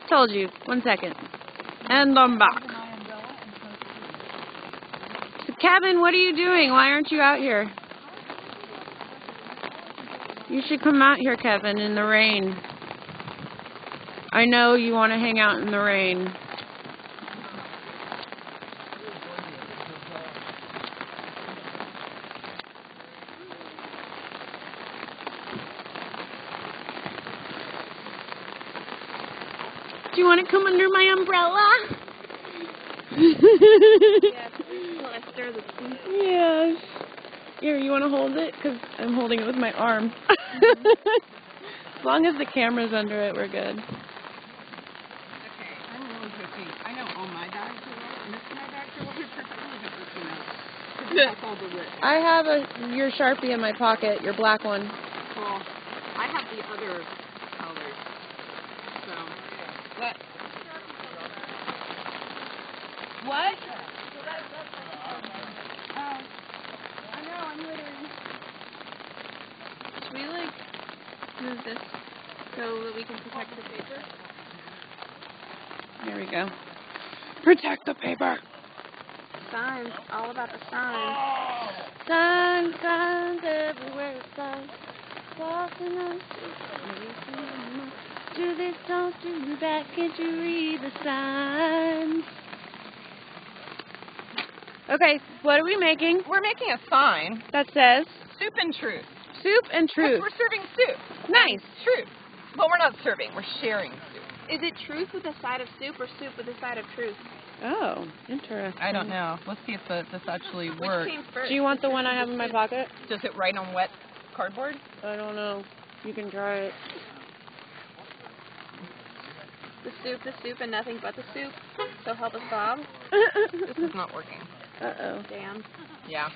Told you. 1 second. And I'm back. So, Kevin, what are you doing? Why aren't you out here? You should come out here, Kevin, in the rain. I know you want to hang out in the rain. Do you want to come under my umbrella? Yes, while I stir the soup. Yes. Here, you want to hold it? Because I'm holding it with my arm. As long as the camera's under it, we're good. Okay, I'm really cooking. I know all my bags are well, and this is my bag for waterproof. I'm going to get this one out. That's all the list. I have your Sharpie in my pocket, your black one. Cool. I have the other colors. So, what? What? I know, I'm littering. Should we, like, move this so that we can protect the paper? There we go. Protect the paper. Signs. All about the signs. Signs, signs everywhere. Signs. Walking on the do this, don't do that. Can't you read the signs? Okay, what are we making? We're making a sign That says soup and truth. soup and truth. We're serving soup. Nice. Truth. Well, we're not serving. We're sharing soup. Is it truth with a side of soup or soup with a side of truth? Oh, interesting. I don't know. Let's see if this actually works. Which came first? Do you want the one I have in my pocket? Does it write on wet cardboard? I don't know. You can try it. The soup, and nothing but the soup. So help us, Bob. This is not working. Uh-oh. Damn. Yeah.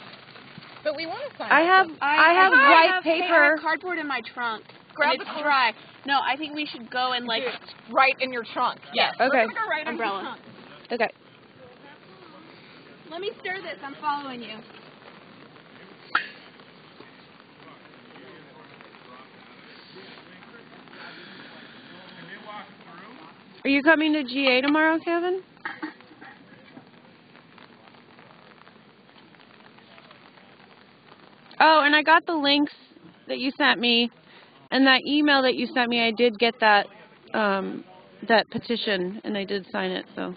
But we want to sign I have white Hey, I paper. have cardboard in my trunk. Grab and the it's card- dry. No, I think we should go and like. right in your trunk. Yes. Okay. We're gonna go right Umbrella. in your trunk. Okay. Let me stir this. I'm following you. Are you coming to GA tomorrow, Kevin? Oh, and I got the links that you sent me, and that email that you sent me. I did get that that petition, and I did sign it. So,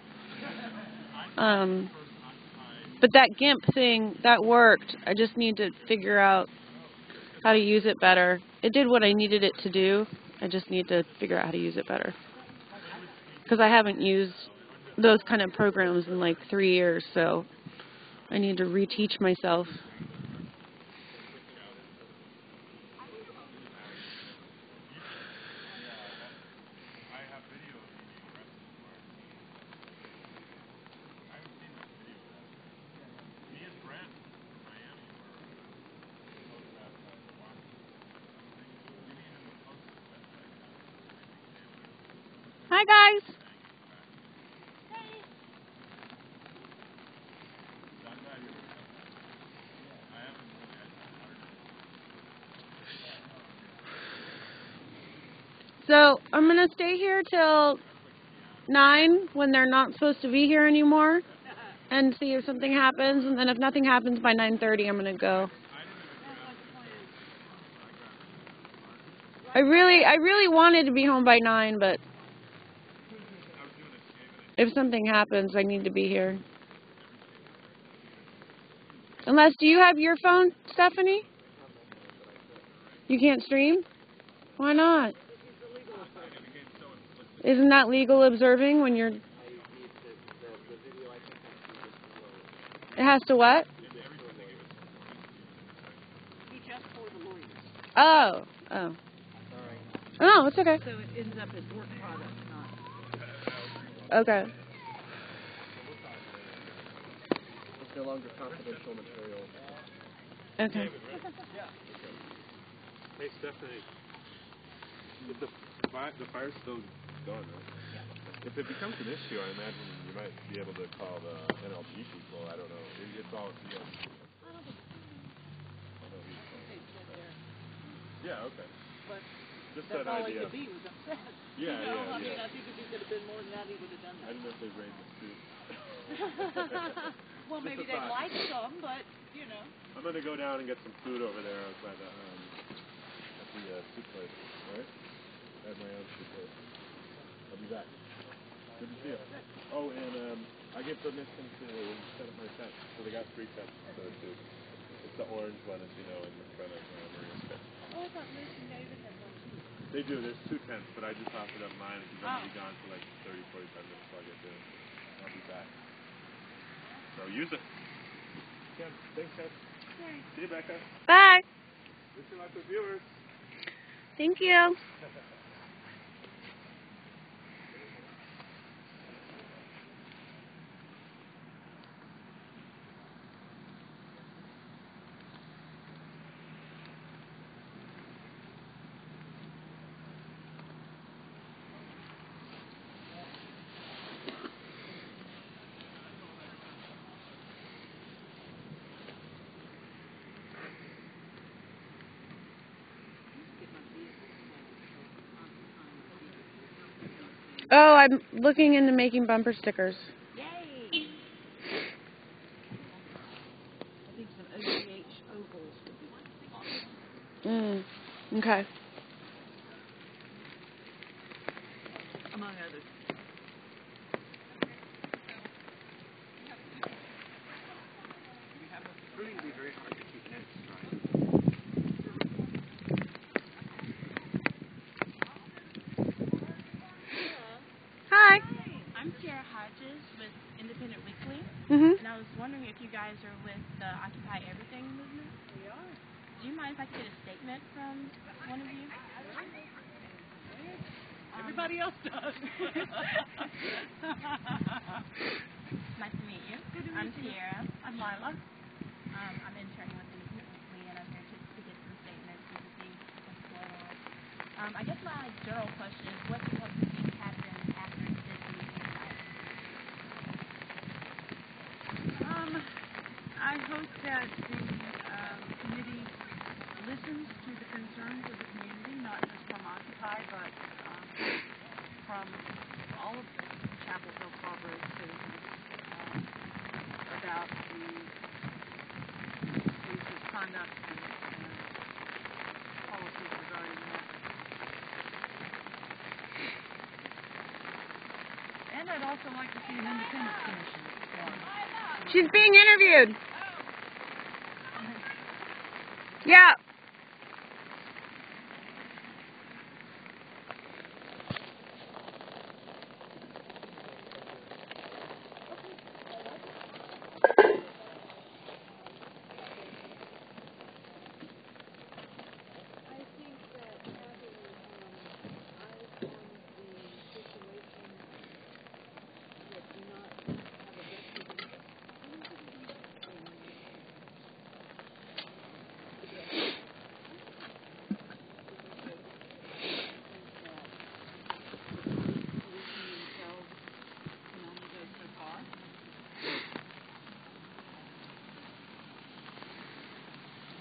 but that GIMP thing that worked. I just need to figure out how to use it better. It did what I needed it to do. I just need to figure out how to use it better. Because I haven't used those kind of programs in like 3 years, so I need to reteach myself. Hi, guys. So I'm going to stay here till 9 when they're not supposed to be here anymore and see if something happens. And then if nothing happens by 9:30, I'm going to go. I really wanted to be home by 9, but if something happens, I need to be here. Unless, do you have your phone, Stephanie? You can't stream? Why not? Isn't that legal observing when you're... It has to what? Oh. Oh. Oh, it's okay. So it ends up as work product, not... Okay. It's no longer confidential material. Okay. Hey, Stephanie. If the fire's still going, right? Yeah. If it becomes an issue, I imagine you might be able to call the NLG people. I don't know. It's all, yeah. Yeah, okay. Just That's that all idea. he could be was upset. Yeah, You know? yeah, I mean, yeah. I think if he could have been more than that, he would have done I that. don't know if they raid the soup. Well, Just maybe a they'd thought. like some, but, you know. I'm gonna go down and get some food over there by the at the soup place. All right. I have my own soup place. I'll be back. Good to see you. Oh, and I gave permission to set up my tent, so they got 3 tents to go to. It's the orange one, as you know, in front of Maria's tent. Oh, I thought Lucy and David had one too. They do. There's 2 tents, but I just offered up mine because I'm gonna be gone for like 30, 45 minutes before I get there. I'll be back. So use it. Ken, thanks, Ken. Okay. See you, Becca. Bye. Wish you luck with viewers. Thank you. Oh, I'm looking into making bumper stickers. Yay! I think some OGH ovals would be awesome. Okay. Among others. It's proving to be very hard to keep nets dry. Hi. I'm Sarah Hodges with Independent Weekly, Mhm. and I was wondering if you guys are with the Occupy Everything movement. We are. Do you mind if I could get a statement from one of you? Everybody else does. Nice to meet you. I'm Sierra. I'm Lila. I'm interning with Independent Weekly, and I'm here to get some statements and to see what's going on. I guess my general question is, what do you hope to see happen after this meeting tonight? I hope that the committee listens to the concerns of the community, not just from Occupy, but from all of Chapel Hill Proper citizens about the police's conduct and policies regarding that. And I'd also like to see an independent commission formed. She's being interviewed. Yeah.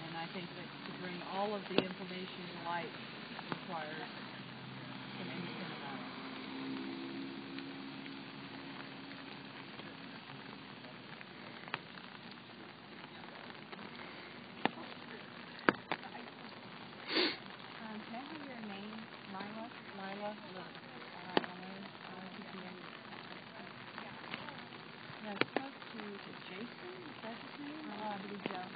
And I think that to bring all of the information to light requires some independent audit. Can I hear your name, Lila? Lila, I spoke to Jason, is that his name? I believe Joe.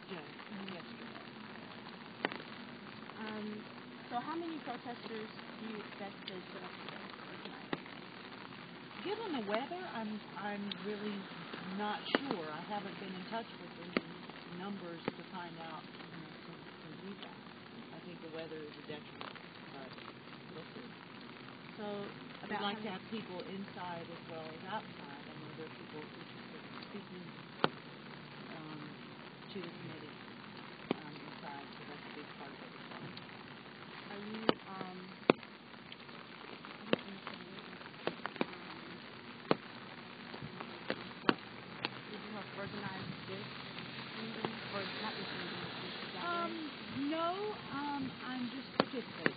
Joe, yesterday. So how many protesters do you expect to show up today or tonight? Given the weather, I'm really not sure. I haven't been in touch with the numbers to find out some feedback. I think the weather is a detriment, but we'll see. So We'd about like to how have people inside as well as outside. I know there are people interested in speaking to the committee inside, so that's a big part of it as well. are you did you help organize this meeting or not this meeting, this gathering? No, I'm just participating.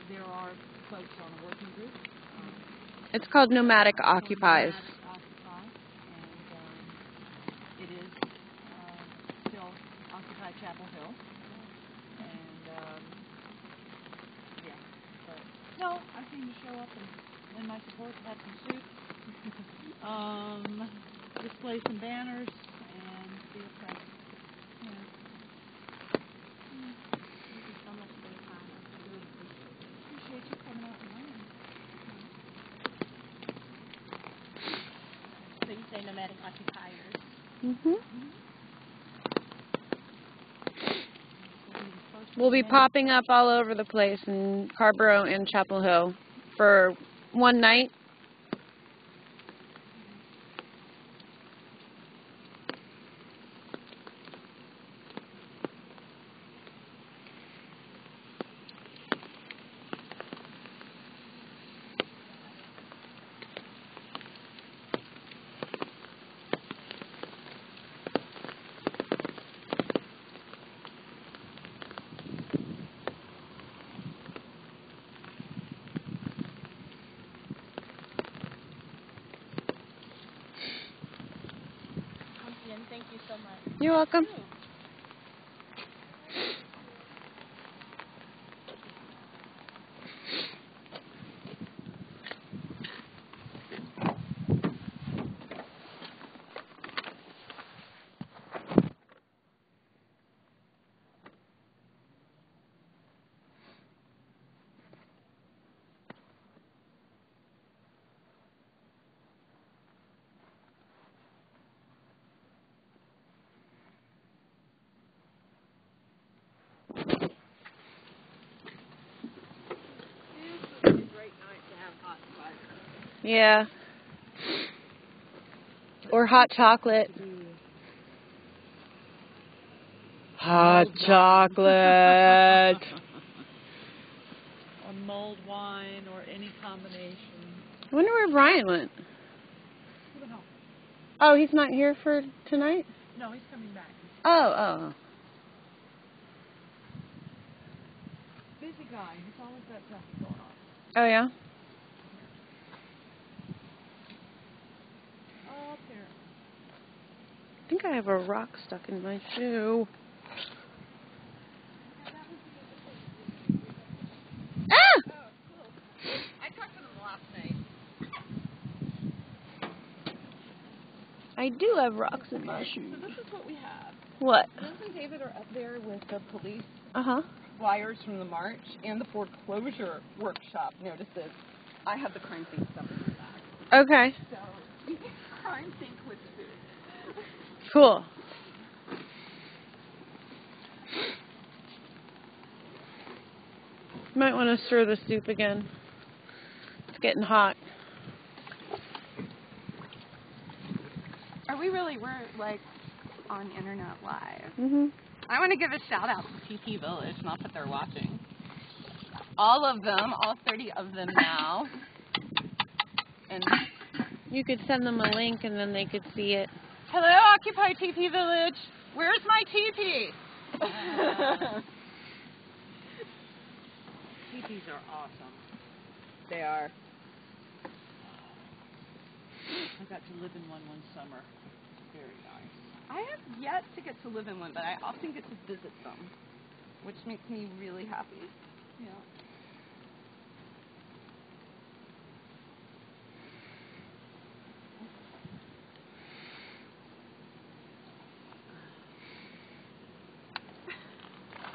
there are folks on a working group. It's called Nomadic Occupies. Nomadic Occupy, and it is still Occupy Chapel Hill. And yeah, but no, I seem to show up and lend my support, have some soup, display some banners, and see if that's, you know. Thank you so much for your time. I really appreciate Appreciate you coming out and learning. it. So you say nomadic occupiers. We'll be popping up all over the place in Carborough and Chapel Hill for one night. Thank you so much. You're welcome. Yeah. Or hot chocolate. Hot chocolate. Or mulled wine, or any combination. I wonder where Brian went. Who the hell? Oh, he's not here for tonight? No, he's coming back. Oh. Busy guy. He's always got something going on. Oh, yeah? Up there. I think I have a rock stuck in my shoe. Ah! I talked to them last night. I do have rocks in my So shoe. this is what we have. What? Liz and David are up there with the police Uh-huh. flyers from the march and the foreclosure workshop notices. I have the crime scene stuff in my bag. Okay. So you can crime sync with food. Cool. Might want to stir the soup again. It's getting hot. We're like on internet live. Mhm. I want to give a shout out to TP Village, not that they're watching. All of them, all 30 of them now. And You could send them a link and then they could see it. hello, Occupy TP Village. Where's my TP? TPs are awesome. They are. I got to live in one summer. Very nice. I have yet to get to live in one, but I often get to visit them, which makes me really happy. Yeah.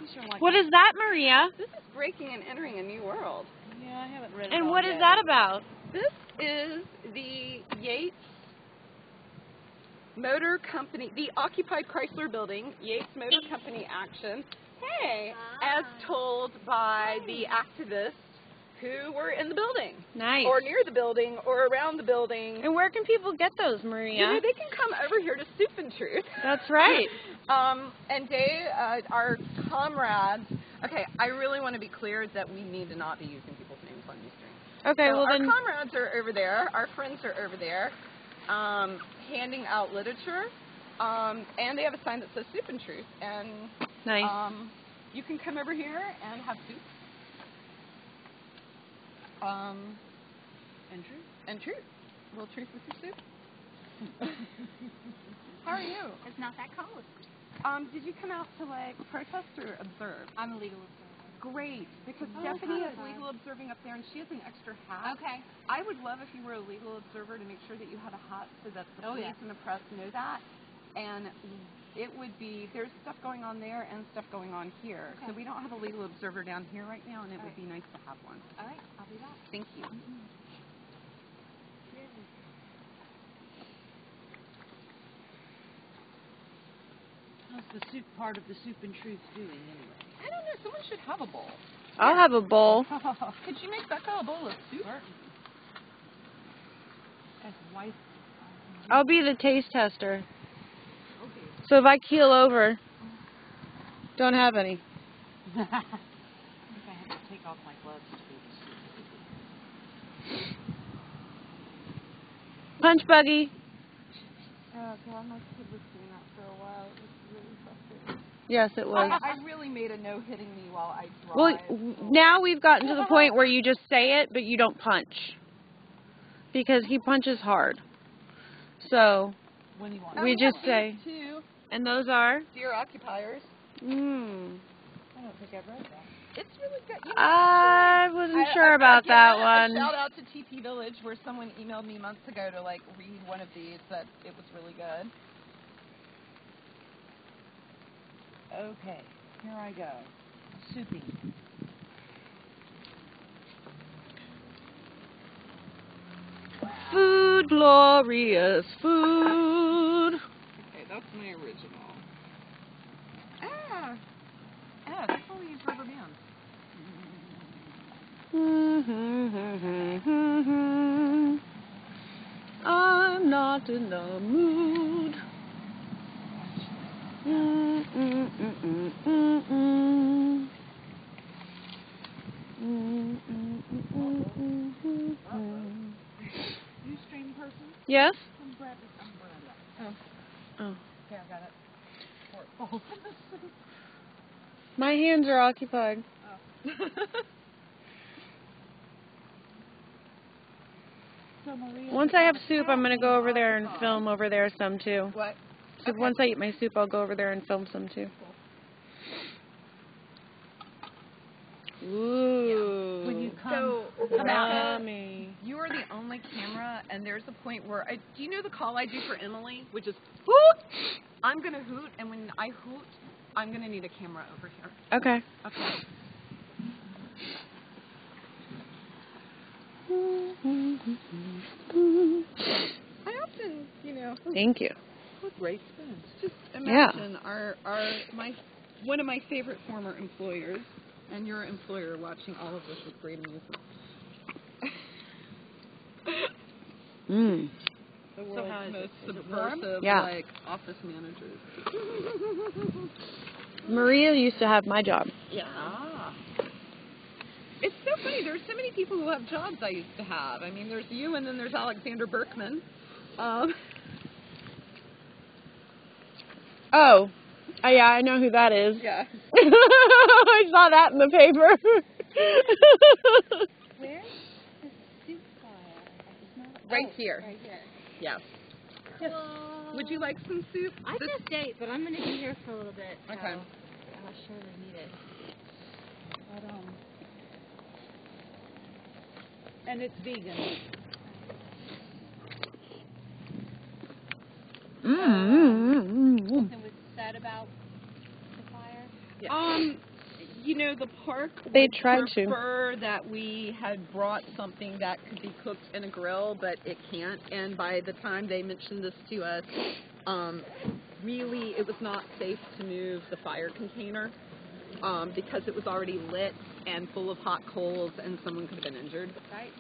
These are like What is that, Maria? This is breaking and entering a new world. Yeah, I haven't read it. And all what yet. is that about? This is the Yates Motor Company, the occupied Chrysler Building, Yates Motor Company action. Hey, as told by the activists who were in the building, Nice. or near the building, or around the building. And where can people get those, You Maria? know, they can come over here to Soup and Truth. That's right. And Dave, our comrades. Okay, I really want to be clear that we need to not be using people's names on these streams. Okay, So well our then. comrades are over there. Our friends are over there, handing out literature, and they have a sign that says "Soup and Truth." And Nice. you can come over here and have soup. And truth. And truth. Will truth with your soup? How are you? It's not that cold. Did you come out to like protest or observe? I'm a legal observer. Great, because Oh, Stephanie is good. legal observing up there, and she has an extra hat. Okay. I would love if you were a legal observer to make sure that you had a hat so that the Oh, police yeah. and the press know that. And it would be, there's stuff going on there and stuff going on here. Okay. So we don't have a legal observer down here right now, and it All would right. be nice to have one. All right, I'll do that. Thank you. How's the soup part of the soup and truth doing anyway? I don't know, someone should have a bowl. I'll have a bowl. Could you make Becca a bowl of soup? As wife. I'll be the taste tester. So if I keel over, don't have any. I think I have to take off my gloves to do the soup. Punch buggy. Oh, God, my kid was doing that for a while. It was really frustrating. Yes, it was. I really made a no hitting me while I drive. Well, now we've gotten to the point where you just say it, but you don't punch. Because he punches hard. So, When you want. we just say. Two And those are? deer occupiers. Mm. I don't think I've read that. It's really good. You know, I wasn't sure about again, that a one. shout out to TP Village, where someone emailed me months ago to like read one of these. That it was really good. Okay, here I go. Souping. Food, glorious food. Okay, that's my original. That's only used rubber bands. I'm not in the mood. You stream person? Yes? Come grab this umbrella. Oh. Okay, I got it. Pour it. My hands are occupied. So Maria, Once I have soup, I'm going to go over there and film over there some too. What? So once I eat my soup, I'll go over there and film some too. Ooh. when you come, So, Yummy. you are the only camera, and there's a point where do you know the call I do for Emily, which is hoot? I'm gonna hoot, and when I hoot, I'm gonna need a camera over here. Okay. Okay. I often, Thank you. what great spins. just imagine one of my favorite former employers, and your employer watching all of this with great amusement. Mm. The world's how is most it? Is it warm? subversive, Yeah. like, office managers. Maria used to have my job. Yeah. It's so funny. There's so many people who have jobs I used to have. I mean, there's you, and then there's Alexander Berkman. Oh. Yeah, I know who that is. Yeah. I saw that in the paper. Where's the soup fire? It's not. Right here. Right here. Yeah. Cool. Would you like some soup? I just ate, but I'm going to be here for a little bit. So Okay. I'll surely need it. But, and it's vegan. Something was said about the fire. The park They would tried to. prefer that we had brought something that could be cooked in a grill, but it can't. And by the time they mentioned this to us, really it was not safe to move the fire container because it was already lit and full of hot coals, and someone could have been injured. Right.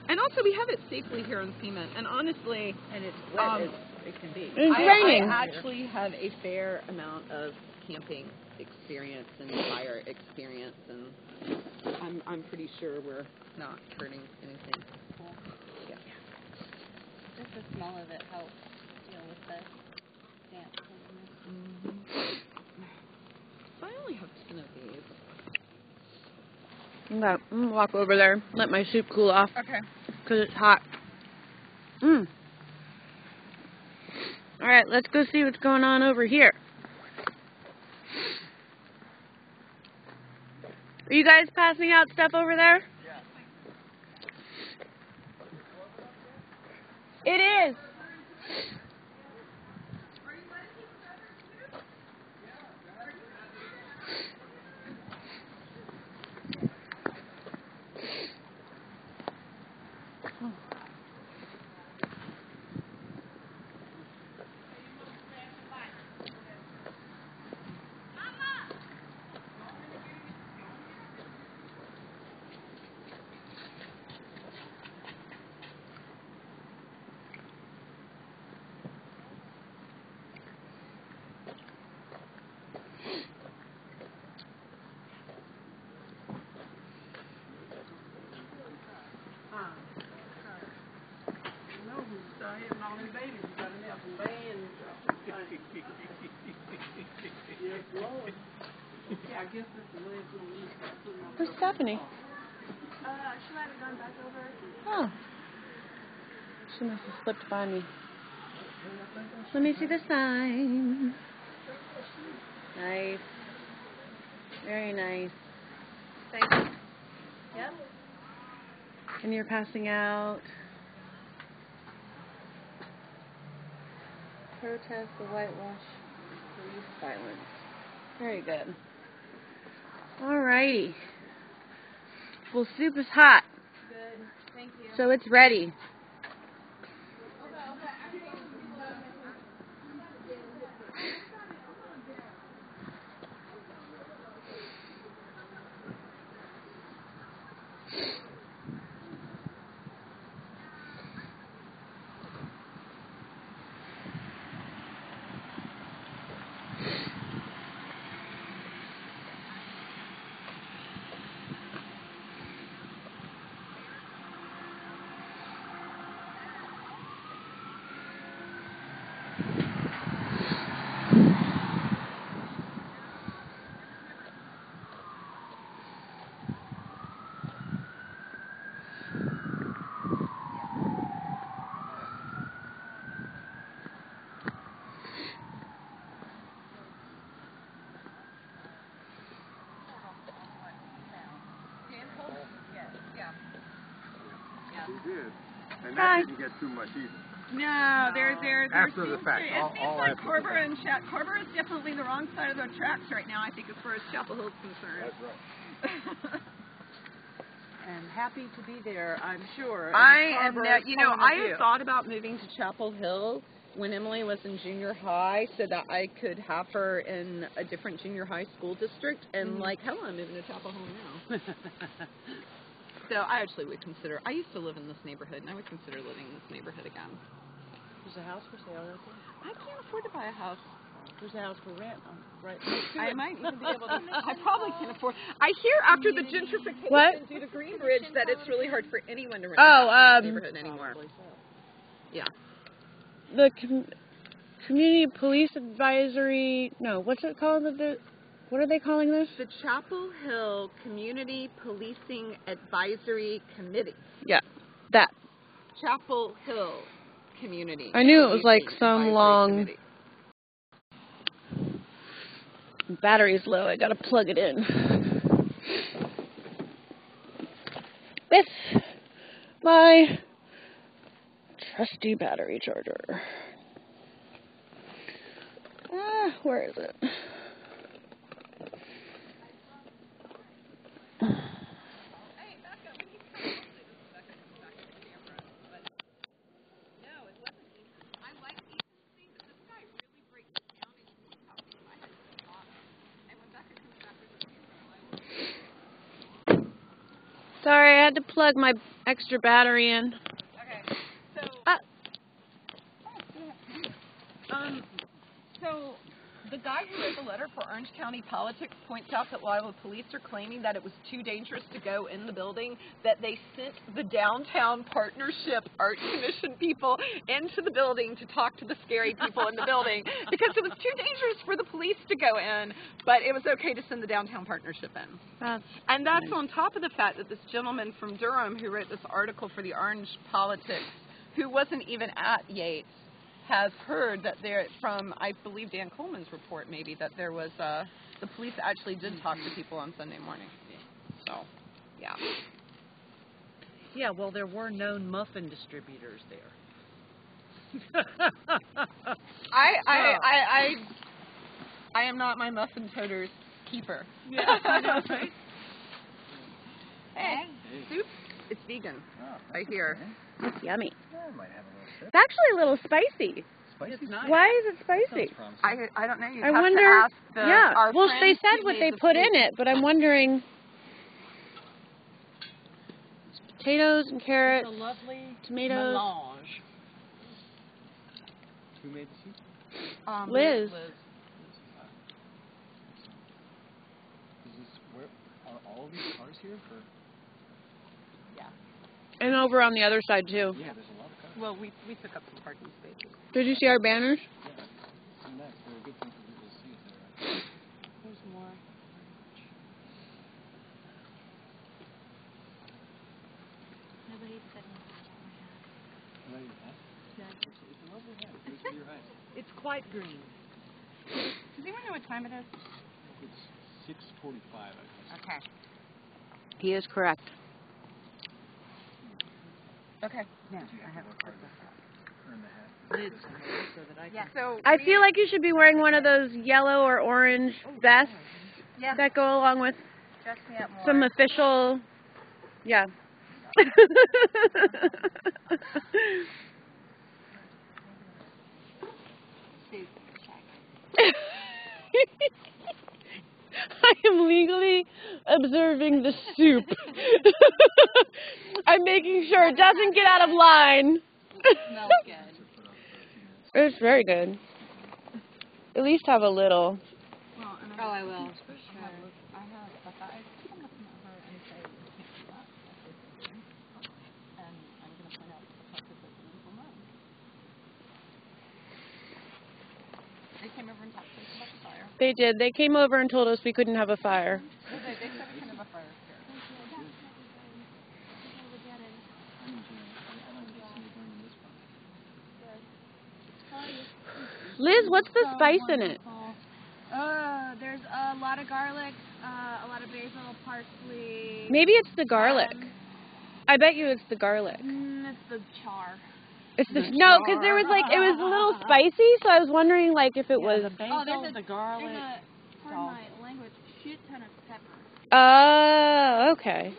And also, we have it safely here on cement. And honestly, And it's wet as it can be. It's raining. I actually have a fair amount of camping experience and fire experience, and I'm pretty sure we're not hurting anything. Cool. Yeah. Just the smell of it helps deal with the damp. So I only have 10 of these. Okay, I'm gonna walk over there, let my soup cool off, Okay. because it's hot. Alright, let's go see what's going on over here. Are you guys passing out stuff over there? Yeah. It is. Where's Stephanie? She might have gone back over. Oh. She must have slipped by me. Let me see the sign. Nice. Very nice. Thank you. Yep. And you're passing out. Protest the whitewash police violence. Very good. Alrighty. Well, soup is hot. Good. Thank you. So it's ready. He did. And Hi. that didn't get too much either. No, there After seems the fact, to, it all seems like after the Carver fact. and Carver is definitely the wrong side of the tracks right now, I think, as far as Chapel Hill's concerned. That's right. And happy to be there, I'm sure. I And am, Carver's you know, point of I view. had thought about moving to Chapel Hill when Emily was in junior high so that I could have her in a different junior high school district, and like, hell, I'm moving to Chapel Hill now. So I actually would consider, I used to live in this neighborhood, and I would consider living in this neighborhood again. There's a house for sale right there. I can't afford to buy a house. There's a house for rent right I might even be able to, I probably can afford, I hear after the gentrification What? due to Greenbridge that it's really hard for anyone to rent Oh, a house in this neighborhood anymore. Yeah. The community police advisory. No, what's it called? What are they calling this? The Chapel Hill Community Policing Advisory Committee. Yeah, that. Chapel Hill Community. I knew it was like Policing some Advisory long. Committee. Battery's low. I gotta plug it in. With my trusty battery charger. Where is it? Sorry, I had to plug my extra battery in. Okay. So, Ah. so the guy who wrote the letter for Orange County Politics points out that while the police are claiming that it was too dangerous to go in the building, that they sent the Downtown Partnership Art Commission people into the building to talk to the scary people in the building because it was too dangerous for the police to go in, but it was okay to send the Downtown Partnership in. And that's on top of the fact that this gentleman from Durham who wrote this article for the Orange Politics, who wasn't even at Yates, has heard that there, from I believe Dan Coleman's report maybe, that there was, the police actually did talk to people on Sunday morning. So, yeah. Yeah, well, there were known muffin distributors there. I am not my muffin toter's keeper. Yeah, I know, right? Hey, soup. It's vegan. Right here. It's yummy. Yeah, I might have a little sip. It's actually a little spicy. Spicy? It's nice. Why is it spicy? I don't know. You I have wonder. to ask the, Yeah. our Well, they friends said who what made they the put soup. in it, but I'm wondering. It's potatoes and carrots, It's a lovely tomatoes. melange. Who made the soup? Liz. Is this, where, are all of these cars here for? And over on the other side too. Yeah, there's a lot of cars. Well, we took up some parking spaces. Did you see our banners? Yeah, and that's a good thing for people to see if they're. There's more. Nobody said anything about my hat. Is that your hat? Yeah, it's a lovely hat. It goes with your hat. It's quite green. Does anyone know what time it is? It's 6:45, I guess. Okay. He is correct. Okay. Yeah, You I have to to work put hard the to earn the hat. lids on it so that I can... Yeah. So I feel like you should be wearing one of those yellow or orange vests Yeah. that go along with Dress me up more. some official. Yeah. Soup check. I am legally observing the soup. I'm making sure it doesn't get out of line. Smells good. It's very good. At least have a little. Well, and Oh, I will. I have a five. I'm looking at her and say, you can't do that. And I'm going to point out the part that's beautiful mug. They came over and talked to us about the fire. They did. They came over and told us we couldn't have a fire. They said we couldn't have a fire here. I'm enjoying it. I like to see you bringing this one. Liz, what's the spice in it? There's a lot of garlic, a lot of basil, parsley. Maybe it's the garlic. I bet you it's the garlic. It's the char. It's the no, because there was like it was a little spicy, so I was wondering like if it was. The basil, there's the garlic. There's a, pardon my language, shit ton of pepper. Oh, okay.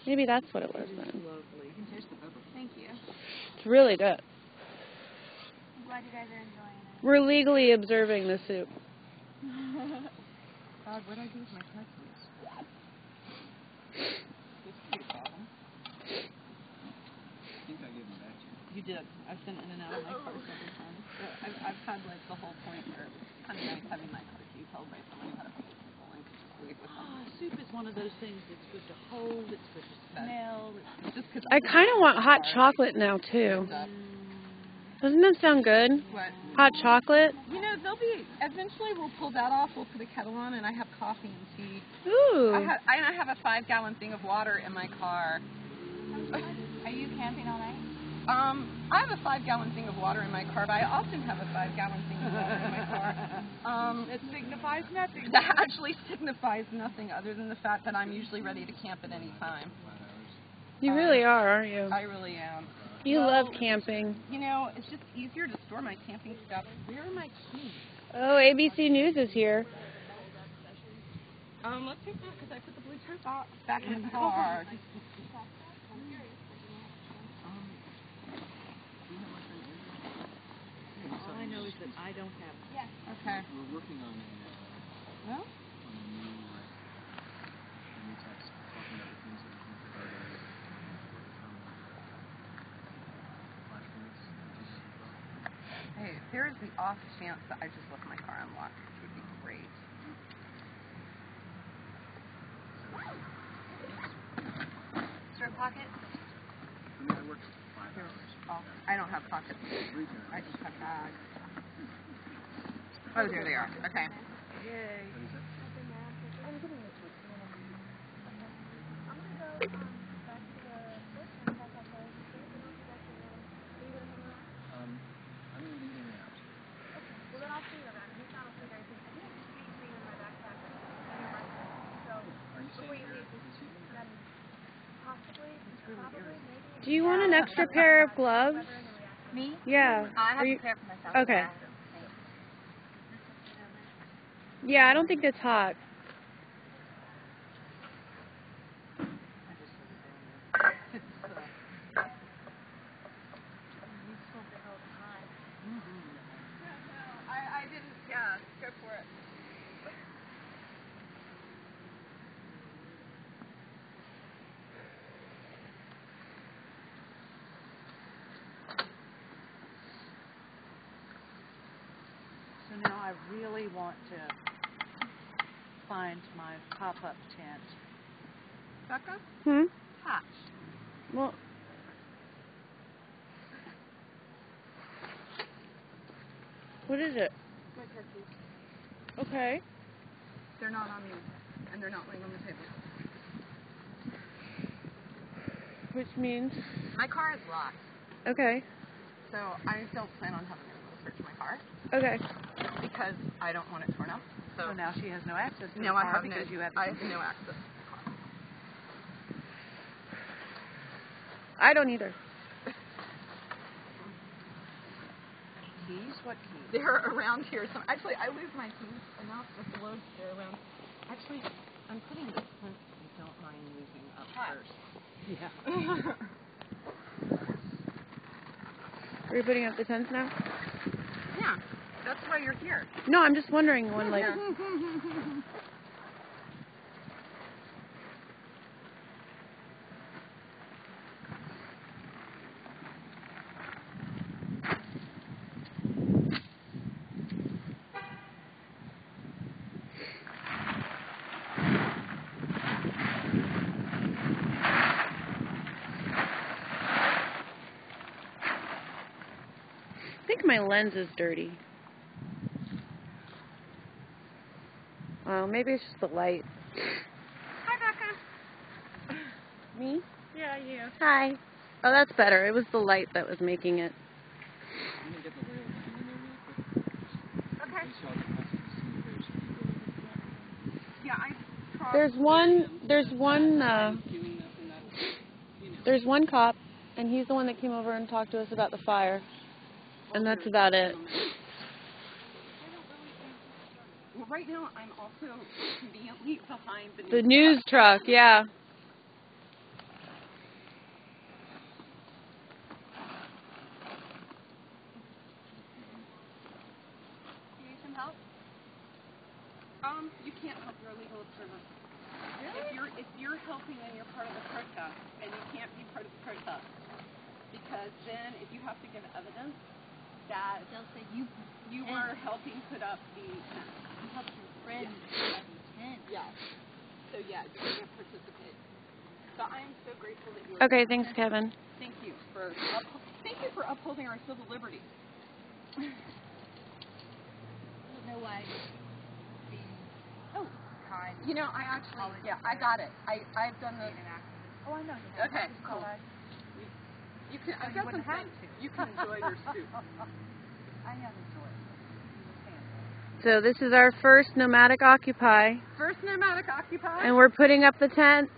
Maybe that's what it was then. Lovely. Thank you. It's really good. I'm glad you guys are enjoying it. We're legally observing the soup. God, what do I do with my customers? I think I gave them back to you. You did. I've been in and out of my car several times. I've had like the whole point where it was kind of nice having my car keys held by someone who had a few people and could just leave with them. Soup is one of those things that's good to hold, it's good to smell. It's just 'cause I kind of want hot chocolate now too. Doesn't that sound good? What? Hot chocolate? You know, eventually we'll pull that off, we'll put a kettle on, and I have coffee and tea. Ooh. I have a 5-gallon thing of water in my car. Are you camping all night? I have a 5-gallon thing of water in my car, but I often have a 5-gallon thing of water in my car. It signifies nothing. That actually signifies nothing other than the fact that I'm usually ready to camp at any time. You really are, aren't you? I really am. You love camping. You know, it's just easier to store my camping stuff. Where are my keys? Oh, ABC News is here. Let's take that because I put the Bluetooth box back in the car. All I know is that I don't have it. Okay. We're working on a Well, new text, talking about the things that we can provide flashcards. hey, there is the off chance that I just left my car unlocked, which would be pocket? I mean, I work 5 hours. Oh, I don't have pockets. 3 times. I just have bags. Oh, there they are. Okay. Yay. What is it? I'm going to be in and out. Are you staying here this evening? Do you want an extra pair of gloves? Me? Yeah. I have Are you- to prepare for myself. Okay. Yeah, I don't think it's hot. I didn't, yeah, go for it. So now I really want to find my pop-up tent. Becca? Hmm? Hatch. Well, what is it? My turkeys. Okay. They're not on me, and they're not laying on the table. Which means? My car is locked, Okay. so I don't plan on having anyone search my car Okay. because I don't want it torn up. So now she has no access to now the I car have because you have I have no access. I don't either. keys. What keys? They're around here. So actually, I lose my keys enough with the loads. They're around. Actually, I'm putting this one. I don't mind losing up first. Yeah. Are you putting up the tents now? Yeah, that's why you're here. No, I'm just wondering when, like. Yeah. I think my lens is dirty. Well, maybe it's just the light. Hi, Becca. Me? Yeah, you. Hi. Oh, that's better. It was the light that was making it. I'm going to get the lay of the land in there really quick. Okay. In case y'all can see if there's people that look Yeah, I. There's one cop, and he's the one that came over and talked to us about the fire. And that's about it. Well, right now I'm also conveniently behind The news truck, yeah. You need some help? You can't help your illegal observer. Really? If you're helping and you're part of the protest, and you can't be part of the protest, because then if you have to give evidence that They'll say you are helping put up the tent. You helped your friend at the tent. Yeah. So yeah, you can't participate. So I am so grateful that you. Okay, thanks, Kevin. Thank you for upholding our civil liberties. I don't know why. Oh, Kind. you know, I actually, I got it. I've done the. Oh, I know. Okay, cool. You can. I've got some things. You can enjoy your soup. I have enjoyed it. So this is our first Nomadic Occupy, First Nomadic Occupy. and we're putting up the tent.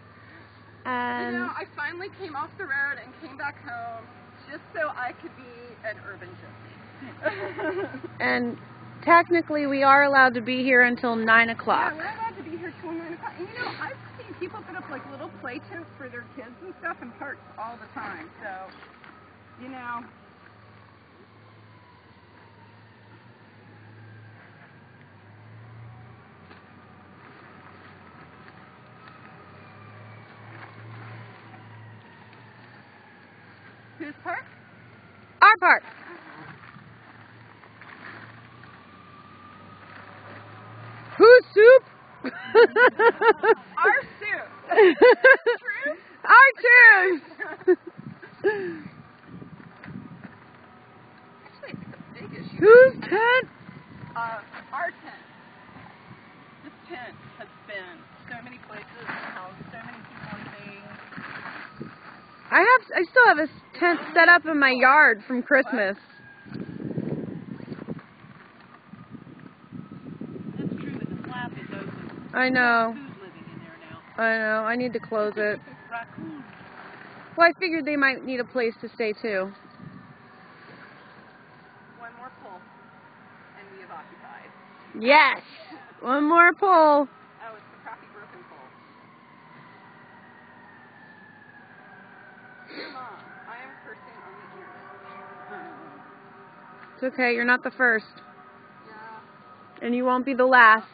You And know, I finally came off the road and came back home just so I could be an urban gypsy. and technically we are allowed to be here until 9 Yeah, o'clock. we're allowed to be here till 9 o'clock. And you know, I've seen people put up like little play tents for their kids and stuff in parks all the time. So, you know. Whose park? Our park. Whose soup? Our soup. True? Our turn! Actually, it's a big issue. Whose tent? Our tent. This tent has been so many places, housed so many people and things. I still have a tent set up in my yard from Christmas. That's true, but the flap is open. I know. Food living in there now. I know. I need to close it. Raccoons. Well, I figured they might need a place to stay too. One more pull, and we have occupied. Yes! One more pull. Oh, it's the crappy broken pull. Dear Mom, I am cursing on the internet. It's okay. You're not the first. Yeah. And you won't be the last.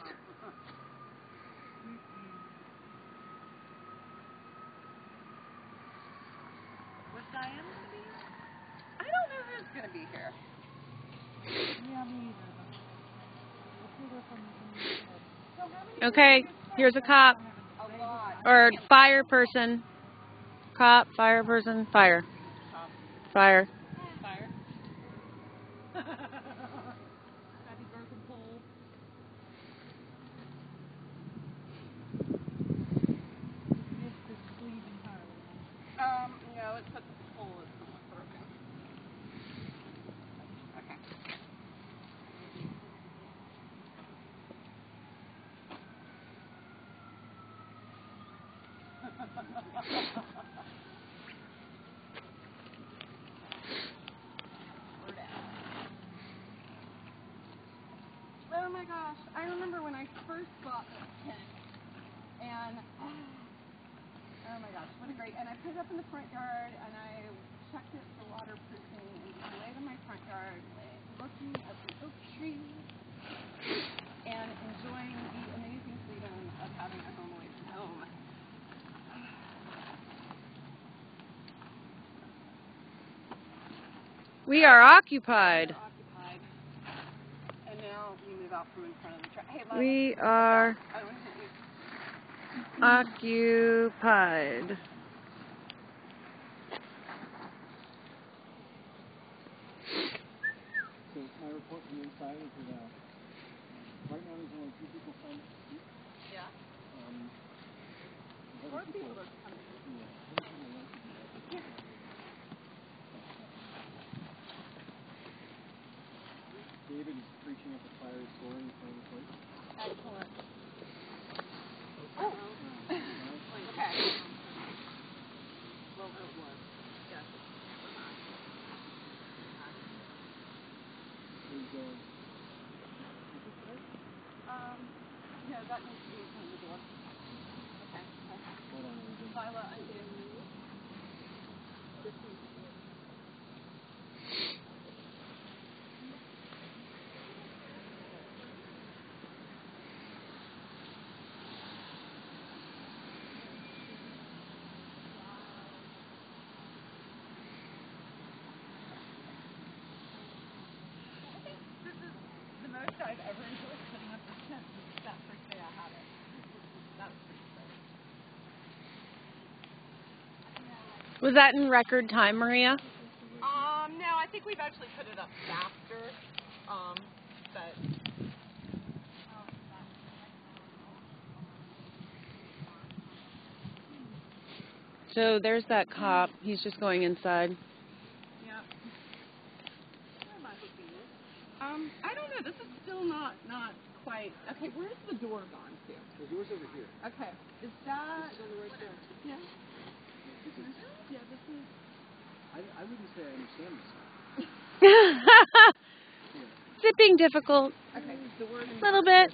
Was Diane gonna be here? I don't know who's going to be here. Yeah, me either. Okay, here's a cop. A lot. Or fire person. Cop, fire person, fire. Fire. Fire. Crappy broken pole. Missed the sleeve entirely. No, it's that the pole is somewhat broken. Okay. We're down. Oh my gosh, I remember when I first bought this tent, and oh my gosh, what a great, and I put it up in the front yard, and I checked it for waterproofing, and I laid in my front yard, looking at the oak trees, and enjoying the amazing freedom of having a home away from home. We are occupied. Occupied. And now we move out from in front of the truck. Hey, Lila. We are I want to hit you. occupied. So my report from the inside is that right now there's only 2 people signed up to speak. Yeah. Other More people are coming. Yeah, other people want to do that. David is preaching at the fiery sword in front of the place. Excellent. Oh. Okay. Well, it was. Yes. No, that needs to be in the door. Okay. Hold on, Lila, I do. This needs to be. This is the most I've ever enjoyed putting up this tent since that first day I had it. That was pretty exciting. Was that in record time, Maria? No, I think we've actually put it up faster. But So there's that cop. He's just going inside. yeah. Where am I looking at? I don't know. This is still not quite. Okay, where's the door gone to? The door's over here. Okay, is that? It's on the right there. Yeah. This is, Yeah, this is. I wouldn't say I understand this. Is it being difficult? Okay, the word. A little bit.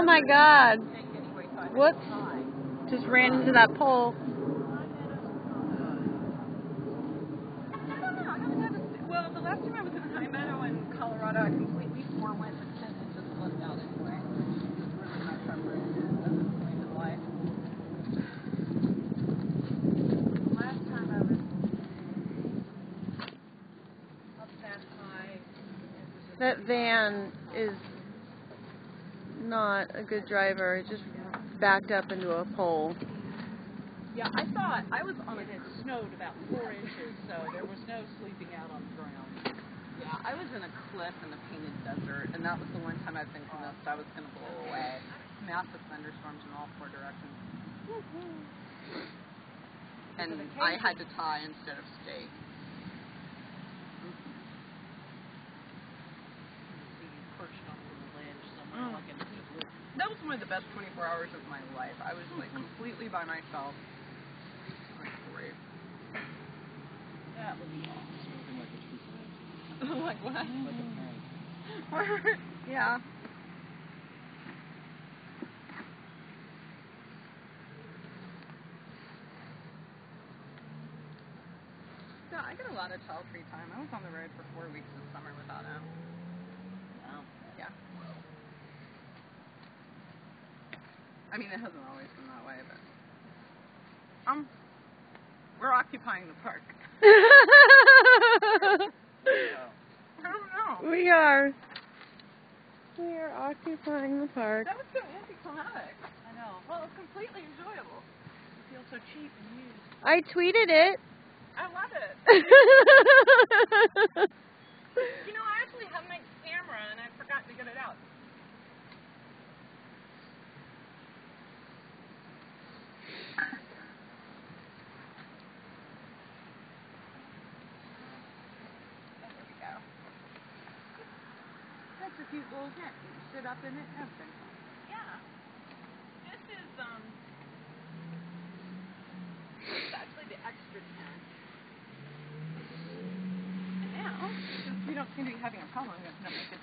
my God. tank anyway, so I had to Whoops. tie. Just ran into that pole. I don't know. I haven't noticed. Well, the last time I was in High Meadow in Colorado, I completely forewent the tent and just left out anyway. It's really my preference. It doesn't believe in life. Last time I was up that high, it was just That van is not a good driver. It just backed up into a pole. yeah. I thought I was on It had snowed about 4 inches, so there was no sleeping out on the ground. Yeah, I was in a cliff in the painted desert, and that was the one time I've been convinced I was going to blow away. Massive thunderstorms in all 4 directions. And I had to tie instead of skate. See you perched on a little ledge somewhere like in the woods. That was one of the best 24 hours of my life. I was like completely by myself. Like great. That would be awesome. Smoking like a true friend. Like what? Like a parent. Yeah. Yeah, I get a lot of child free time. I was on the road for 4 weeks this summer without him. Wow. Yeah. I mean, it hasn't always been that way, but we're occupying the park. I don't know. We are. We are occupying the park. That was so anticlimactic. I know. Well, it's completely enjoyable. It feels so cheap and used. I tweeted it. I love it. You know, I actually have my camera and I forgot to get it out. There we go. That's a cute little tent. You can sit up in it and everything. Yeah. This is it's actually the extra tent. And now, since we don't seem to be having a problem, I'm going to make it.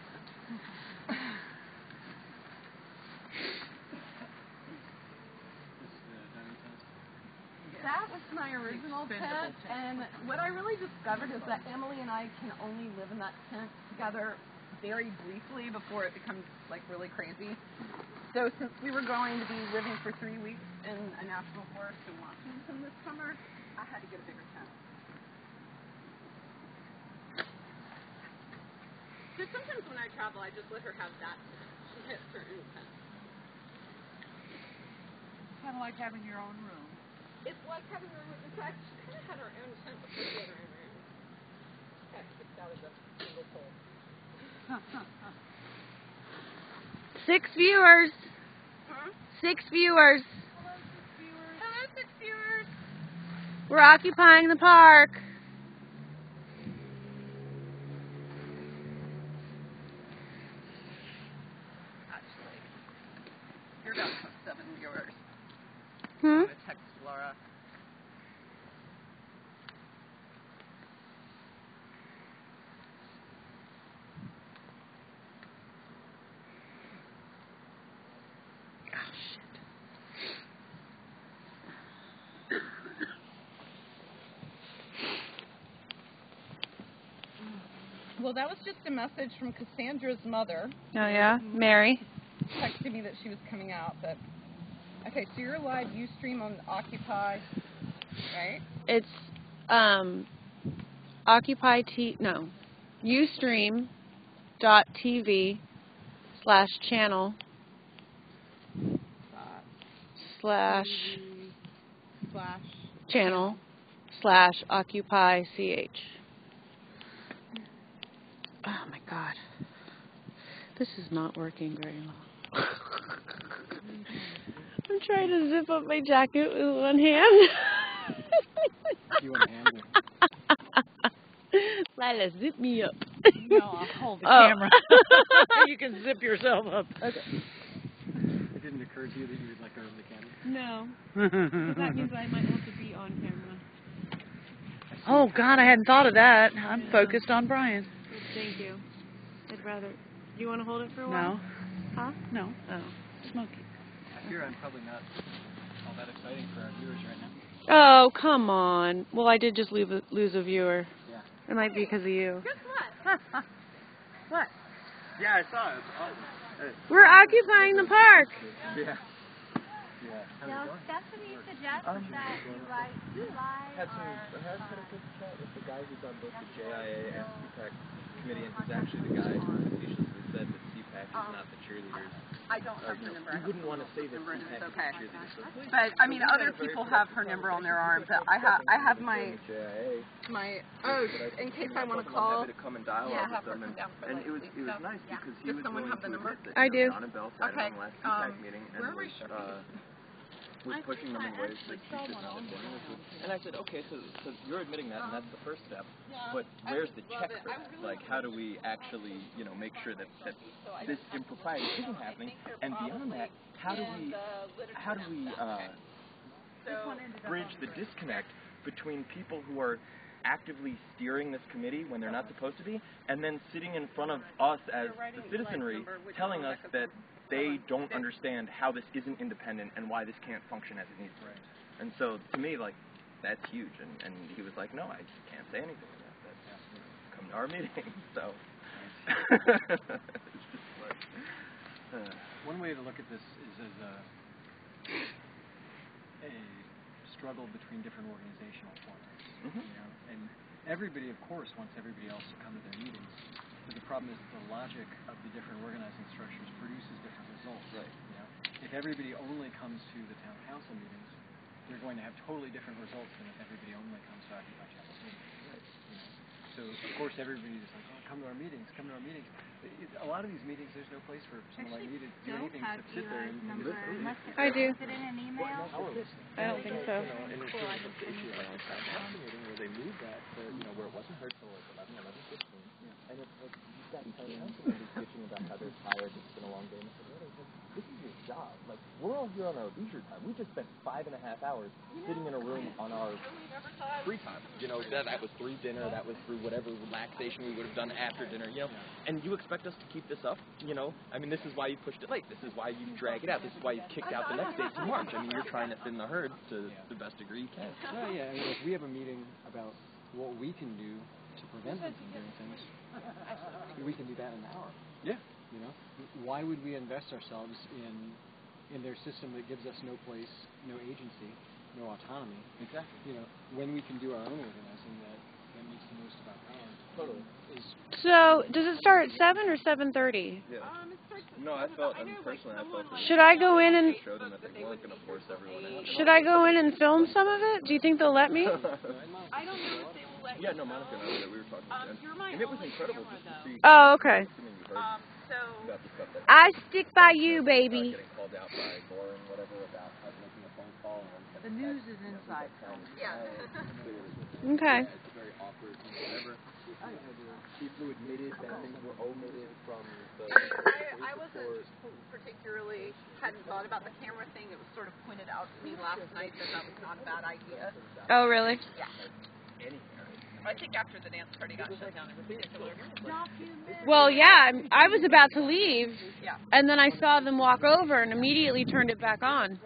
That was my original tent, and what I really discovered is that Emily and I can only live in that tent together very briefly before it becomes like really crazy. So since we were going to be living for 3 weeks in a national forest in Washington this summer, I had to get a bigger tent. So sometimes when I travel, I just let her have that tent. She hits her own tent. Kind of like having your own room. It's like having her own. In fact, she kind of had her own tent before she had her own room. Got kicked out of the single pole. 6 viewers. Huh? 6 viewers. Hello, 6 viewers. Hello, 6 viewers. We're occupying the park. Actually, you're down to 7 viewers. Hmm? I'm gonna text Laura. Well, that was just a message from Cassandra's mother. Oh yeah, Mary. Texted me that she was coming out, but okay, so you're live Ustream on Occupy, right? It's occupytv.tv/channel/occupy.ch. Oh my God. This is not working very well. I'm trying to zip up my jacket with one hand. You want to handle it. Lila, zip me up. No, I'll hold the Oh. camera. You can zip yourself up. Okay. It didn't occur to you that you would let go of the camera? No. 'Cause that means I might have to be on camera. Oh, God, I hadn't thought of that. I'm focused on Brian. Thank you. I'd rather... Do you want to hold it for a while? No. Huh? No. Oh. Smoky. I fear I'm probably not all that exciting for our viewers right now. Oh, come on. Well, I did just lose a viewer. Yeah. It might be because of you. Guess what? What? Yeah, I saw it. It's awesome. We're occupying the park. Yeah. Yeah. Now, Stephanie suggests that you write live Had a good chat with the guy who's on both the JIA and CPAC committee, and he's actually the guy who facetiously said that CPAC is not the cheerleaders. I don't have her number. You wouldn't want to say that Number, CPAC it's is okay. the cheerleaders. So please, But I mean, other people have her number on their arm. But I have my JIA. in case I want to I'm call. happy to come and dialogue Yeah, have with her them, come down for and like it was stuff. nice because he Does was someone willing have the to number? admit that I do. John and Bell sat Okay. in the last CPAC meeting and Where were was pushing them in ways that he should not have been. And I said, okay, so you're admitting that, and that's the first step. But where's the check for that? Like, how do we actually, make sure that this impropriety isn't happening? And beyond that, how do we bridge the disconnect between people who are actively steering this committee when they're not supposed to be, and then sitting in front of us as the citizenry, telling us that they don't understand how this isn't independent and why this can't function as it needs to. And so, to me, like, that's huge. And he was like, no, I just can't say anything about that. Come to our meeting. So, it's just like, One way to look at this is as a struggle between different organizational formats. And everybody, of course, wants everybody else to come to their meetings. But the problem is the logic of the different organizing structures produces different results. Right. If everybody only comes to the town council meetings, they're going to have totally different results than if everybody only comes to Occupy Chapel meetings. Right. So of course everybody's like, oh, come to our meetings, come to our meetings. A lot of these meetings, there's no place for someone like me to do anything except sit there and listen. I do. Is it in an email? I don't think so. and it's sort of the issue like the town council meeting where they moved that to, where it wasn't heard till like 11:15. And it's like, you've got town council members bitching about how they're tired, it's been a long day. And it's like, this is your job. Like, we're all here on our leisure time. We just spent 5.5 hours sitting in a room on our free time. That was through dinner, that was through whatever relaxation we would have done after dinner, And you expect us to keep this up, I mean, this is why you pushed it late. This is why you drag it out. This is why you kicked out the next day to March. I mean, you're trying to thin the herd to the best degree you can. Well, yeah, I mean, if we have a meeting about what we can do to prevent them from doing things, we can do that in an hour. Yeah. Why would we invest ourselves in their system that gives us no place, no agency, no autonomy? Exactly. When we can do our own organizing that makes the most of our power. Totally. So, does it start at 7 or 7:30? Yeah. No, I personally felt that Should I go in and showed them that they weren't going to force everyone out. should I go in and film some of it? Do you think they'll let me? I don't know if they will let you. Yeah, no, Monica and I that we were talking about You're and it was incredible just to see. Oh, okay. Assuming you heard So about the stuff that I stick by you, baby. getting called out by Gore and whatever about making a phone call and The news is inside. Okay. It's very awkward and whatever. People who admitted that things were omitted from the I wasn't particularly hadn't thought about the camera thing. It was sort of pointed out to me last night that was not a bad idea. Oh, really? Yeah. I think after the dance party got shut down, it was particular. Well, yeah, I was about to leave, Yeah. and then I saw them walk over and immediately turned it back on.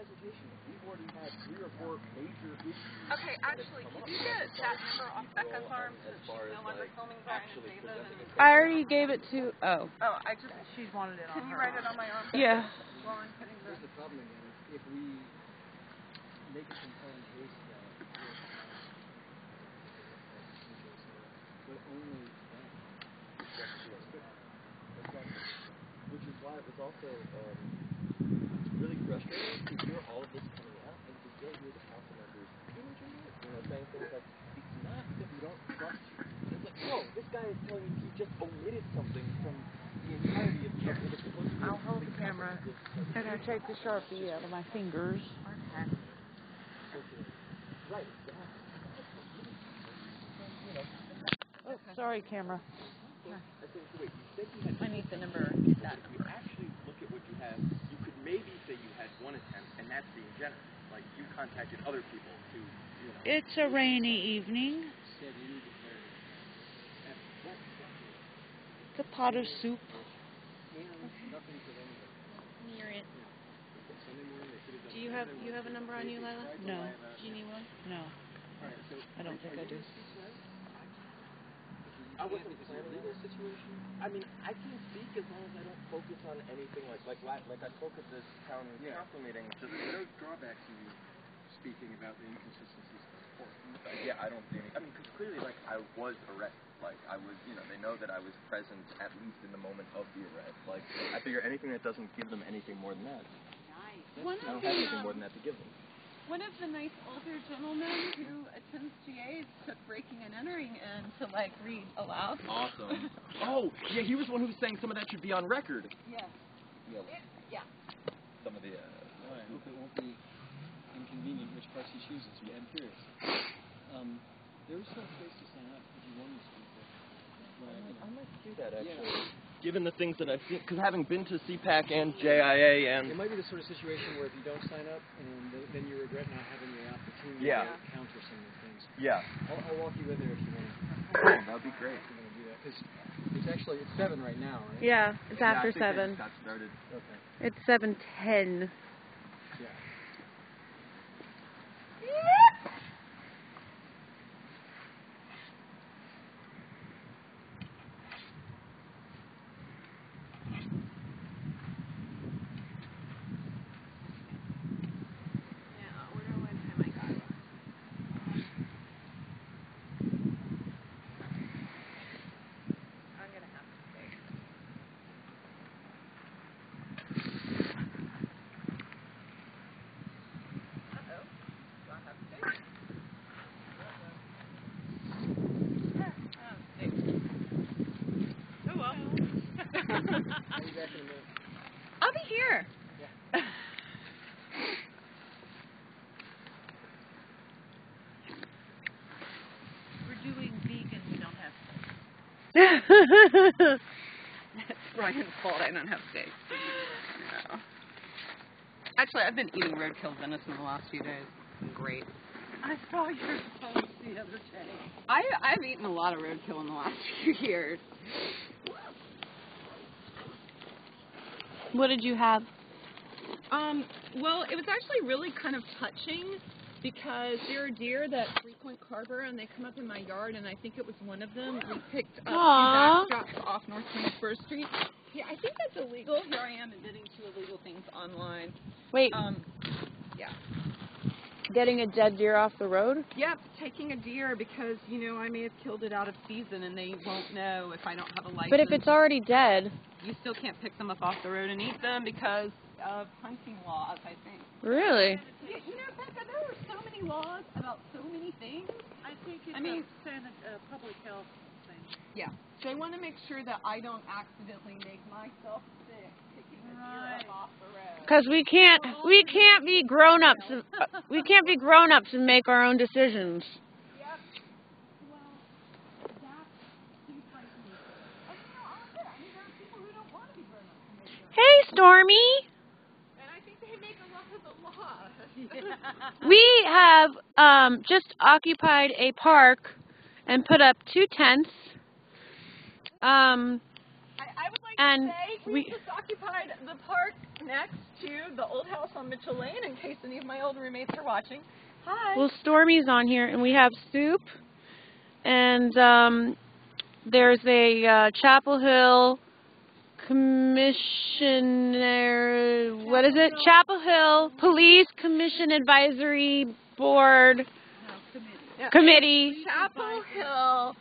Okay, actually, can you get that number off Becca's arm so she's no longer filming Brian and David? I already gave it to, Oh, I just, She's wanted it on can you her. write it on my arm? yeah. While I'm putting Here's the problem again. If we make a compelling case that but only then, which is why it was also really frustrating to hear all of this coming out and to still hear the council members saying things like, it's not that we don't trust you. It's like, no, this guy is telling you he just omitted something from the entirety of the was supposed to be. I'll hold the camera and I take the Sharpie out of my fingers. Right. Oh, sorry, camera. I need the number. That if you actually look at what you have, you could maybe say you had one attempt, and that's being generous. Like, you contacted other people to, It's a rainy evening. It's a pot of soup. Near it. you have a number on you, Lila? No. Do you need one? No. I don't think I do. I wasn't planning legal situation. I mean, I can speak as long as I don't focus on anything like I spoke at this town council meeting. So there's no drawbacks to you speaking about the inconsistencies of the report. Yeah, I don't see any. I mean, because clearly, like, I was arrested. Like, I was, you know, they know that I was present at least in the moment of the arrest. Like, I figure anything that doesn't give them anything more than that. Nice. I don't have anything more than that to give them. One of the nice older gentlemen who attends GAs took breaking and entering in to, like, read aloud. Awesome. Oh, yeah, he was the one who was saying some of that should be on record. Yes. Yeah. Yeah. Some of the, Well, I hope it won't be inconvenient which parts he chooses. Yeah, I'm curious. There is still space to sign up if you want to speak there. I might do that, actually. Yeah. Given the things that I've seen, because having been to CPAC and JIA and... It might be the sort of situation where if you don't sign up, and then you regret not having your opportunity Yeah. to counter some of the things. Yeah. I'll walk you in there if you want to. That would be great. If you want to do that, because it's 7 right now, right? Yeah, it's after I think 7. they just got started. Okay. It's 7:10. Yeah. I'll be here. We're doing vegan. We don't have steak. It's Brian's fault I don't have steak. No. Actually, I've been eating roadkill venison the last few days. Great. I saw your post the other day. I've eaten a lot of roadkill in the last few years. What did you have? Well, it was actually really kind of touching because there are deer that frequent Carver and they come up in my yard, and I think it was one of them. We picked up two backstraps off North 21st Street. Yeah, I think that's illegal. Here I am admitting to illegal things online. Wait, Yeah. getting a dead deer off the road? Yep, taking a deer because, you know, I may have killed it out of season and they won't know if I don't have a license. But if it's already dead, you still can't pick them up off the road and eat them because of hunting laws, I think. really? Yeah, you know, Becca, there are so many laws about so many things. I think it's a public health thing. Yeah. They want to make sure that I don't accidentally make myself sick picking a deer up off the road. Because we can't be grown-ups. We can't be grown-ups and make our own decisions. Yep. Well, that seems like me. And you know, I mean, there are people who don't want to be grown-ups and make their own. Hey, Stormy. And I think they make a lot of the law. We have just occupied a park and put up 2 tents. I would like And to say we just occupied the park next to the old house on Mitchell Lane in case any of my old roommates are watching. Hi. Well, Stormy's on here, and we have soup, and there's a Chapel Hill Commissioner, what is it? Chapel Hill Police Commission Advisory Board Committee. Chapel Hill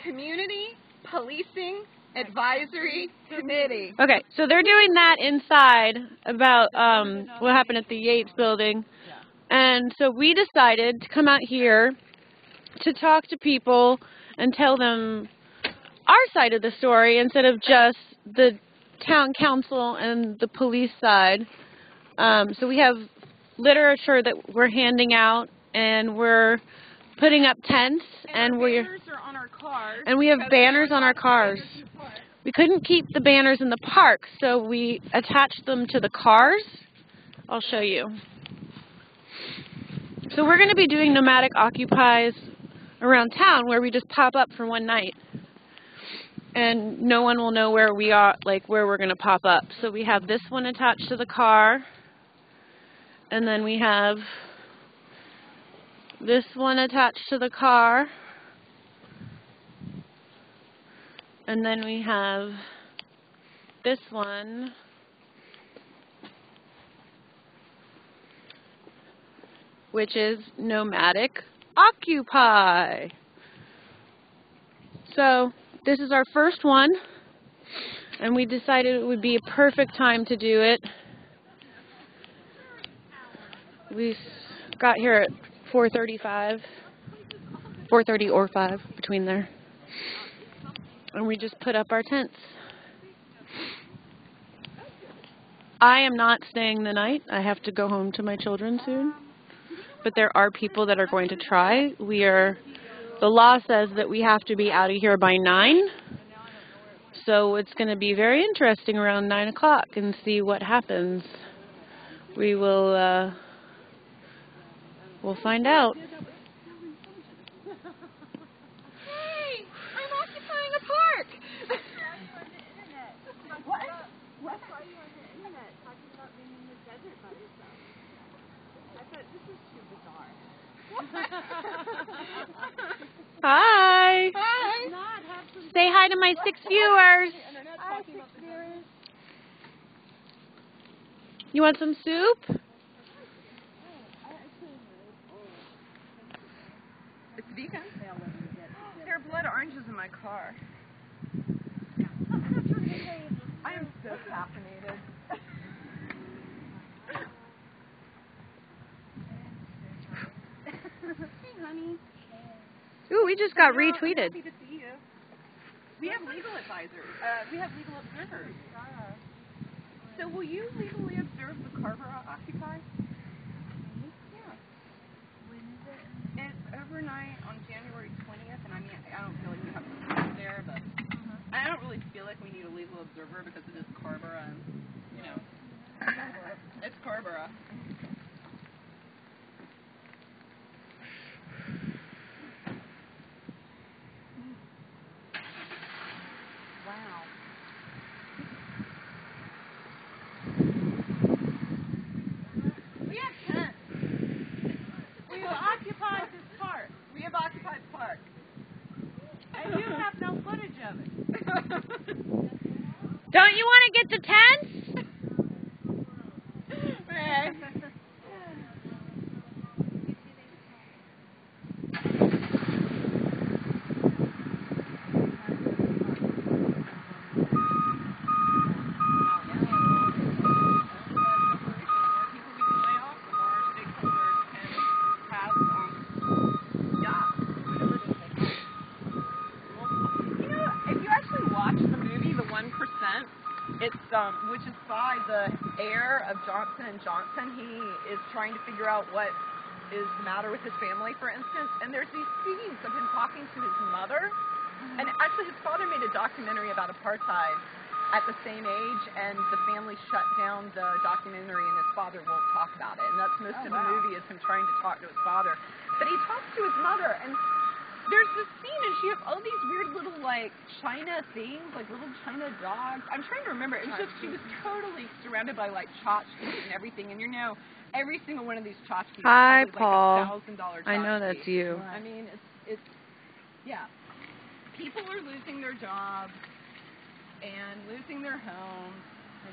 Community Policing Advisory Committee. Okay, so they're doing that inside about what happened at the Yates building. And so we decided to come out here to talk to people and tell them our side of the story instead of just the town council and the police side. So we have literature that we're handing out, and we're putting up tents, and we banners are on our cars. And we have banners on our cars. We couldn't keep the banners in the park, so we attached them to the cars. I'll show you. So we're going to be doing Nomadic Occupies around town where we just pop up for one night. And no one will know where we are, like where we're going to pop up. So we have this one attached to the car. And then we have this one attached to the car. And then we have this one which is Nomadic Occupy. So this is our first one, and we decided it would be a perfect time to do it. We got here at 4:35, 4:30 or 5, between there, and we just put up our tents. I am not staying the night. I have to go home to my children soon. But there are people that are going to try. The law says that we have to be out of here by 9. So it's going to be very interesting around 9 o'clock and see what happens. We'll find out. Hey, I'm occupying a park. What? What? Why are you on the internet talking about being in the desert by yourself? I thought this was too bizarre. Hi. Hi. Say hi to my 6 viewers. Hi, 6 viewers. You want some soup? It's vegan? There are blood oranges in my car. I am so caffeinated. Hey, honey. Ooh, we just got retweeted. Happy to see you. We have legal advisors. We have legal observers. So will you legally observe the Carver Occupy? Yeah. When is it? It's overnight on January 20th, and I mean, I don't feel like we have to be there, but I don't really feel like we need a legal observer because it is Carver, and, you know, it's Carver. Wow. We have tents. We have occupied this park. We have occupied the park. And you have no footage of it. Don't you want to get the tents? Hey. Which is by the heir of Johnson & Johnson. He is trying to figure out what is the matter with his family, for instance. And there's these scenes of him talking to his mother. And actually, his father made a documentary about apartheid at the same age, and the family shut down the documentary, and his father won't talk about it. And that's most of the movie, is him trying to talk to his father. But he talks to his mother, and there's this scene, and she has all these weird little, like, China things, like little China dogs. I'm trying to remember. It was just, she was totally surrounded by, like, tchotchkes and everything. And, you know, every single one of these tchotchkes Hi, is Paul. like $1,000 tchotchke. I know that's you. I mean, it's, yeah. People are losing their jobs and losing their homes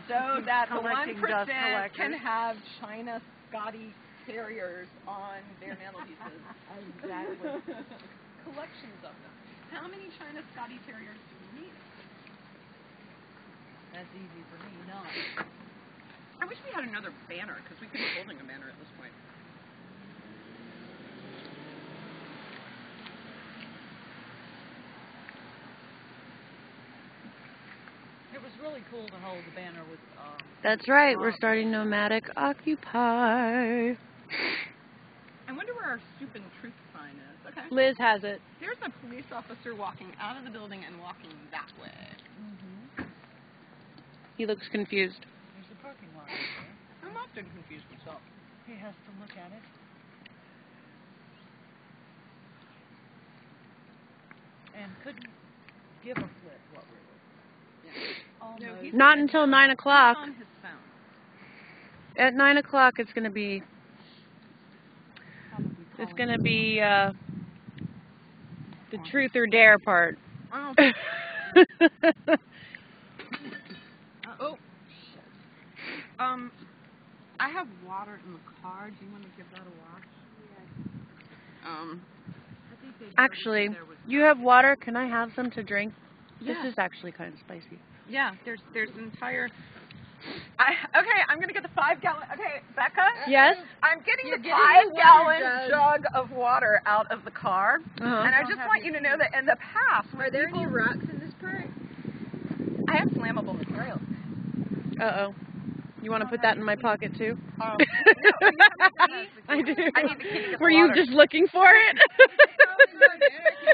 so that the 1% can have China Scotty Terriers on their mantelpieces. Exactly. Collections of them. How many China Scotty Terriers do we need? That's easy for me, no. I wish we had another banner, because we could be holding a banner at this point. It was really cool to hold the banner with... That's right. We're starting Nomadic Occupy. I wonder where our soup and truth sign is. Okay. Liz has it. There's a police officer walking out of the building and walking that way. He looks confused. There's a parking lot right there. I'm often confused myself. He has to look at it. And couldn't give a flip what we're looking at. No, Almost. he's Not until 9 o'clock. on his phone. At 9 o'clock, it's going to be the truth or dare part. Oh. Oh. I have water in the car. Do you want to give that a wash? Actually, you have water. Can I have some to drink? Yeah. This is actually kind of spicy. Yeah, there's an entire... Okay, I'm going to get the 5-gallon... Okay, Becca? Yes? I'm getting the 5-gallon jug of water out of the car. And I just want you to know that in the past... Are there any rocks in this part? I have flammable materials. Uh-oh. You want to put that in my pocket, too? No, I do. I need the key to get Were the you water. just looking for it?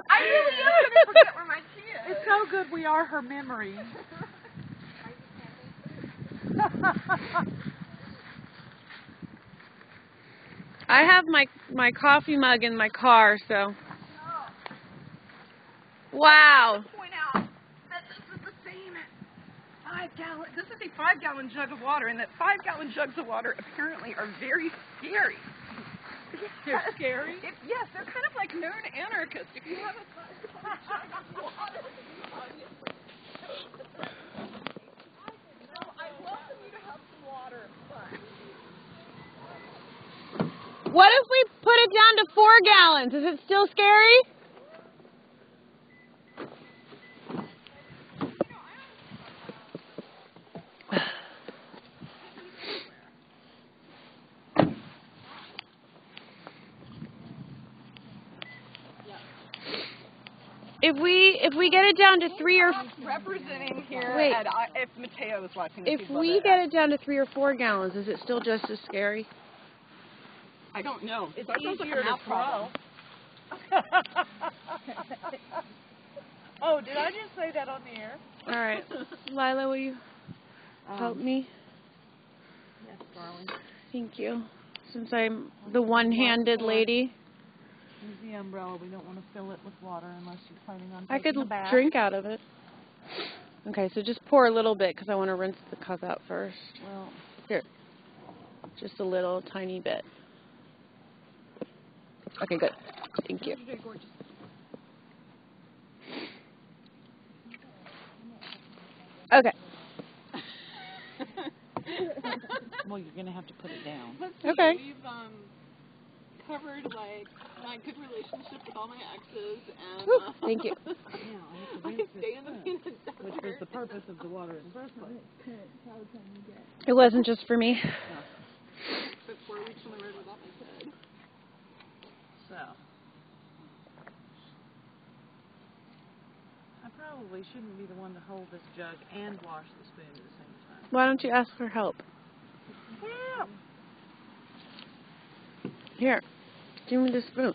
I really am going to forget where my key is. It's so good we are her memory. I have my coffee mug in my car, so. Wow. Point out that this is the same 5-gallon. This is a 5-gallon jug of water, and that 5-gallon jugs of water apparently are very scary. They're scary? Yes, they're kind of like known anarchists. If you have a 5-gallon jug of water, I welcome you to have some water, but. What if we put it down to 4 gallons? Is it still scary? If we get it down to 3 or Representing here, wait, and if Mateo is watching, if we get it down to 3 or 4 gallons, is it still just as scary? I don't know. It's That sounds like easier a to mouth problem. Oh, did I just say that on the air? All right, Lila, will you help me? Yes, darling. Thank you. Since I'm the one-handed lady, Use the umbrella. We don't want to fill it with water unless you're planning on I taking could a bath. drink out of it. Okay, so just pour a little bit because I want to rinse the cup out first. Well, Here, just a little tiny bit. Okay, good. Thank you. Okay. well, you're going to have to put it down. Okay. We've covered like my good relationship with all my exes, and Whew, thank you. I stay in the peanut butter. Which was the purpose of the water in the first place. It wasn't just for me. Spent 4 weeks on the road without my kid. So, I probably shouldn't be the one to hold this jug and wash the spoon at the same time. Why don't you ask for help? Yeah. Here, give me the spoon.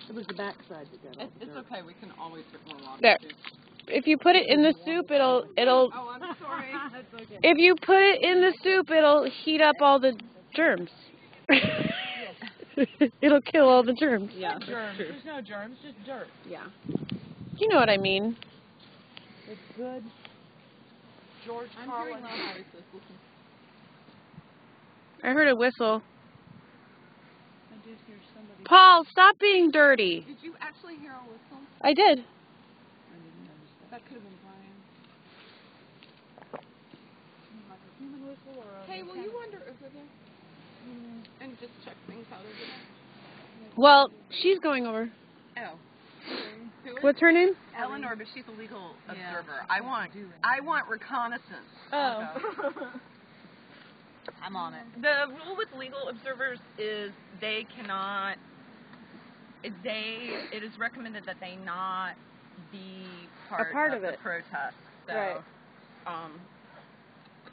It was the backside that got all the It's dirt. okay. We can always get more water. There. Too. If you put it in the soup, it'll. Oh, I'm sorry. That's okay. If you put it in the soup, it'll heat up all the germs. It'll kill all the germs. Yeah, that's Germs. true. There's no germs, just dirt. Yeah. You know what I mean. It's good. George I'm Carlin. hearing loud voices. Listen. I heard a whistle. I did hear somebody. Paul, stop being dirty. Did you actually hear a whistle? I did. I didn't notice that. That could have been Brian. Like a human whistle or a Hey, will you wander over there and just check things out over there? Well, she's going over. Oh. Who is What's her name? Eleanor, but she's a legal observer. I want reconnaissance. Oh. I'm on it. The rule with legal observers is they cannot. It is recommended that they not be part of the it. protest. So, Right.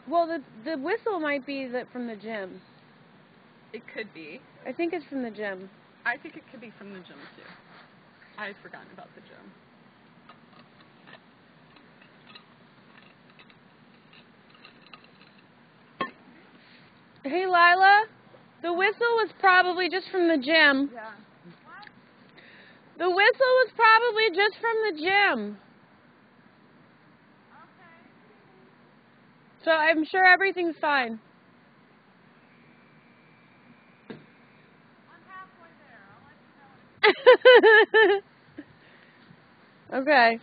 Well, the whistle might be from the gym. it could be. I think it's from the gym. I think it could be from the gym too. I've forgotten about the gym. Hey, Lila, the whistle was probably just from the gym. Yeah. The whistle was probably just from the gym. So I'm sure everything's fine. I'm halfway there. I'll let you know. Okay.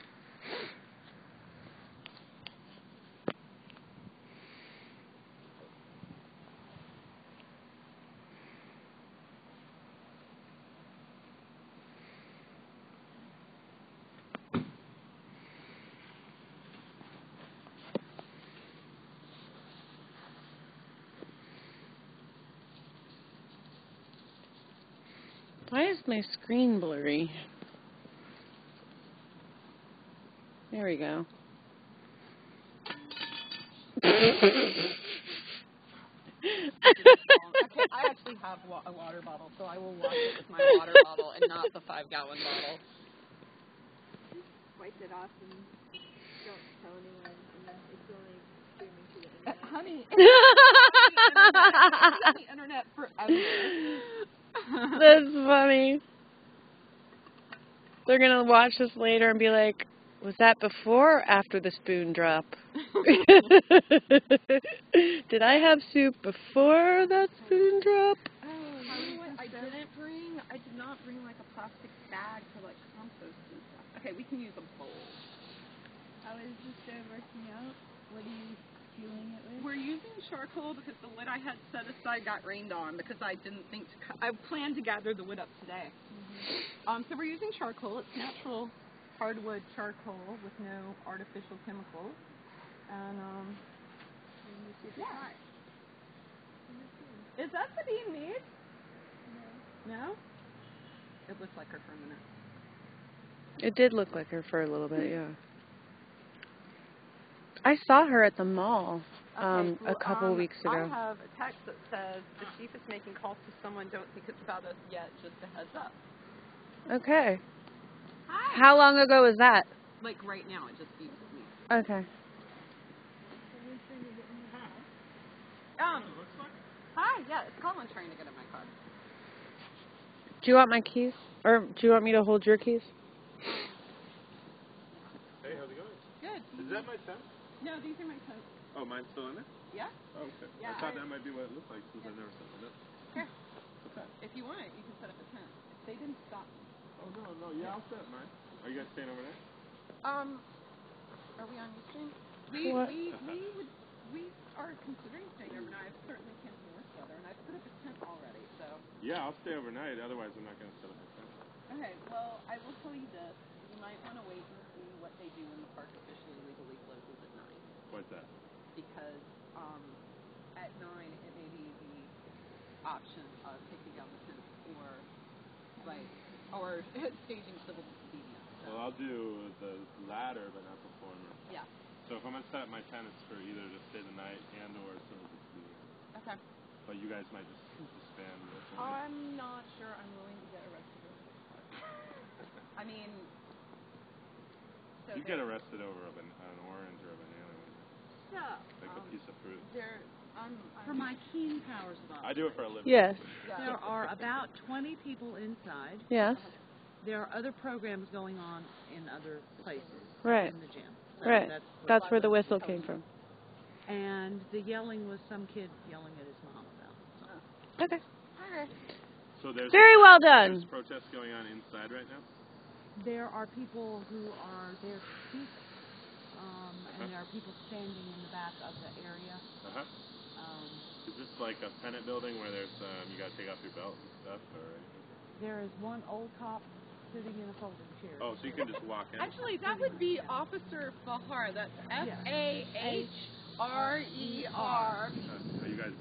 Why is my screen blurry? There we go. Okay, I actually have a water bottle, so I will wash it with my water bottle and not the 5-gallon bottle. Wipe it off and don't tell anyone, and then it's only streaming to the internet. Honey, it's on the internet forever. That's funny. They're gonna watch this later and be like, was that before or after the spoon drop? Did I have soup before that spoon drop? Oh, you know what I did not bring like a plastic bag for like compost and stuff. Okay, we can use a bowl. How is this dough working out? What are you fueling it with? We're using charcoal because the wood I had set aside got rained on because I didn't think I planned to gather the wood up today. So we're using charcoal. It's natural hardwood charcoal with no artificial chemicals. And yeah. Is that the bean meat? No. It looks like her for a minute. It did look like her for a little bit, yeah. I saw her at the mall a couple weeks ago. I have a text that says, the chief is making calls to someone, don't think it's about us yet, just a heads up. Okay. Hi. How long ago was that? Like right now, it just beeps at me. Okay. Hi, yeah, it's Colin trying to get in my car. Do you want my keys? Or do you want me to hold your keys? Hey, how's it going? Good. Is that my tent? No, these are my toes. Oh, mine's still in there? Yeah? Oh, okay. Yeah, I thought that might be what it looked like since I've never set it up. Here. What's that? If you want it, you can set up a tent. They didn't stop me. Oh, no, yeah, I'll set mine. Are you guys staying overnight? Are we on your stream? What? We are considering staying overnight. I've certainly camped in worse weather, and I've put up a tent already, so. Yeah, I'll stay overnight. Otherwise, I'm not going to set up my tent. Okay, well, I will tell you this. You might want to wait and see what they do when the park officially legally closes at 9. What's that? Because at 9, it may be the option of taking down the tent or staging civil disobedience. So. Well, I'll do the latter, but not the former. Yeah. So if I'm going to set up my tent, it's for either to stay the night and or civil disobedience. Okay. But you guys might just disband. I'm not sure I'm willing to get arrested over this part. I mean, so you get arrested over an orange or a banana. Yeah. Like a piece of fruit. For my keen powers of I do it for a living. Yes. There are about 20 people inside. Yes. There are other programs going on in other places. Right. In the gym. So Right. That's where the was whistle came from. And the yelling was some kid yelling at his mom about it. Okay. So there's Very well There's done. protests going on inside right now? There are people who are there to speak, and there are people standing in the back of the area. Uh-huh. Is this like a Senate building where there's you got to take off your belt and stuff, or anything? There is one old cop sitting in a folding chair. Oh, so you can just walk in? Actually, that would be Officer Fahar. That's Fahrer. Are you guys...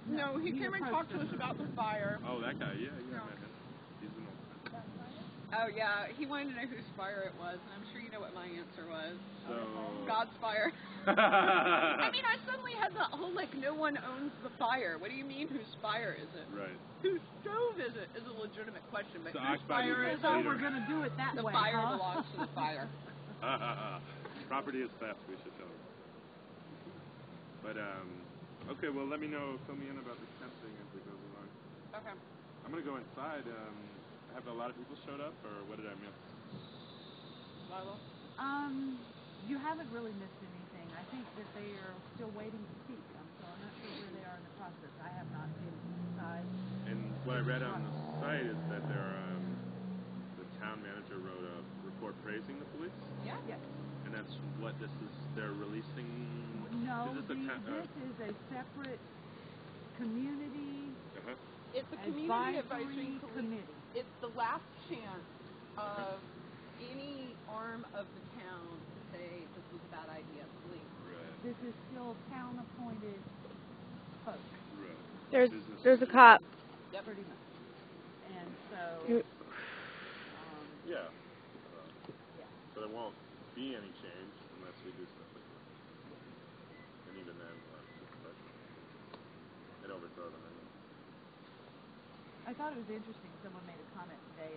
No, he came and talked to us about the fire. Oh, that guy, yeah, I met him. He's an old friend. Oh, yeah, he wanted to know whose fire it was, and I'm sure you know what my answer was. So... God's fire. I mean, I suddenly had that whole, like, no one owns the fire. What do you mean, whose fire is it? Right. Whose stove is it? Is a legitimate question, but So whose Oxford fire is is my it? leader. We're going to do it that The way, fire huh? belongs to the fire. Property is theft, we should tell them. But, okay, well, let me know, fill me in about this tent thing as it goes along. Okay. I'm going to go inside. Have a lot of people showed up, or what did I miss? Lila? You haven't really missed anything. I I think that they are still waiting to speak. So I'm not sure where they are in the process. I have not been inside. And what I read on the site is that the town manager wrote a report praising the police. Yeah. Yes. And that's what this is. They're releasing. No, Is this this is a separate community It's a community advisory advisory committee. It's the last chance of any arm of the town to say this was a bad idea, please. Right. This is still town-appointed folks, Right. There's a cop. Yep. pretty much. And so, Yeah. yeah. So there won't be any change unless we do stuff like that. And even then, and overthrow them anyway. I thought it was interesting. Someone made a comment today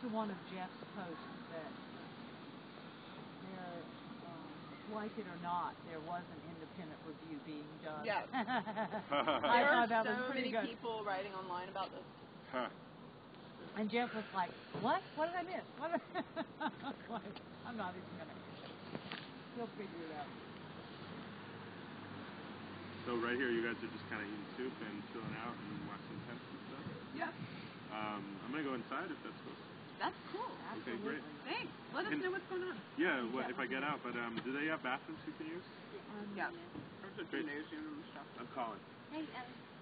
to one of Jeff's posts that there, like it or not, there was an independent review being done. Yes. I There are thought that was so pretty many good. people writing online about this. Huh. And Jeff was like, "What? What did I miss? What?" Like, I'm not even gonna. He'll figure it out. So right here, you guys are just kind of eating soup and chilling out and watching tents and stuff. Yep. I'm gonna go inside if that's cool. That's cool. Okay, great. Thanks. Let us And- know what's going on. Yeah, if I get out. But do they have bathrooms you can use? Yeah. There's a Great. gymnasium and stuff. I'm Colin. Hey,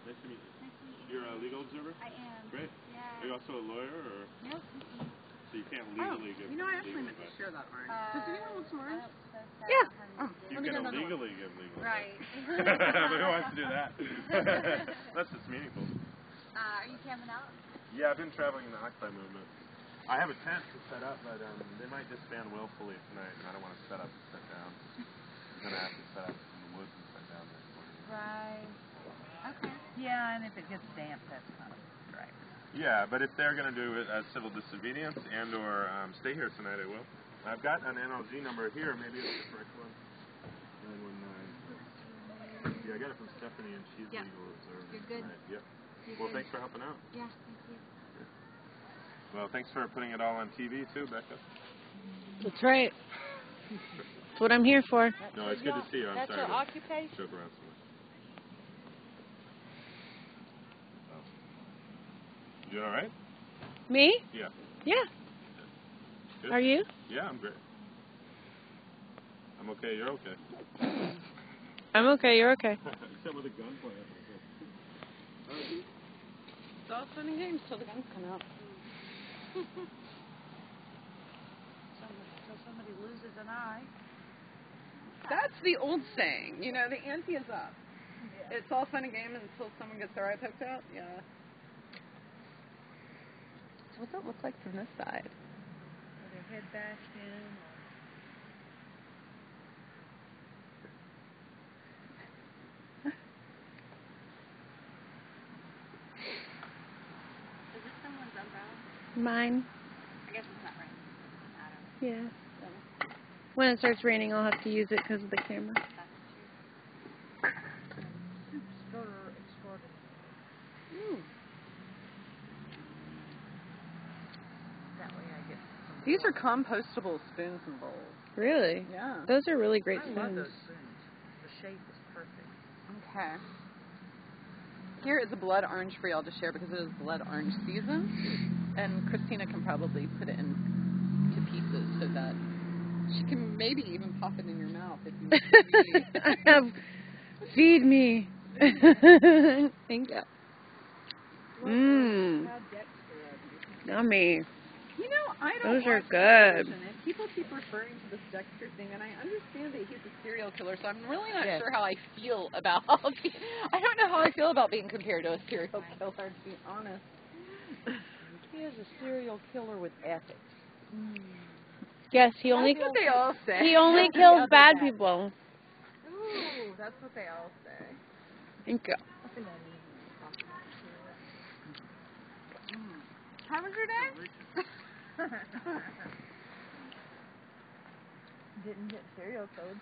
Nice to meet you. nice to meet you. You're a legal observer? I am. Great. Yeah. Are you also a lawyer, or Nope. so you can't legally give You know, I actually legal meant to advice? share that orange. Does anyone want some orange? Yeah. Oh, You let me can get another one. illegally give legal Right. advice. Who wants to do that? That's just meaningful. Are you camping out? Yeah, I've been traveling in the Occupy movement. I have a tent to set up, but they might disband willfully tonight, and I don't want to set up and set down. I'm going to have to set up in the woods and set down there for you. Right. Okay. Yeah, and if it gets damp, that's kind of right. Yeah, but if they're going to do it as civil disobedience and or stay here tonight, I will. I've got an NLG number here. Maybe it's the correct one. 919. Yeah, I got it from Stephanie, and she's Yep. legal observer You're good. tonight. Yep. You're Well, good. thanks for helping out. Yeah, thank you. Well, thanks for putting it all on TV too, Becca. That's right. That's what I'm here for. No, it's good to see you. I'm That's sorry your to occupation? joke around so much. Oh. You doing all right? Me? Yeah. Yeah. Good? Are you? Yeah, I'm great. I'm okay. You're okay. I'm okay. You're okay. Except with a gunplay. It's all fun and games till the guns come out. So somebody loses an eye. That's the old saying. You know, the ante is up. Yeah. It's all fun and games until someone gets their eye poked out. Yeah. What's that look like from this side? Or their head bashed in. Is this someone's umbrella? Mine. I guess it's not raining. I don't know. Yeah. When it starts raining, I'll have to use it because of the camera. That's true. Soup stirrer extraordinary. Ooh. That way I get some. These are compostable spoons and bowls. Really? Yeah. Those are really great I love spoons. those spoons. The shape is perfect. Okay. Here is a blood orange for y'all to share because it is blood orange season. And Christina can probably put it into pieces so that she can maybe even pop it in your mouth if you I have. Feed me. Thank you. Mmm. How Dexter Yummy. You know, I don't Those are watch good. television, and people keep referring to this Dexter thing, and I understand that he's a serial killer, so I'm really not Yes. sure how I feel about I don't know how I feel about being compared to a serial killer, to be honest. He is a serial killer with ethics. Yes, he only That's what they all say. he only kills bad people. Ooh, that's what they all say. Thank you. How was your day? Didn't get serial codes.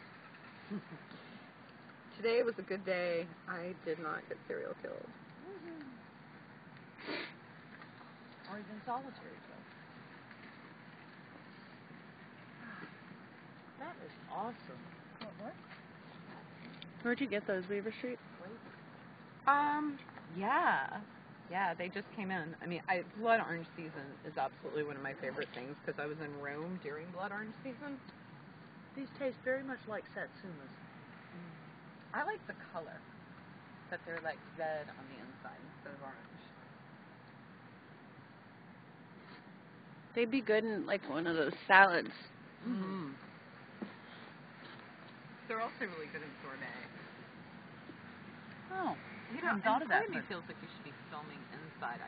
Today was a good day. I did not get serial killed. Or even solitary kill. That That is awesome. Where'd you get those, Weaver Street? Yeah, they just came in. I mean, blood orange season is absolutely one of my favorite things because I was in Rome during blood orange season. These taste very much like satsumas. I like the color, that they're like red on the inside instead of orange. They'd be good in like one of those salads. Mm-hmm. They're also really good in sorbet. Oh, You know, I hadn't thought of that. Part of me feels like we should be filming inside.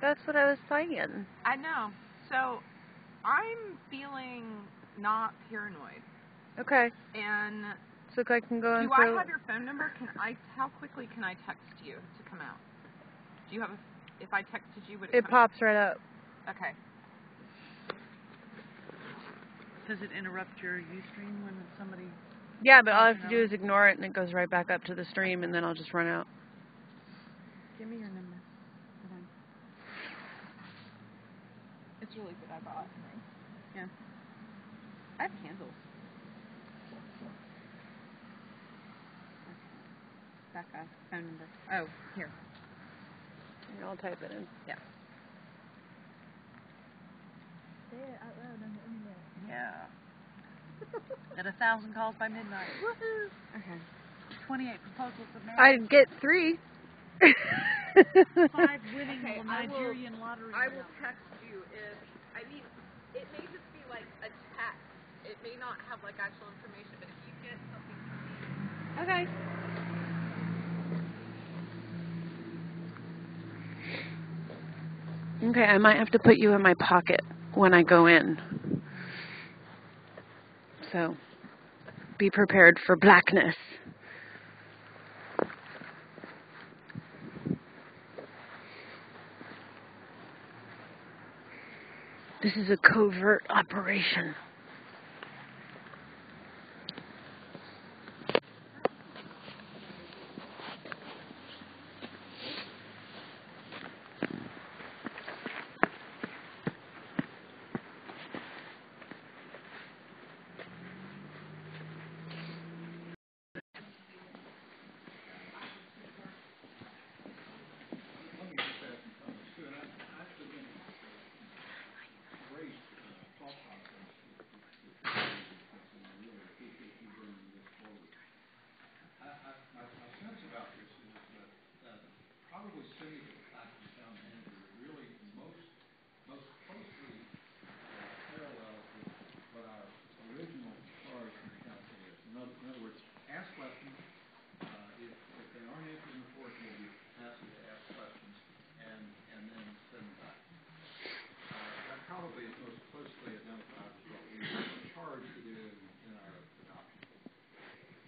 That's what I was saying. I know. So, I'm feeling not paranoid. Okay. And So I can go and do I have your phone number? How quickly can I text you to come out? Do you have if I texted you, would it come pops right up. Okay. Does it interrupt your Ustream when somebody... Yeah, but all I have to do is ignore it and it goes right back up to the stream and then I'll just run out. Give me your number. It's really good. I bought. Yeah. I have candles. Becca, phone number. Oh, here. Here, I'll type it in. Yeah. Say it out loud on the internet. Yeah. At 1,000 calls by midnight. Woohoo! Okay. 28 proposals of marriage. I'd get 3. 5 winning Okay, the Nigerian lottery. I will text you if, it may just be like a text. It may not have like actual information, but if you get something. Okay. Okay, I might have to put you in my pocket when I go in. So, be prepared for blackness. This is a covert operation.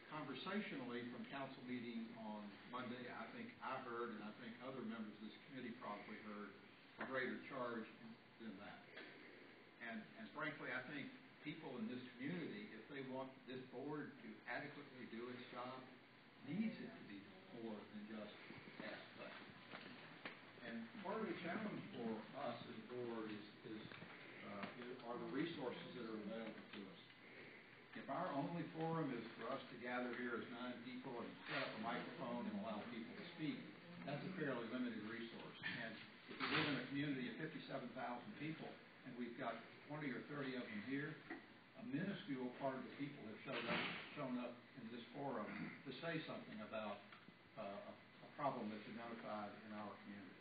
Conversationally, from council meeting on Monday, I think I heard, and I think other members of this committee probably heard, a greater charge than that. And frankly, I think people in this community, if they want this board to adequately do its job, needs it to be more than just ask questions. And part of the challenge for us as a board are the resources that are available to us. If our only forum is for us to gather here as 9 people and set up a microphone and allow people to speak, that's a fairly limited resource. And if we live in a community of 57,000 people and we've got 20 or 30 of them here, a minuscule part of the people have shown up in this forum to say something about a problem that's identified in our community.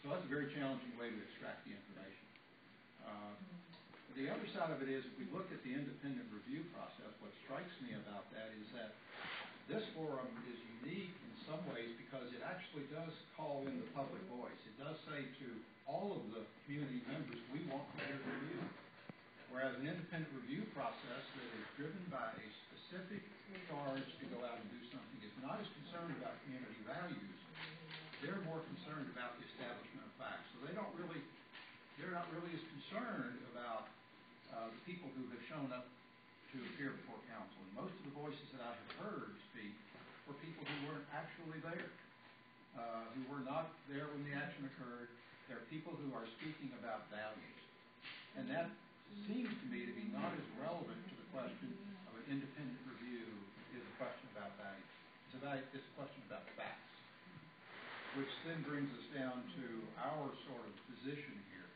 So that's a very challenging way to extract the information. The other side of it is, if we look at the independent review process, what strikes me about that is that this forum is unique in some ways because it actually does call in the public voice. It does say to all of the community members, we want their review. Whereas an independent review process that is driven by a specific charge to go out and do something is not as concerned about community values. They're more concerned about the establishment of facts. So they're not really as concerned about the people who have shown up to appear before council. And most of the voices that I have heard speak were people who weren't actually there, who were not there when the action occurred. They're people who are speaking about values. And that seems to me to be not as relevant to the question independent review is a question about values. It's a question about facts, which then brings us down to our sort of position here.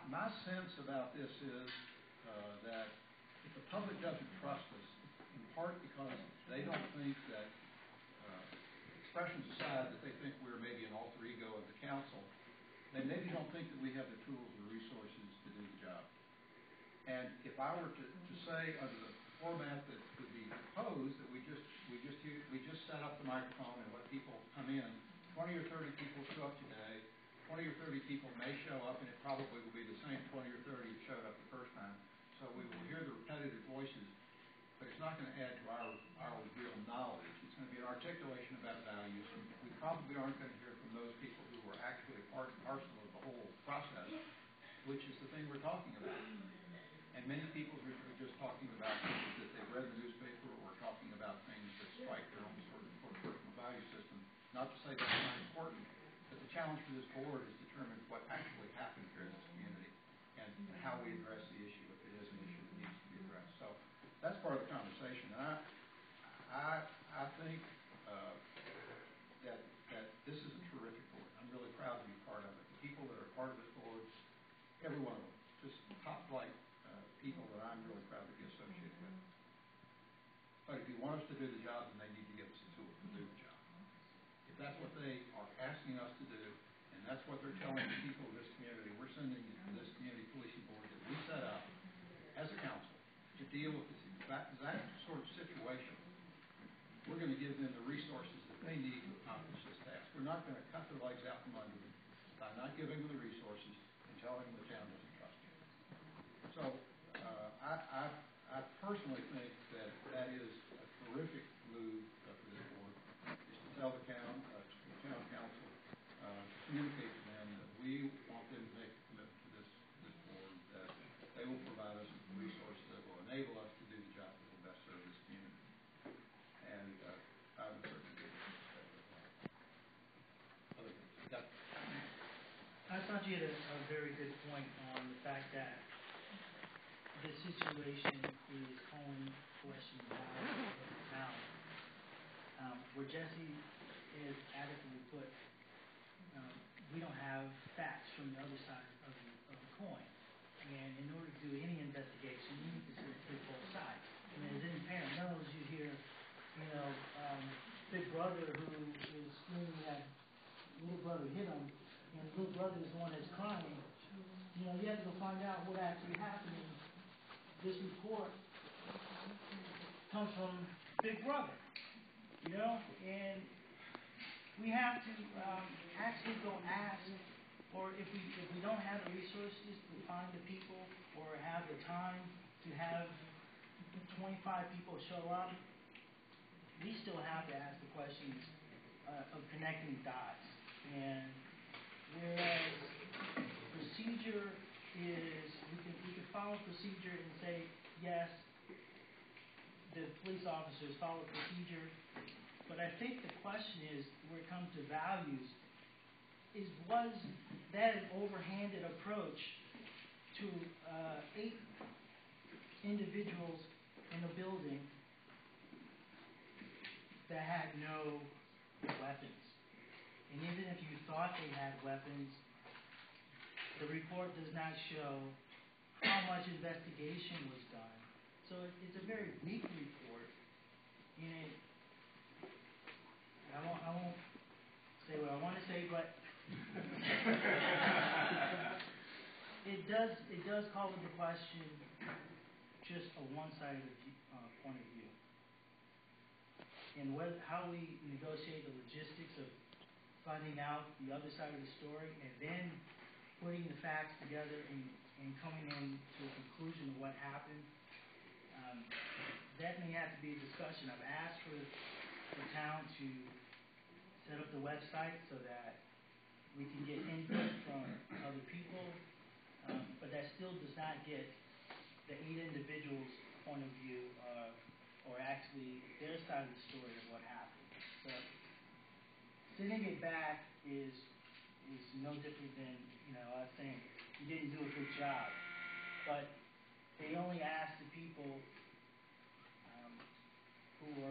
My sense about this is that if the public doesn't trust us, in part because they don't think that, expressions aside, that they think we're maybe an alter ego of the council, they maybe don't think that we have the tools or resources to do the job. And if I were to say under the format that could be proposed, that we just set up the microphone and let people come in, 20 or 30 people show up today, 20 or 30 people may show up, and it probably will be the same 20 or 30 that showed up the first time. So we will hear the repetitive voices, but it's not going to add to our real knowledge. It's going to be an articulation about values. We probably aren't going to hear from those people who were actually part and parcel of the whole process, which is the thing we're talking about. And many people who are just talking about things that they've read in the newspaper or talking about things that strike their own sort of personal value system. Not to say that's not important, but the challenge for this board is to determine what actually happened here in this community and how we address the issue if it is an issue that needs to be addressed. So that's part of the conversation. And I think that this is a terrific board. I'm really proud to be part of it. The people that are part of this board, every one of them, just top-flight people that I'm really proud to be associated with. But if you want us to do the job, then they need to give us the tools to do the job. If that's what they are asking us to do, and that's what they're telling the people of this community, we're sending this community policing board that we set up as a council to deal with this exact sort of situation. We're going to give them the resources that they need to accomplish this task. We're not going to cut their legs out from under them by not giving them the resources and telling them the town doesn't trust them. So I personally think that is a terrific move for this board, is to tell the town council, communicate to them that we want them to make a commitment to this board, that they will provide us with the resources that will enable us to do the job that will best serve this community. And I would certainly do other things. I thought you had a very good point on the fact that the situation is calling question the values of the town. Where Jesse is adequately put, we don't have facts from the other side of the coin. And in order to do any investigation, you need to see both sides. I mean, as any parent knows, you hear, big brother who is screaming that little brother hit him, and little brother is the one that's crying. You have to go find out what actually happened. This report comes from Big Brother, and we have to actually go ask, or if we don't have the resources to find the people or have the time to have 25 people show up, we still have to ask the questions of connecting dots. And whereas procedure is, we can follow procedure and say, yes, the police officers follow procedure, but I think the question is, where it comes to values, was that an overhanded approach to 8 individuals in a building that had no weapons? And even if you thought they had weapons, the report does not show how much investigation was done. So it's a very weak report. And I won't say what I want to say, but it does call into question just a one-sided point of view. And how we negotiate the logistics of finding out the other side of the story and then putting the facts together and coming in to a conclusion of what happened, that may have to be a discussion. I've asked for the town to set up the website so that we can get input from other people, but that still does not get the 8 individuals' point of view or actually their side of the story of what happened. So sending it back is no different than, us saying you didn't do a good job. But they only ask the people who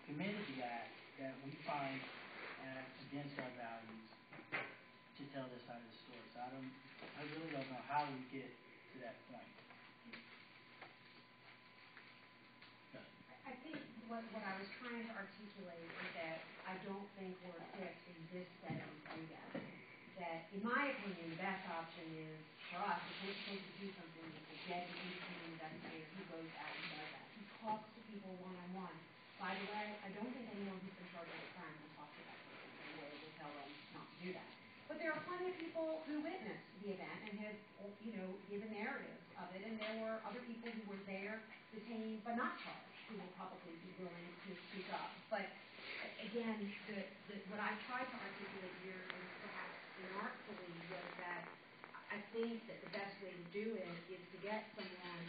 committed the act that we find against our values to tell their side of the story. So I really don't know how we get to that point. I think what I was trying to articulate is that I don't think we're equipped in this setting to do that. That, in my opinion, the best option is for us, if we're supposed to do something, is to get an independent investigator who goes out and does that. He talks to people one-on-one. By the way, I don't think anyone who's been charged with a crime will talk to that person. The lawyer will tell them not to do that. But there are plenty of people who witnessed the event and have, given narratives of it, and there were other people who were there, detained, but not charged, who will probably be willing to speak up. But again, what I tried to articulate here, and perhaps inartfully, was that I think that the best way to do it is to get someone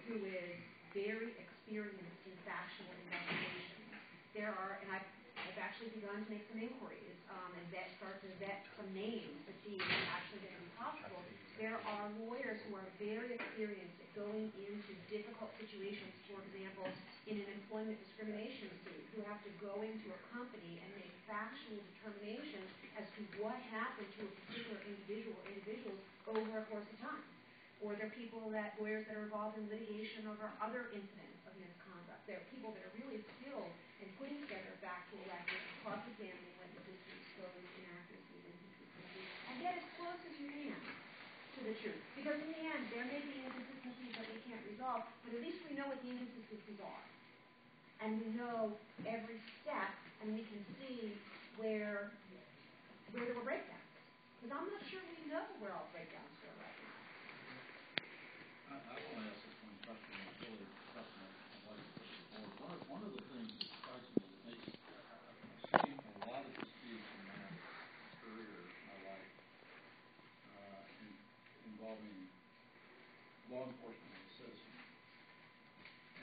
who is very experienced in factual investigation. There are, and I've actually begun to make some inquiries and start to vet some names to see if it's actually going to be possible. There are lawyers who are very experienced at going into difficult situations, for example, in an employment discrimination suit, who have to go into a company and make factual determinations as to what happened to a particular individual or individuals over a course of time. Or there are lawyers that are involved in litigation over other incidents of misconduct. There are people that are really skilled in putting together a factual record and cross-examining witnesses to expose inaccuracies and inconsistencies, and get as close as you can to the truth. Because in the end, there may be inconsistencies that we can't resolve, but at least we know what the inconsistencies are. And we know every step, and we can see where there were breakdowns. Because I'm not sure we know where all breakdowns were right now. I want to ask this one question that's really touching on what you put before. One of the things that strikes me that makes I've seen a lot of disputes in my career, my life, involving law enforcement and citizens.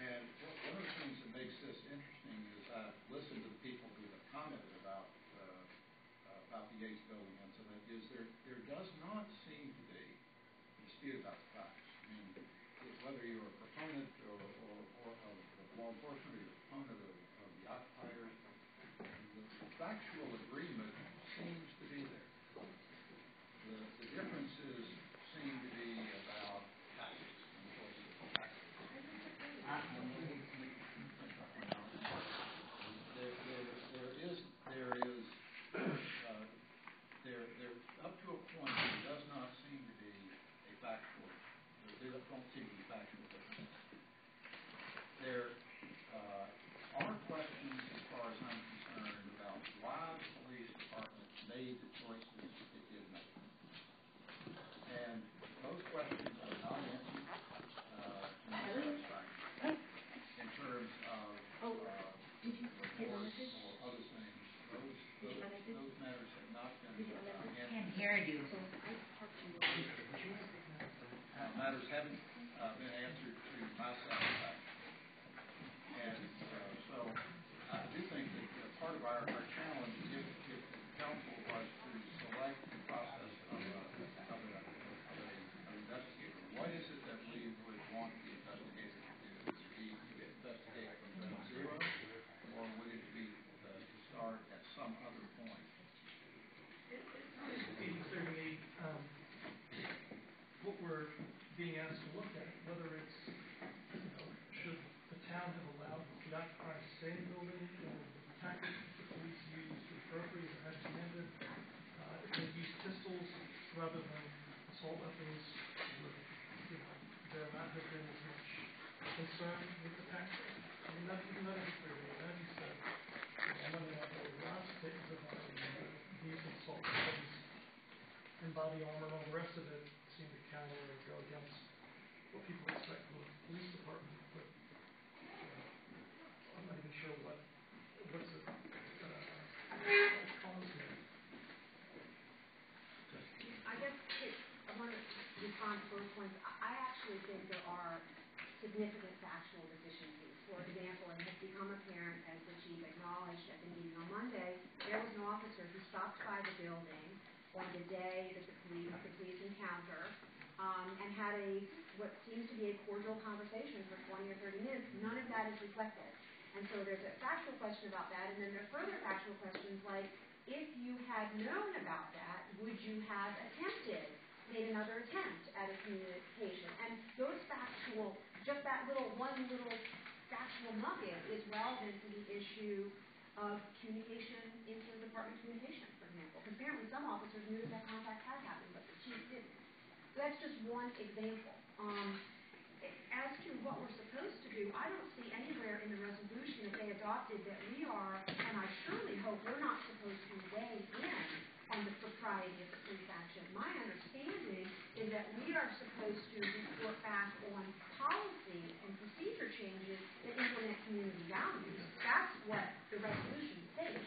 And one of the things that makes this interesting is I've listened to the people who have commented about the Yates Building incident. Is there does not seem to be a dispute about the facts. I mean, whether you're a proponent or of law enforcement or you're a proponent of the occupiers, the factual agreement seems to be there. The differences seem to be about tactics and choices of tactics. There up to a point there does not seem to be a factual. There don't seem to be factual differences. There are questions, as far as I'm concerned, about why the police department made the choices it did make. And those questions are not answered to my satisfaction in terms of reports or other things. Those matters have not been answered. Can't hear you. Matters haven't been answered to my satisfaction. And so I do think that part of our challenge, if the council was to select the process of an investigator, what is it that we would want the investigator to do? Would it be to investigate from ground zero, or would it be to start at some other point? It's pretty clear to me what we're being asked to look at, whether it's, should the town have allowed the occupiers to stay in the building, or the tactics the police used appropriate or as commanded. If they used pistols rather than assault weapons, there not have been as much concern with the tactics. I mean, that is clear to me. As you said, I'm running out of the last statements about these assault weapons and body armor and all the rest of it seem to counter or go against what people expect from the police department. But I'm not even sure what's the cause here. I guess I want to respond to both points. I actually think there are significant factual deficiencies. For example, it has become apparent, as the chief acknowledged at the meeting on Monday, there was an officer who stopped by the building on the day that the police encounter and had a what seems to be a cordial conversation for 20 or 30 minutes, none of that is reflected. And so there's a factual question about that, and then there are further factual questions like, if you had known about that, would you have made another attempt at a communication? And those factual, just that one little factual nugget is relevant to the issue of communication into the department communication, for example. Because apparently some officers knew that contact had happened, but the chief didn't. So that's just one example. As to what we're supposed to do, I don't see anywhere in the resolution that they adopted that we are, and I surely hope we're not supposed to weigh in on the propriety of the police action. My understanding is that we are supposed to report back on policy and procedure changes that implement community values. That's what the resolution states.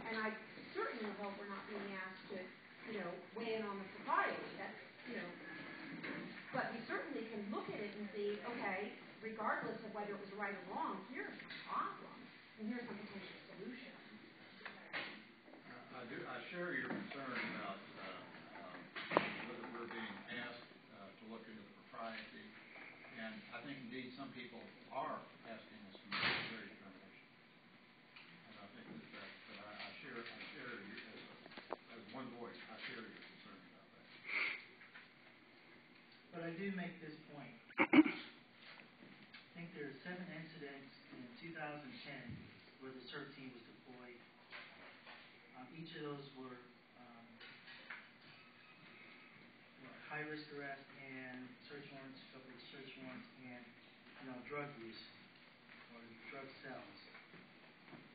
And I certainly hope we're not being asked to, weigh in on the propriety. That's, but we certainly can look at it and see, okay, regardless of whether it was right or wrong, here's some problems, and here's some potential solutions. I share your concern about whether we're being asked to look into the propriety, and I think indeed some people are asking us to make a very determination. And I think that I share you as one voice. I share your concern about that. But I do make this point. I think there are 7 incidents in 2010 where the CERT team was deployed. Each of those were high-risk arrest and search warrants, a couple of search warrants, and drug use or drug sales,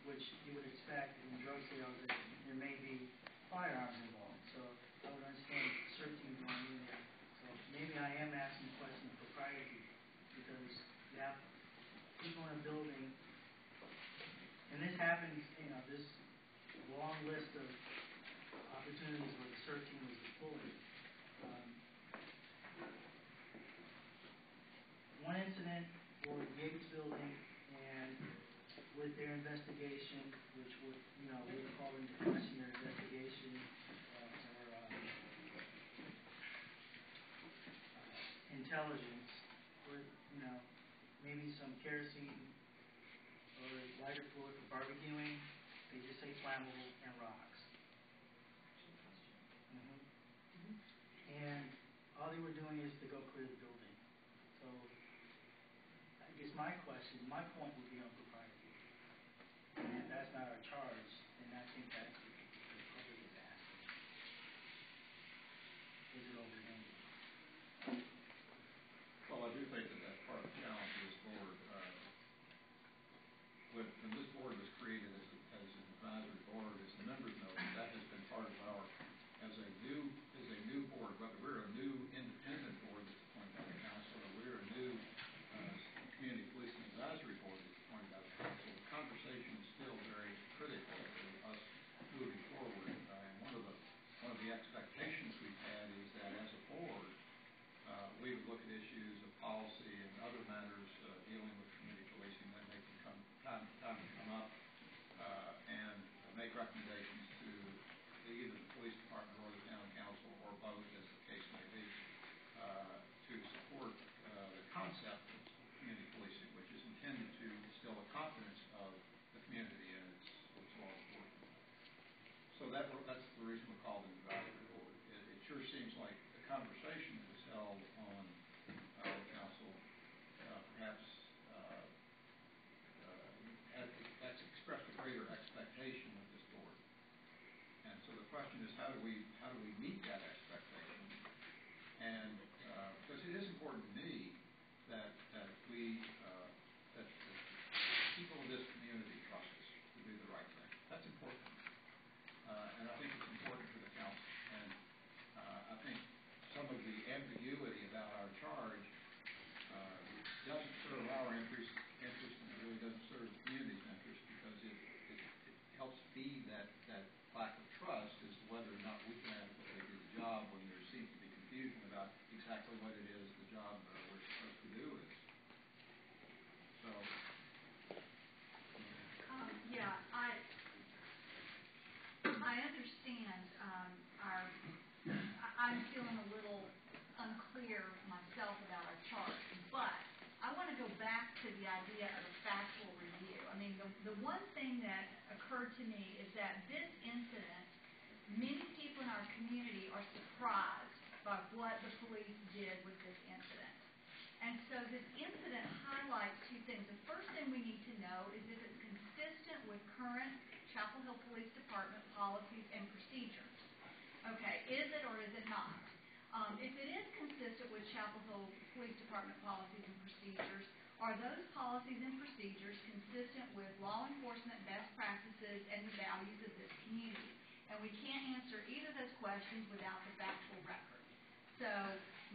which you would expect in drug sales that there may be firearms involved. So I would understand the CERT team going in there. So maybe I am asking the question of propriety because you have people in a building, and this happens, this long list of opportunities where the CERT team was deployed. One incident for the Gates building, and with their investigation, which would, we would call into question their investigation or intelligence, with, maybe some kerosene or lighter fluid for barbecuing. They just say flammable and rocks. And all they were doing is to go clear the building. So I guess my point would be on propriety. And if that's not our charge, then I think that's what the public is asking. Is it overhanded? Well, I do think that that's part of the challenge of this board. When this board was created as an advisory board, as the members know, that has been part of our, as a new board, whether we're a new independent board that's appointed by the council, or we're a new community policing advisory board that's appointed by the council, the conversation is still very critical to us moving forward. And one of the expectations we've had is that as a board, we would look at issues of policy and other matters dealing with community policing that may time to come up and make recommendations to either the police department or the town council or both, as the case may be, to support the concept of community policing, which is intended to instill a confidence of the community in its law enforcement. So that's the reason we're called an advisory board. It sure seems like the conversation that was held on the council perhaps that's expressed a greater expectation of this board. And so the question is, how do we meet that expectation? And because it is important to me that people in this community trust us to do the right thing. That's important. And I think it's important for the council. And I think some of the ambiguity about our charge doesn't serve our interest, and it really doesn't serve the community's interest, because it helps feed that lack of trust as to whether or not we can adequately do the job when there seems to be confusion about exactly what it is the job we're supposed to do is. So, yeah, I understand. I'm feeling a little unclear clear myself about our charge. But I want to go back to the idea of a factual review. I mean, the one thing that occurred to me is that this incident, many people in our community are surprised by what the police did with this incident. And so this incident highlights two things. The first thing we need to know is if it's consistent with current Chapel Hill Police Department policies and procedures. Okay, is it or is it not? If it is consistent with Chapel Hill Police Department policies and procedures, are those policies and procedures consistent with law enforcement best practices and the values of this community? And we can't answer either of those questions without the factual record. So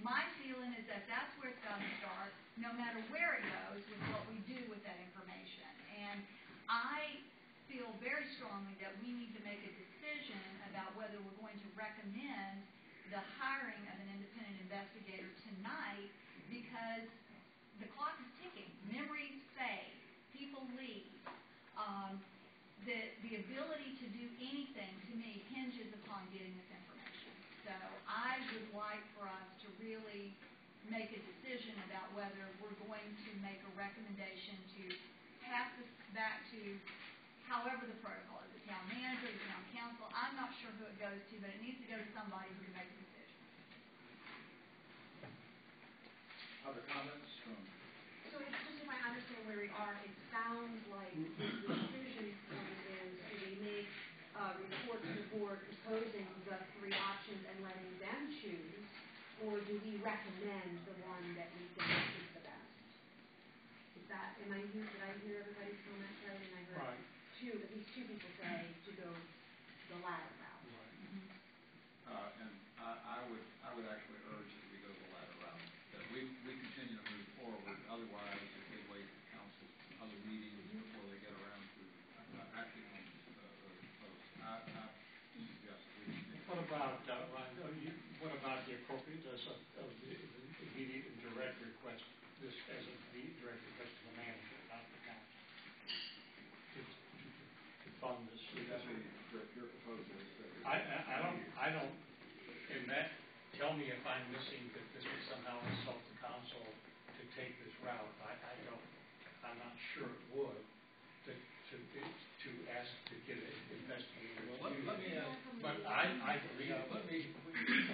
my feeling is that that's where it's got to start, no matter where it goes, with what we do with that information. And I feel very strongly that we need to make a decision about whether we're going to recommend the hiring of an independent investigator tonight, because the clock is ticking. Memories fade. People leave. The ability to do anything, to me, hinges upon getting this information. So I would like for us to really make a decision about whether we're going to make a recommendation to pass this back to however the protocol is, the town manager, the town council. I'm not sure who it goes to, but it needs to go to somebody who can make a decision. Other comments from? So it's just, if I understand where we are, it sounds like the decision point is, do we make a report to the board proposing the three options and letting them choose, or do we recommend the one that we think is the best? Is that, did I hear everybody's comments right? And I heard at least two people say to go the latter route. Right. And I would actually urge that we go the latter route. That we continue to move forward. Otherwise, if they wait for council's other meetings before they get around to acting on those posts, I suggest we continue. What about what about the appropriateness of the immediate and direct request? This as a direct request to the manager, not the council, to fund this. That's what your proposal is. I don't. And that, tell me if I'm missing that this would somehow insult the council to take this route. I don't. I'm not sure it would. To ask to get an investigator. Well, let me ask. But I believe. Let me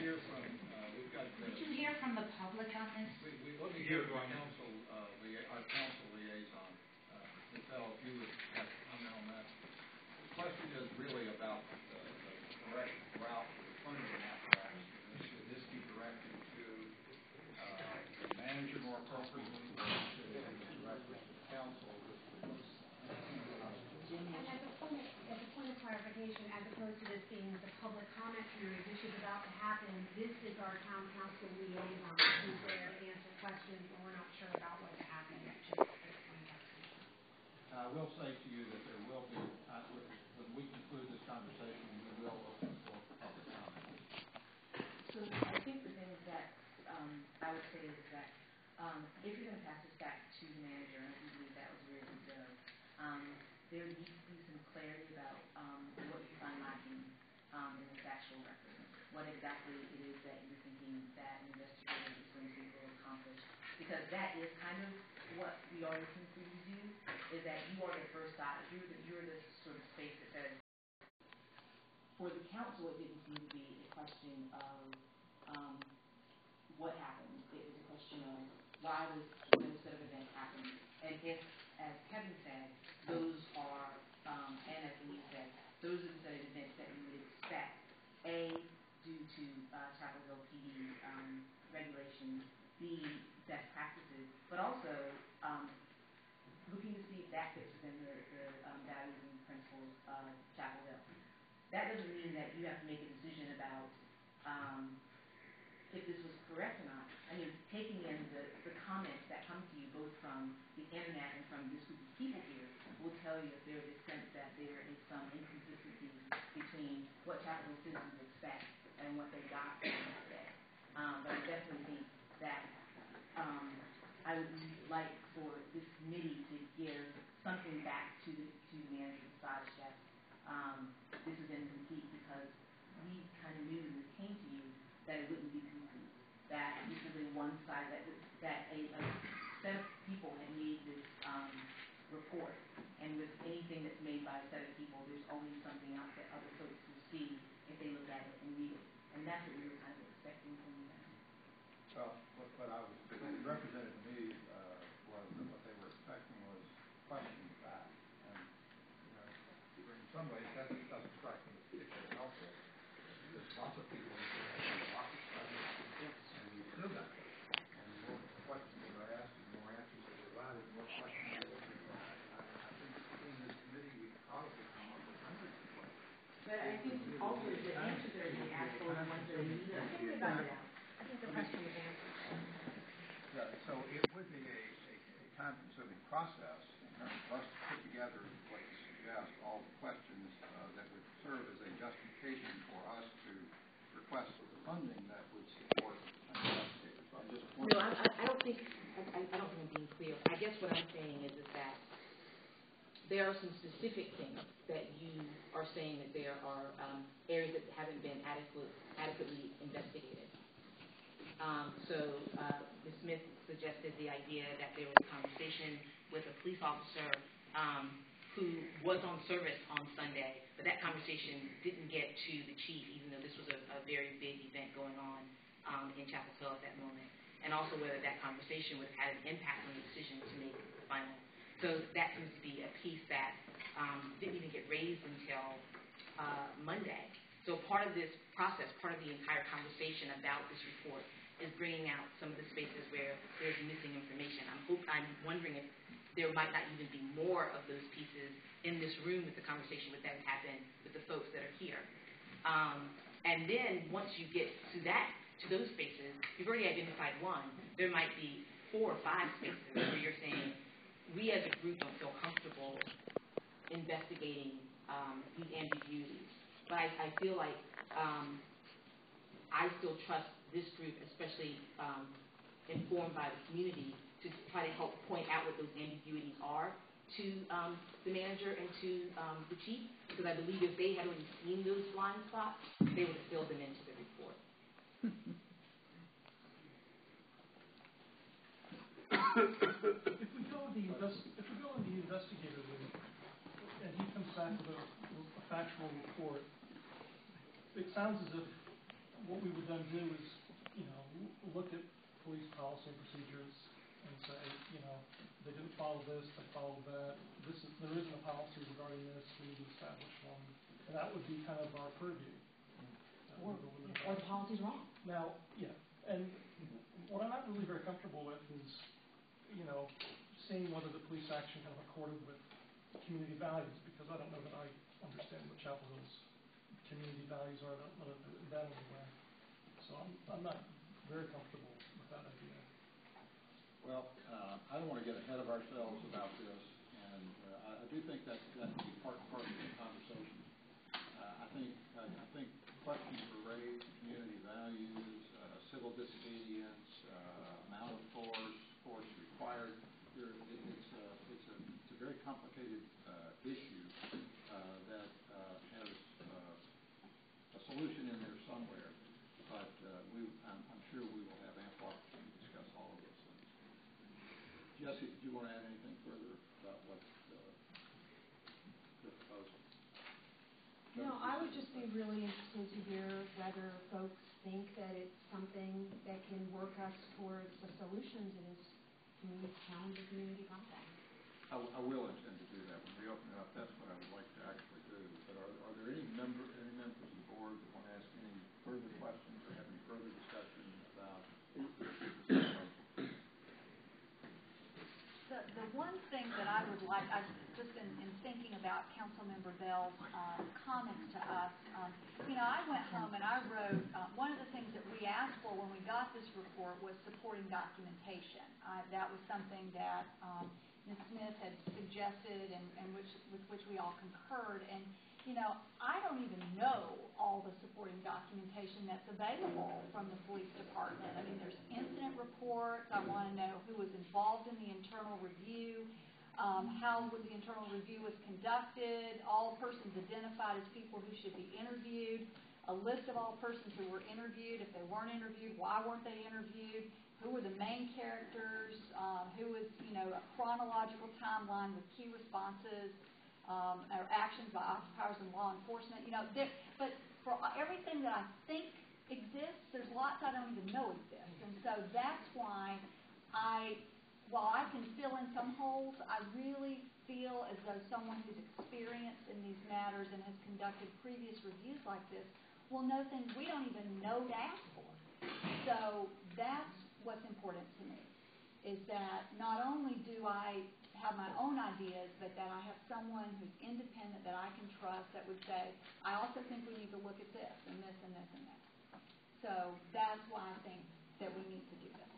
hear from. We've got. Would you hear from the public on this? Let me hear from our council liaison. Michelle, if you would have to comment on that. The question is really about the correct route for the funding apparatus. Should this be directed to the manager more appropriately, or should it be directed to the council? And as a point of clarification, as opposed to this being the public comment period, which is about to happen, this is our town council liaison who's there to answer questions when we're not sure about what's happening. I will say to you that there will be, when we conclude this conversation, we will open the floor for public comment. So I think the thing that I would say is that if you're going to pass this back to the manager, and I believe that was where it would go, there needs to be some clarity about what you find lacking in the factual record. What exactly it is that you're thinking that an investigator is going to be able to accomplish. Because that is kind of what we are looking for you to do, is that you are the first side. You're the sort of space that says, for the council, it didn't seem to be a question of what happened. It was a question of why was those set of events happening. And if, as Kevin said, those are, and as Lee said, those are the set of events that you would expect, A, due to Chapel Hill PD regulations, B, best practices, but also looking to see if that fits within the values and principles of Chapel Hill. That doesn't mean that you have to make a decision about if this was correct or not. I mean, taking in the comments that come to you both from the internet and from this group of people here will tell you if there is a sense that there is some inconsistency between what Chapel Hill citizens expect and what they got from today. But I definitely think that I would like for this committee to give something back to the manager besides Jeff. This is incomplete because we kind of knew when this came to you that it wouldn't be complete, that this is a one side that a set of people had made this report, and with anything that's made by a set of people, there's always something else that other folks will see if they look at it and read it, and that's what we were kind of expecting from you guys. Well, what you represented to me was that what they were expecting was questions back, and in some ways that doesn't strike me as particularly helpful. There's lots of people who have lots of questions, and we still got them. And the more questions that are asked, the more answers that are provided, the more questions there will be. I think in this committee we probably come up with hundreds of questions. But I think also the answers that are being asked are the ones that we need to figure out. I think the question was answered. Yeah, so it would be a time-consuming process in terms of us to put together what you suggest, all the questions that would serve as a justification for us to request the funding that would support investigators. So I'm just no, I don't think I'm being clear. I guess what I'm saying is that there are some specific things that you are saying that there are areas that haven't been adequately investigated. So Ms. Smith suggested the idea that there was a conversation with a police officer who was on service on Sunday, but that conversation didn't get to the chief, even though this was a very big event going on in Chapel Hill at that moment, and also whether that conversation would have had an impact on the decision to make the final. So that seems to be a piece that didn't even get raised until Monday. So part of this process, part of the entire conversation about this report is bringing out some of the spaces where there's missing information. I'm wondering if there might not even be more of those pieces in this room with the conversation with that happened with the folks that are here. And then once you get to those spaces, you've already identified one. There might be 4 or 5 spaces where you're saying, we as a group don't feel comfortable investigating these ambiguities. But I feel like I still trust this group, especially informed by the community, to try to help point out what those ambiguities are to the manager and to the chief, because I believe if they had already seen those blind spots, they would have filled them into the report. If we go in the investigator room and he comes back with a factual report, it sounds as if what we would then do is, look at police policy and procedures and say, they didn't follow this, they followed that. There isn't a policy regarding this. We need to establish one, and that would be kind of our purview. Or the policy's wrong. Now, yeah, and what I'm not really very comfortable with is, seeing whether the police action kind of accorded with community values, because I don't know that I understand what Chapel Hill's community values are. I don't know that anywhere. So I'm not very comfortable with that idea. Well, I don't want to get ahead of ourselves about this, and I do think that could be part of the conversation. I think questions were raised, community values, civil disobedience, amount of force required. It's a very complicated issue that has a solution in there somewhere. But I'm sure we will have ample opportunity to discuss all of those things. Jesse, did you want to add anything further about what you're proposing? No, I would just be really interested to hear whether folks think that it's something that can work us towards a solution to this challenge of community contact. I will intend to do that when we open it up. That's what I would like to actually do. But are there any members of the board that want to ask any further questions or have any further discussion about the one thing that I would like, just in thinking about Councilmember Bell's comments to us, I went home and I wrote, one of the things that we asked for when we got this report was supporting documentation. That was something that Ms. Smith had suggested and with which we all concurred. And I don't even know all the supporting documentation that's available from the police department. I mean, there's incident reports. I want to know who was involved in the internal review, how the internal review was conducted, all persons identified as people who should be interviewed. a list of all persons who were interviewed. If they weren't interviewed, why weren't they interviewed? Who were the main characters? Who was, a chronological timeline with key responses or actions by occupiers and law enforcement. But for everything that I think exists, there's lots I don't even know exist. And so that's why while I can fill in some holes, I really feel as though someone who's experienced in these matters and has conducted previous reviews like this will know things we don't even know to ask for. So that's what's important to me, is that not only do I have my own ideas, but that I have someone who's independent that I can trust that would say, I also think we need to look at this and this and this and this. So that's why I think that we need to do this.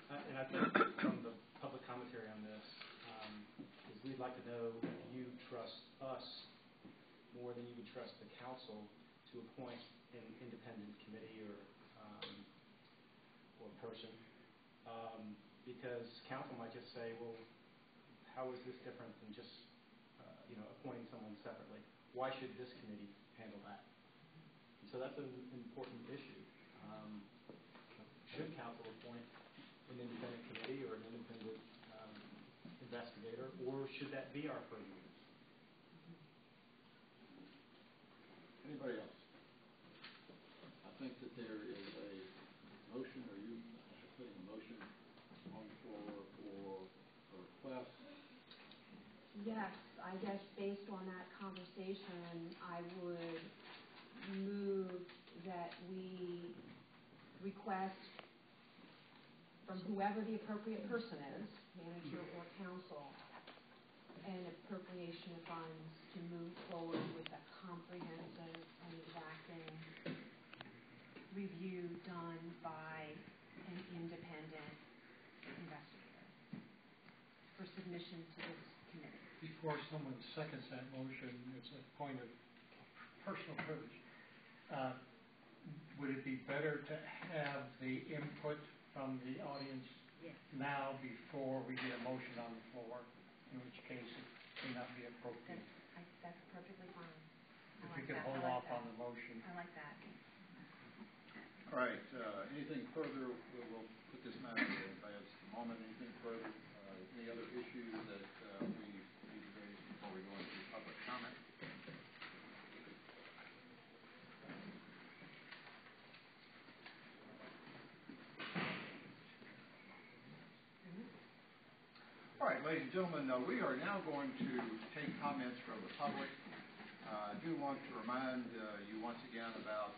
And I think from the public commentary on this, is we'd like to know that you trust us more than you would trust the council to appoint an independent committee or person. Because council might just say, well, how is this different than just appointing someone separately? Why should this committee handle that? And so that's an important issue. Should council appoint an independent committee or an independent investigator, or should that be our purview? Anybody else? I think that there is a motion, or you putting a motion on the floor for a request? Yes, I guess based on that conversation, I would move that we request from whoever the appropriate person is, manager or council, an appropriation of funds to move forward with a comprehensive and exacting review done by an independent investigator for submission to this committee. Before someone seconds that motion, it's a point of personal privilege. Would it be better to have the input from the audience now before we get a motion on the floor, in which case it may not be appropriate? That's perfectly fine. If we could hold off on the motion. I like that. All right. Anything further? We'll put this matter as the moment. Anything further? Any other issues that we need to raise before we go into public comment? All right, ladies and gentlemen, we are now going to take comments from the public. I do want to remind you once again about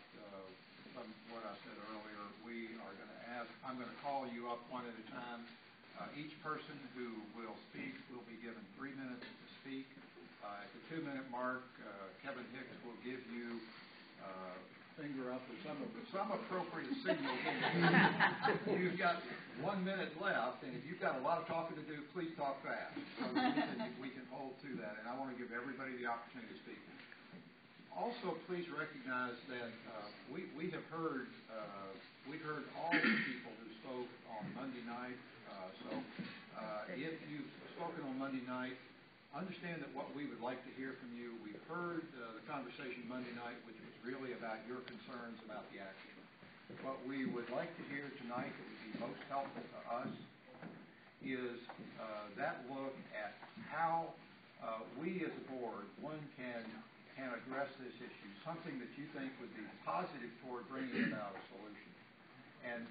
what I said earlier. We are going to I'm going to call you up one at a time. Each person who will speak will be given 3 minutes to speak. At the 2-minute mark, Kevin Hicks will give you finger up or some appropriate signal. You've got 1 minute left, and if you've got a lot of talking to do, please talk fast so that we can hold to that. And I want to give everybody the opportunity to speak. Also, please recognize that we have heard we've heard all the people who spoke on Monday night. So if you've spoken on Monday night, understand that what we would like to hear from you. We've heard the conversation Monday night, which was really about your concerns about the action. What we would like to hear tonight that would be most helpful to us is that look at how we as a board, can address this issue, something that you think would be positive toward bringing about a solution, and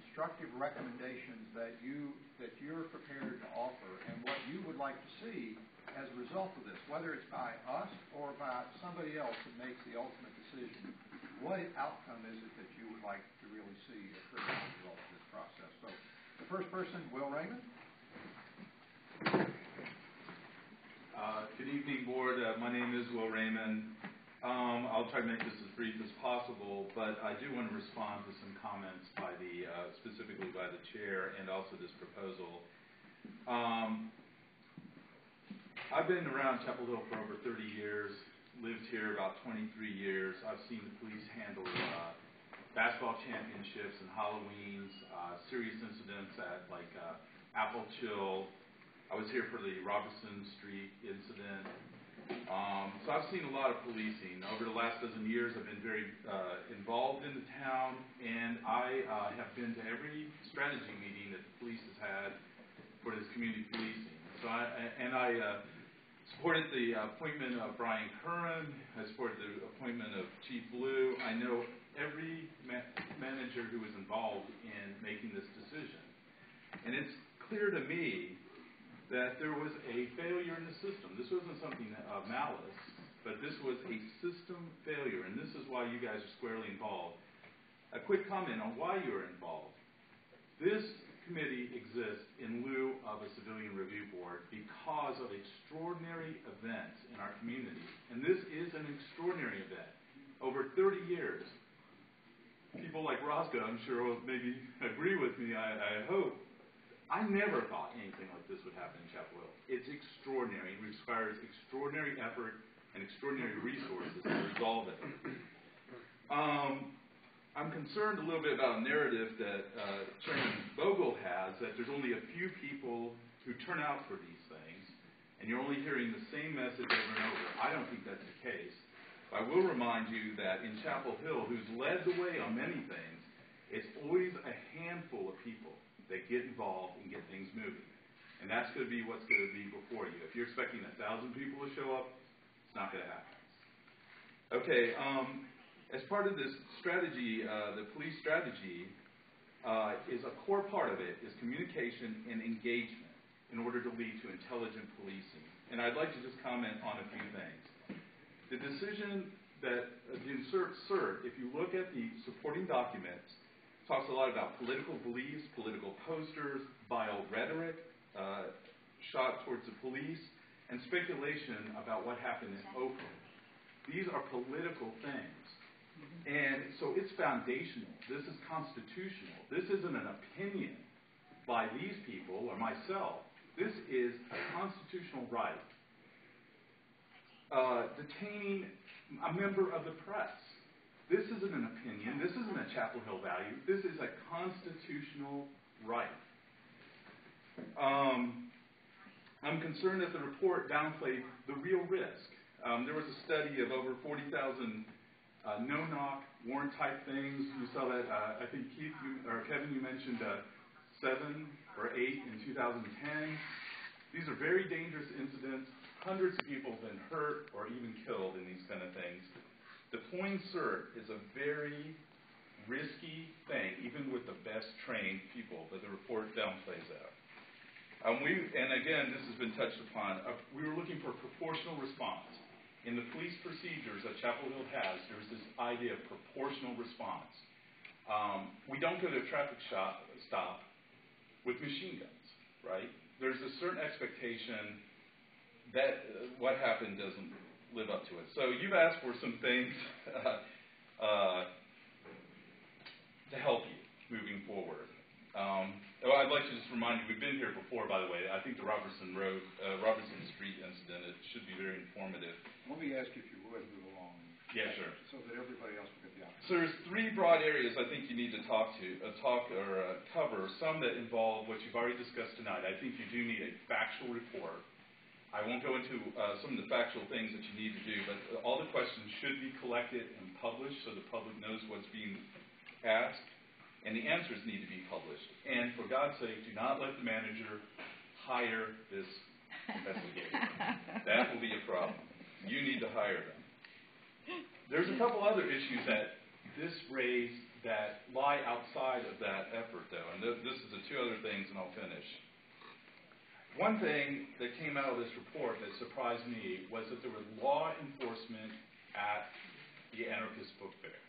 constructive recommendations that you're prepared to offer, and what you would like to see as a result of this, whether it's by us or by somebody else that makes the ultimate decision. What outcome is it that you would like to really see occur as a result of this process? So, the first person, Will Raymond. Good evening, Board. My name is Will Raymond. I'll try to make this as brief as possible, but I do want to respond to some comments by specifically by the chair and also this proposal. I've been around Chapel Hill for over 30 years, lived here about 23 years. I've seen the police handle basketball championships and Halloweens, serious incidents at Apple Chill. I was here for the Robertson Street incident. So I've seen a lot of policing. Over the last dozen years, I've been very involved in the town, and I have been to every strategy meeting that the police has had for this community policing. So I supported the appointment of Brian Curran. I supported the appointment of Chief Blue. I know every manager who was involved in making this decision. And it's clear to me that there was a failure in the system. This wasn't something of malice, but this was a system failure, and this is why you guys are squarely involved. A quick comment on why you are involved. This committee exists in lieu of a civilian review board because of extraordinary events in our community, and this is an extraordinary event. Over 30 years, people like Roscoe, I'm sure, will maybe agree with me, I hope. I never thought anything like this would happen in Chapel Hill. It's extraordinary. It requires extraordinary effort and extraordinary resources to resolve it. I'm concerned a little bit about a narrative that Chairman Bogle has, that there's only a few people who turn out for these things, and you're only hearing the same message over and over. I don't think that's the case. I will remind you that in Chapel Hill, who's led the way on many things, it's always a handful of people that get involved and get things moving. And that's going to be what's going to be before you. If you're expecting 1,000 people to show up, it's not going to happen. Okay, as part of this strategy, the police strategy, is a core part of it is communication and engagement in order to lead to intelligent policing. And I'd like to just comment on a few things. The decision that to insert CERT, if you look at the supporting documents, talks a lot about political beliefs, political posters, vile rhetoric, shot towards the police, and speculation about what happened in Oakland. These are political things. And so it's foundational. This is constitutional. This isn't an opinion by these people or myself. This is a constitutional right. Detaining a member of the press. This isn't an opinion. This isn't a Chapel Hill value. This is a constitutional right. I'm concerned that the report downplayed the real risk. There was a study of over 40,000 no-knock warrant-type things. You saw that, I think Keith or Kevin, you mentioned 7 or 8 in 2010. These are very dangerous incidents. Hundreds of people have been hurt or even killed in these kind of things. Deploying CERT is a very risky thing, even with the best trained people, but the report downplays that. And again, this has been touched upon. We were looking for proportional response. In the police procedures that Chapel Hill has, there's this idea of proportional response. We don't go to a traffic stop with machine guns, right? There's a certain expectation that what happened doesn't live up to it. So you've asked for some things to help you moving forward. I'd like to just remind you, we've been here before, by the way. I think the Robertson Street incident, it should be very informative. Let me ask you if you would move along. Yeah, sure. So that everybody else will get the opportunity. So there's 3 broad areas I think you need to cover. Some that involve what you've already discussed tonight. I think you do need a factual report. I won't go into some of the factual things that you need to do, but all the questions should be collected and published so the public knows what's being asked, and the answers need to be published. And for God's sake, do not let the manager hire this investigator. That will be a problem. You need to hire them. There's a couple other issues that this raised that lie outside of that effort, though, and this is the 2 other things, and I'll finish. One thing that came out of this report that surprised me was that there was law enforcement at the anarchist book fair,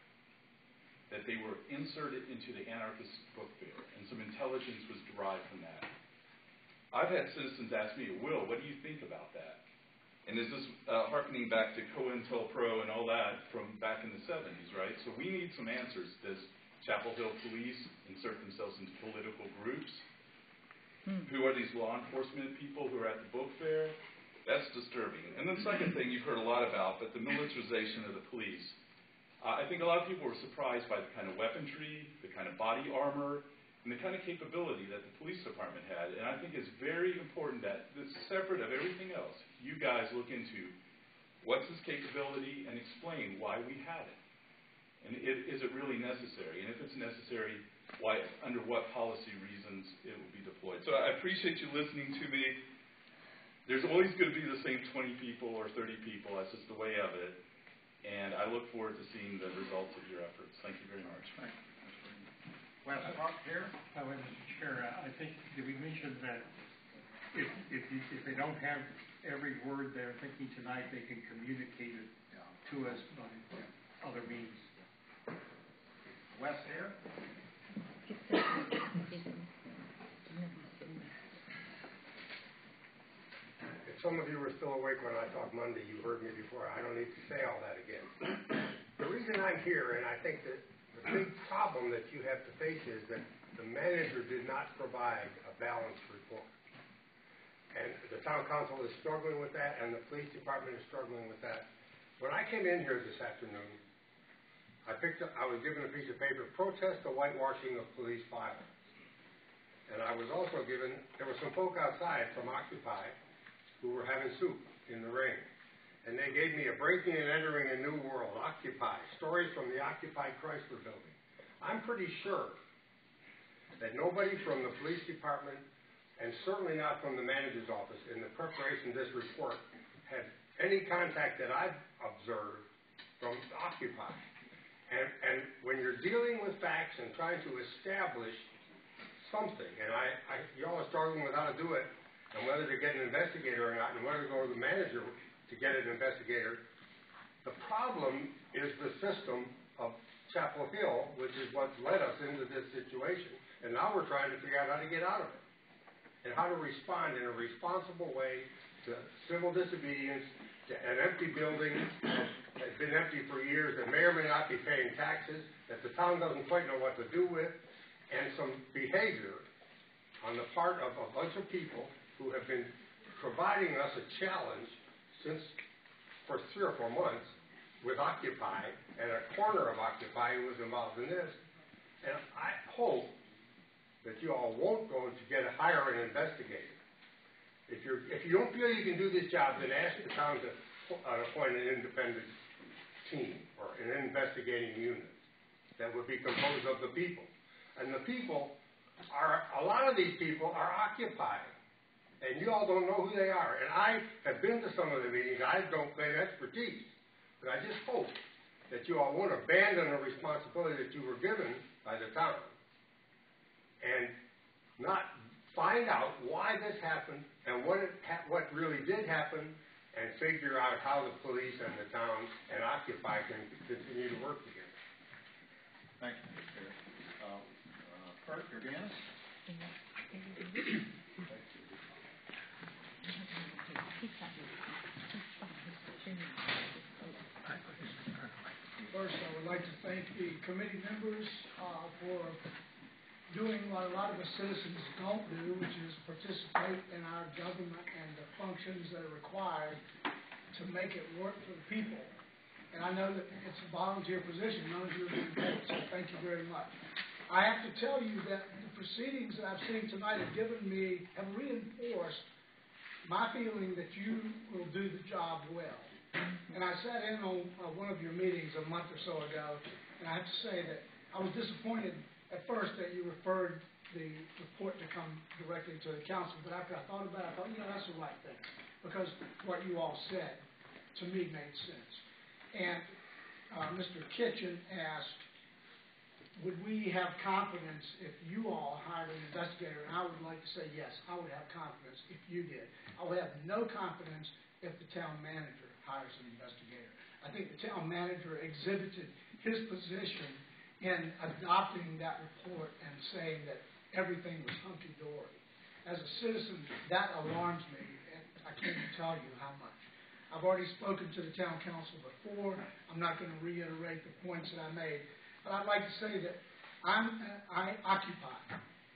that they were inserted into the anarchist book fair, and some intelligence was derived from that. I've had citizens ask me, Will, what do you think about that? And is this hearkening back to COINTELPRO and all that from back in the 70s, right? So we need some answers. Does Chapel Hill Police insert themselves into political groups? Who are these law enforcement people who are at the book fair? That's disturbing. And then the second thing you've heard a lot about, but the militarization of the police. I think a lot of people were surprised by the kind of weaponry, the kind of body armor, and the kind of capability that the police department had. And I think it's very important that, separate of everything else, you guys look into what's its capability, and explain why we have it. And is it really necessary? And if it's necessary, why, under what policy reasons it will be deployed. So I appreciate you listening to me. There's always going to be the same 20 people or 30 people. That's just the way of it. And I look forward to seeing the results of your efforts. Thank you very much. Thank you. Well, here. Mr. Chair, I think did we mention that if they don't have every word they're thinking tonight, they can communicate it to us by other means. Wes here. If some of you were still awake when I talked Monday, you heard me before. I don't need to say all that again. The reason I'm here, and I think that the big problem that you have to face is that the manager did not provide a balanced report. And the town council is struggling with that, and the police department is struggling with that. When I came in here this afternoon, I was given a piece of paper, protest the whitewashing of police files. And I was also given, there were some folk outside from Occupy who were having soup in the rain. And they gave me a breaking and entering a new world, Occupy, stories from the occupied Chrysler building. I'm pretty sure that nobody from the police department, and certainly not from the manager's office, in the preparation of this report, had any contact that I've observed from Occupy. And when you're dealing with facts and trying to establish something, and you all are struggling with how to do it, and whether to get an investigator or not, and whether to go to the manager to get an investigator, the problem is the system of Chapel Hill, which is what's led us into this situation. And now we're trying to figure out how to get out of it, and how to respond in a responsible way to civil disobedience, to an empty building that's been empty for years, that may or may not be paying taxes, that the town doesn't quite know what to do with, and some behavior on the part of a bunch of people who have been providing us a challenge for 3 or 4 months with Occupy, and a corner of Occupy who was involved in this. And I hope that you all won't go to hire an investigator. If you don't feel you can do this job, then ask the town to appoint an independent team or an investigating unit that would be composed of the people. And the people a lot of these people are occupied, and you all don't know who they are. And I have been to some of the meetings. I don't claim expertise, but I just hope that you all won't abandon a responsibility that you were given by the town and not find out why this happened and what really did happen, and figure out how the police and the town and Occupy can continue to work together. Thank you, Mr. Chair. Kurt Jordanis. First, I would like to thank the committee members for doing what a lot of the citizens don't do, which is participate in our government and the functions that are required to make it work for the people. And I know that it's a volunteer position. None of you are being paid, so thank you very much. I have to tell you that the proceedings that I've seen tonight have reinforced my feeling that you will do the job well. And I sat in on one of your meetings a month or so ago, and I have to say that I was disappointed at first that you referred the report to come directly to the council, but after I thought about it, I thought, that's the right thing, because what you all said to me made sense. And Mr. Kitchen asked, would we have confidence if you all hired an investigator? And I would like to say yes, I would have confidence if you did. I would have no confidence if the town manager hires an investigator. I think the town manager exhibited his position in adopting that report and saying that everything was hunky-dory. As a citizen, that alarms me, and I can't even tell you how much. I've already spoken to the town council before. I'm not going to reiterate the points that I made, but I'd like to say that I occupy,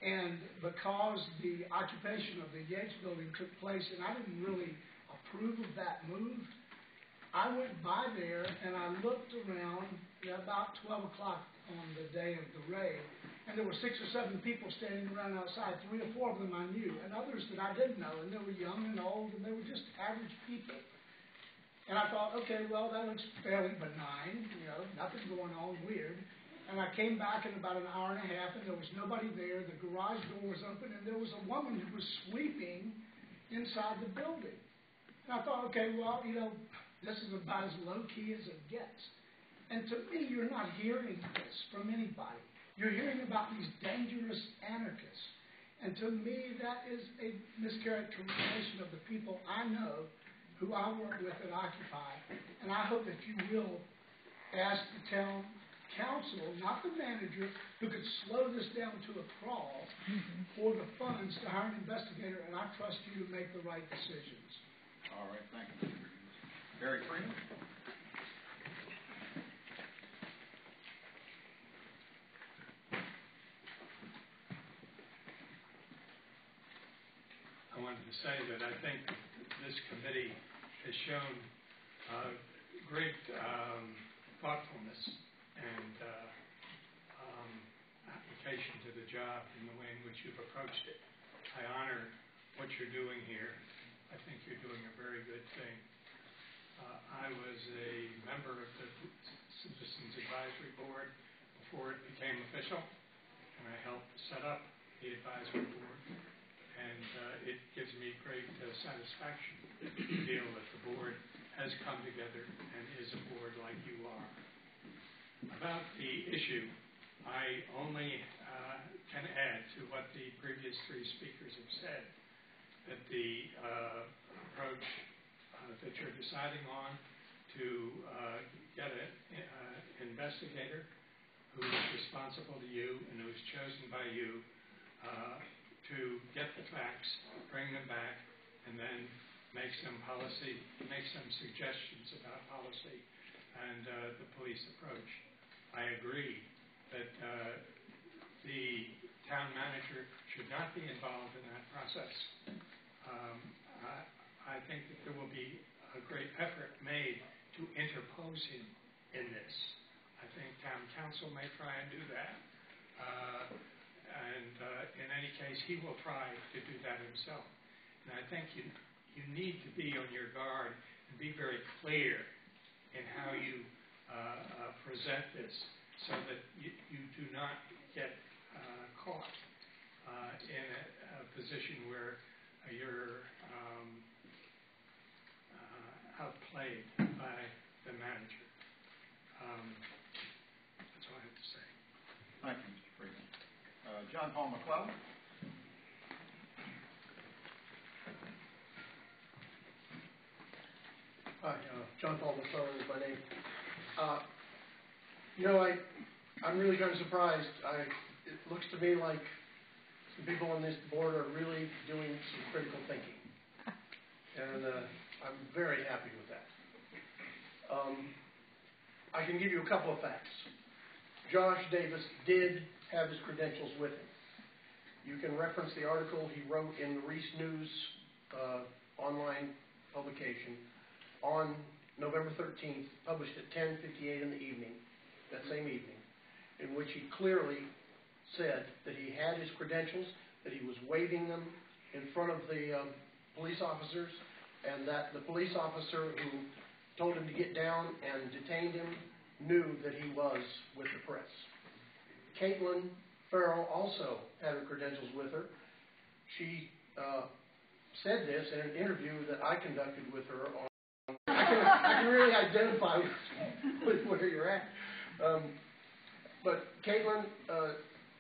and because the occupation of the Yates building took place, and I didn't really approve of that move, I went by there and I looked around at about 12 o'clock on the day of the raid, and there were 6 or 7 people standing around outside. 3 or 4 of them I knew, and others that I didn't know, and they were young and old, and they were just average people. And I thought, okay, well, that looks fairly benign, you know, nothing going on weird. And I came back in about an hour and a half, and there was nobody there. The garage door was open, and there was a woman who was sweeping inside the building. And I thought, okay, well, you know, this is about as low-key as it gets. And to me, you're not hearing this from anybody. You're hearing about these dangerous anarchists. And to me, that is a mischaracterization of the people I know who I work with at Occupy. And I hope that you will ask the town council, not the manager, who could slow this down to a crawl, for the funds to hire an investigator, and I trust you to make the right decisions. All right, thank you. Barry Freeman? I wanted to say that I think this committee has shown great thoughtfulness and application to the job in the way in which you've approached it. I honor what you're doing here. I think you're doing a very good thing. I was a member of the Citizens Advisory Board before it became official, and I helped set up the advisory board. And it gives me great satisfaction to feel that the board has come together and is a board like you are. About the issue, I only can add to what the previous three speakers have said, that the approach that you're deciding on to get an investigator who is responsible to you and who is chosen by you to get the facts, bring them back, and then make some suggestions about policy and the police approach. I agree that the town manager should not be involved in that process. I think that there will be a great effort made to interpose him in this. I think town council may try and do that. In any case, he will try to do that himself. And I think you need to be on your guard and be very clear in how you present this, so that you do not get caught in a position where you're outplayed by the manager. That's all I have to say. Thank you, Mr. Freeman. John Paul McClellan. Hi, John Paul McClellan is my name. You know, I'm really kind of surprised. It looks to me like some people on this board are really doing some critical thinking. And I'm very happy with that. I can give you a couple of facts. Josh Davis did have his credentials with him. You can reference the article he wrote in the Reese News online publication on November 13th, published at 10:58 in the evening, that same evening, in which he clearly said that he had his credentials, that he was waving them in front of the police officers, and that the police officer who told him to get down and detained him knew that he was with the press. Caitlin Farrell also had her credentials with her. She said this in an interview that I conducted with her on. I can really identify with where you're at. But Caitlin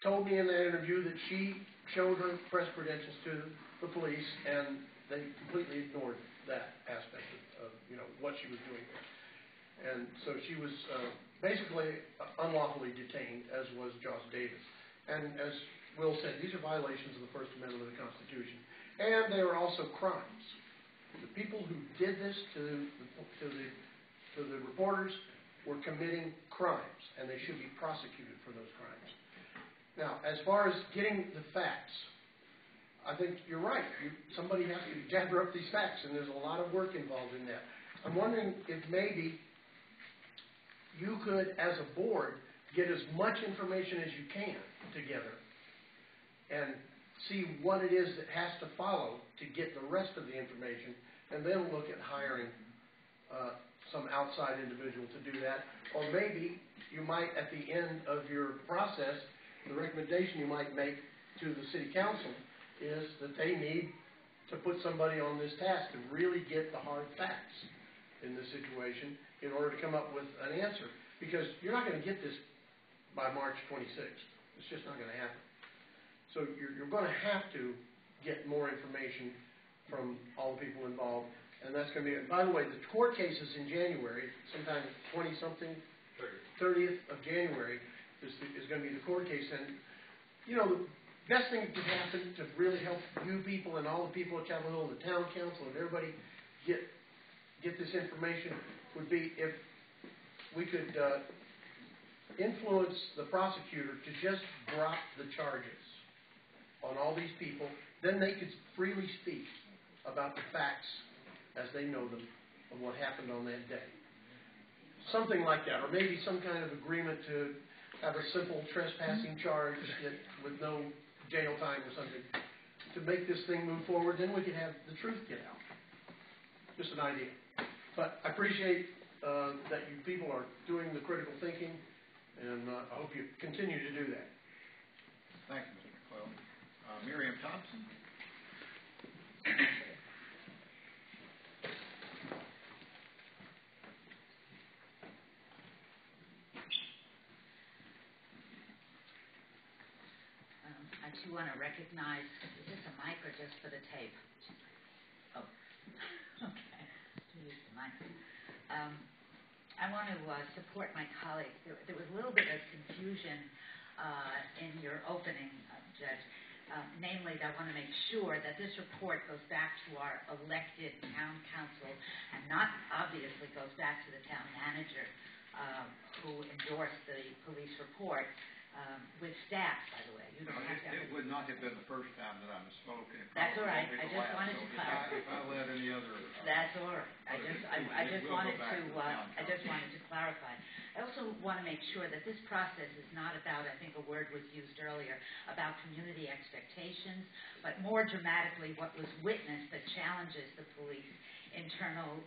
told me in that interview that she showed her press credentials to the police, and they completely ignored that aspect of what she was doing there. And so she was basically unlawfully detained, as was Josh Davis. And as Will said, these are violations of the First Amendment of the Constitution. And they are also crimes. The people who did this to the reporters were committing crimes, and they should be prosecuted for those crimes. Now, as far as getting the facts, I think you're right. Somebody has to gather up these facts, and there's a lot of work involved in that. I'm wondering if maybe you could, as a board, get as much information as you can together and see what it is that has to follow to get the rest of the information, and then look at hiring some outside individual to do that. Or maybe you might, at the end of your process, the recommendation you might make to the city council is that they need to put somebody on this task to really get the hard facts in this situation in order to come up with an answer. Because you're not going to get this by March 26th. It's just not going to happen. So you're going to have to get more information from all the people involved. And that's going to be, and by the way, the court case is in January, sometime 20-something, 30th of January is going to be the court case. And, you know, the best thing that could happen to really help you people and all the people at Chapel Hill, the town council, and everybody get this information would be if we could influence the prosecutor to just drop the charges on all these people. Then they could freely speak about the facts as they know them of what happened on that day. Something like that, or maybe some kind of agreement to have a simple trespassing charge with no jail time or something to make this thing move forward. Then we could have the truth get out. Just an idea. But I appreciate that you people are doing the critical thinking, and I hope you continue to do that. Thank you, Mr. McClellan. Miriam Thompson. I too want to recognize, is this a mic or just for the tape? Oh, okay. Use the mic. I want to support my colleague. There was a little bit of confusion in your opening, Judge. Namely, I want to make sure that this report goes back to our elected town council and not obviously goes back to the town manager who endorsed the police report. With staff, by the way. You don't have to. It would not have been the first time that I misspoke. That's all right. I just wanted to clarify. If I let any other. That's all right. I just wanted to clarify. I also want to make sure that this process is not about, I think a word was used earlier, about community expectations, but more dramatically what was witnessed that challenges the police internal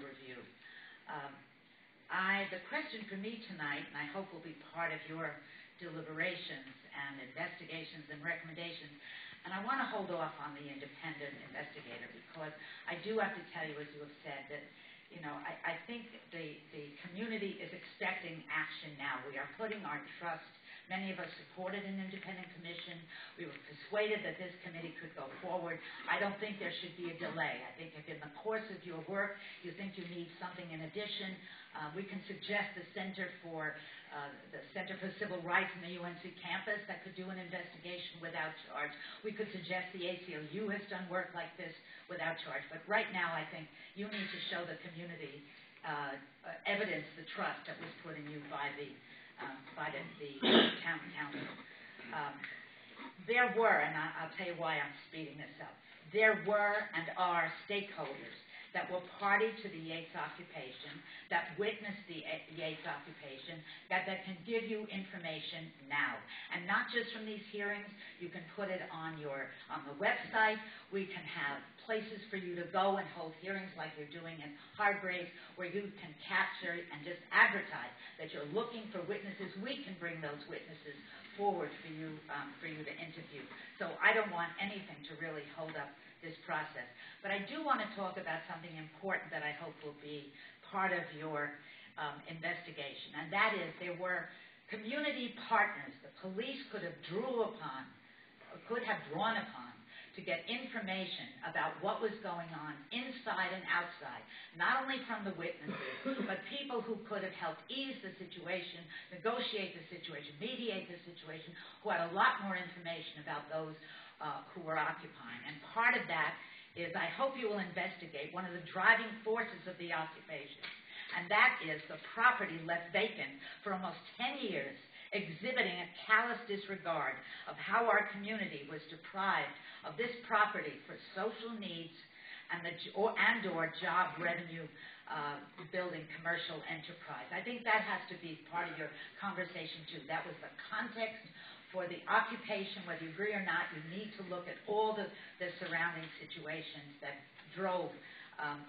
review. The question for me tonight, and I hope will be part of your deliberations and investigations and recommendations, and I want to hold off on the independent investigator because I do have to tell you, as you have said, that I think the community is expecting action now. We are putting our trust. Many of us supported an independent commission. We were persuaded that this committee could go forward. I don't think there should be a delay. I think if in the course of your work you think you need something in addition, we can suggest the Center for Civil Rights in the UNC campus that could do an investigation without charge. We could suggest the ACLU has done work like this without charge. But right now I think you need to show the community evidence the trust that was put in you by the town council. There were, and I'll tell you why I'm speeding this up, there were and are stakeholders that were party to the Yates occupation, that witnessed the Yates occupation, that can give you information now. And not just from these hearings, you can put it on the website. We can have places for you to go and hold hearings like you're doing in Hargraves, where you can capture and just advertise that you're looking for witnesses. We can bring those witnesses forward for you to interview. So I don't want anything to really hold up this process. But I do want to talk about something important that I hope will be part of your investigation, and that is there were community partners the police could have drawn upon to get information about what was going on inside and outside, not only from the witnesses, but people who could have helped ease the situation, negotiate the situation, mediate the situation, who had a lot more information about those who were occupying. And part of that is I hope you will investigate one of the driving forces of the occupation, and that is the property left vacant for almost 10 years, exhibiting a callous disregard of how our community was deprived of this property for social needs and/or job revenue building commercial enterprise. I think that has to be part of your conversation too. That was the context for the occupation. Whether you agree or not, you need to look at all the surrounding situations that drove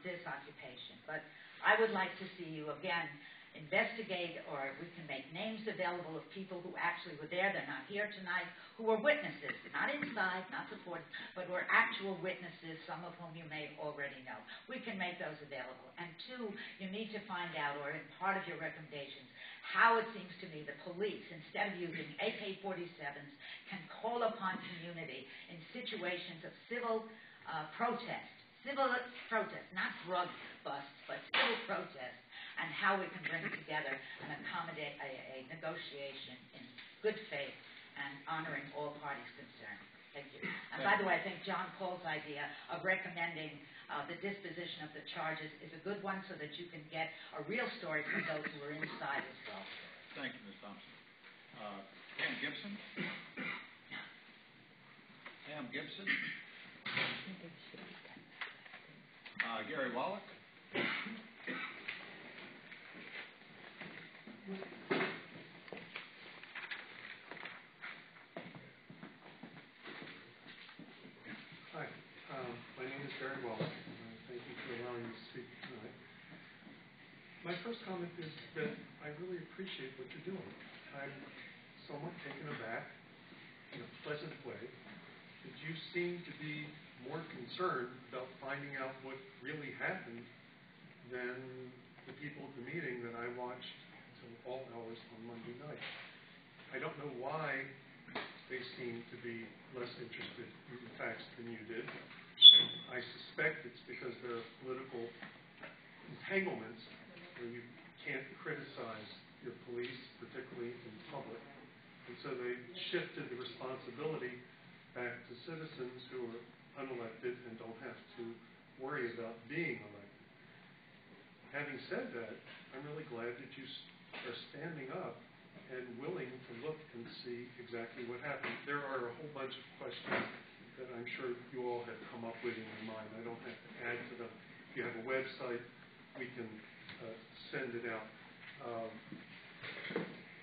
this occupation. But I would like to see you, again, investigate, or we can make names available of people who actually were there, they're not here tonight, who were witnesses, not inside, not supported, but were actual witnesses, some of whom you may already know. We can make those available. And two, you need to find out, or in part of your recommendations, how it seems to me the police, instead of using AK-47s, can call upon community in situations of civil protest, not drug busts, but civil protest, and how we can bring together and accommodate a negotiation in good faith and honoring all parties concerned. Thank you. And by the way, I think John Paul's idea of recommending the disposition of the charges is a good one so that you can get a real story from those who are inside as well. Thank you, Ms. Thompson. Pam Gibson? Pam Gibson? Gary Wallach? Hi, my name is Gary Wallach. Thank you for allowing me to speak tonight. My first comment is that I really appreciate what you're doing. I'm somewhat taken aback in a pleasant way that you seem to be more concerned about finding out what really happened than the people at the meeting that I watched until all hours on Monday night. I don't know why they seem to be less interested in the facts than you did. I suspect it's because there are political entanglements where you can't criticize your police, particularly in public. And so they shifted the responsibility back to citizens who are unelected and don't have to worry about being elected. Having said that, I'm really glad that you are standing up and willing to look and see exactly what happened. There are a whole bunch of questions that I'm sure you all have come up with in your mind. I don't have to add to them. If you have a website, we can send it out.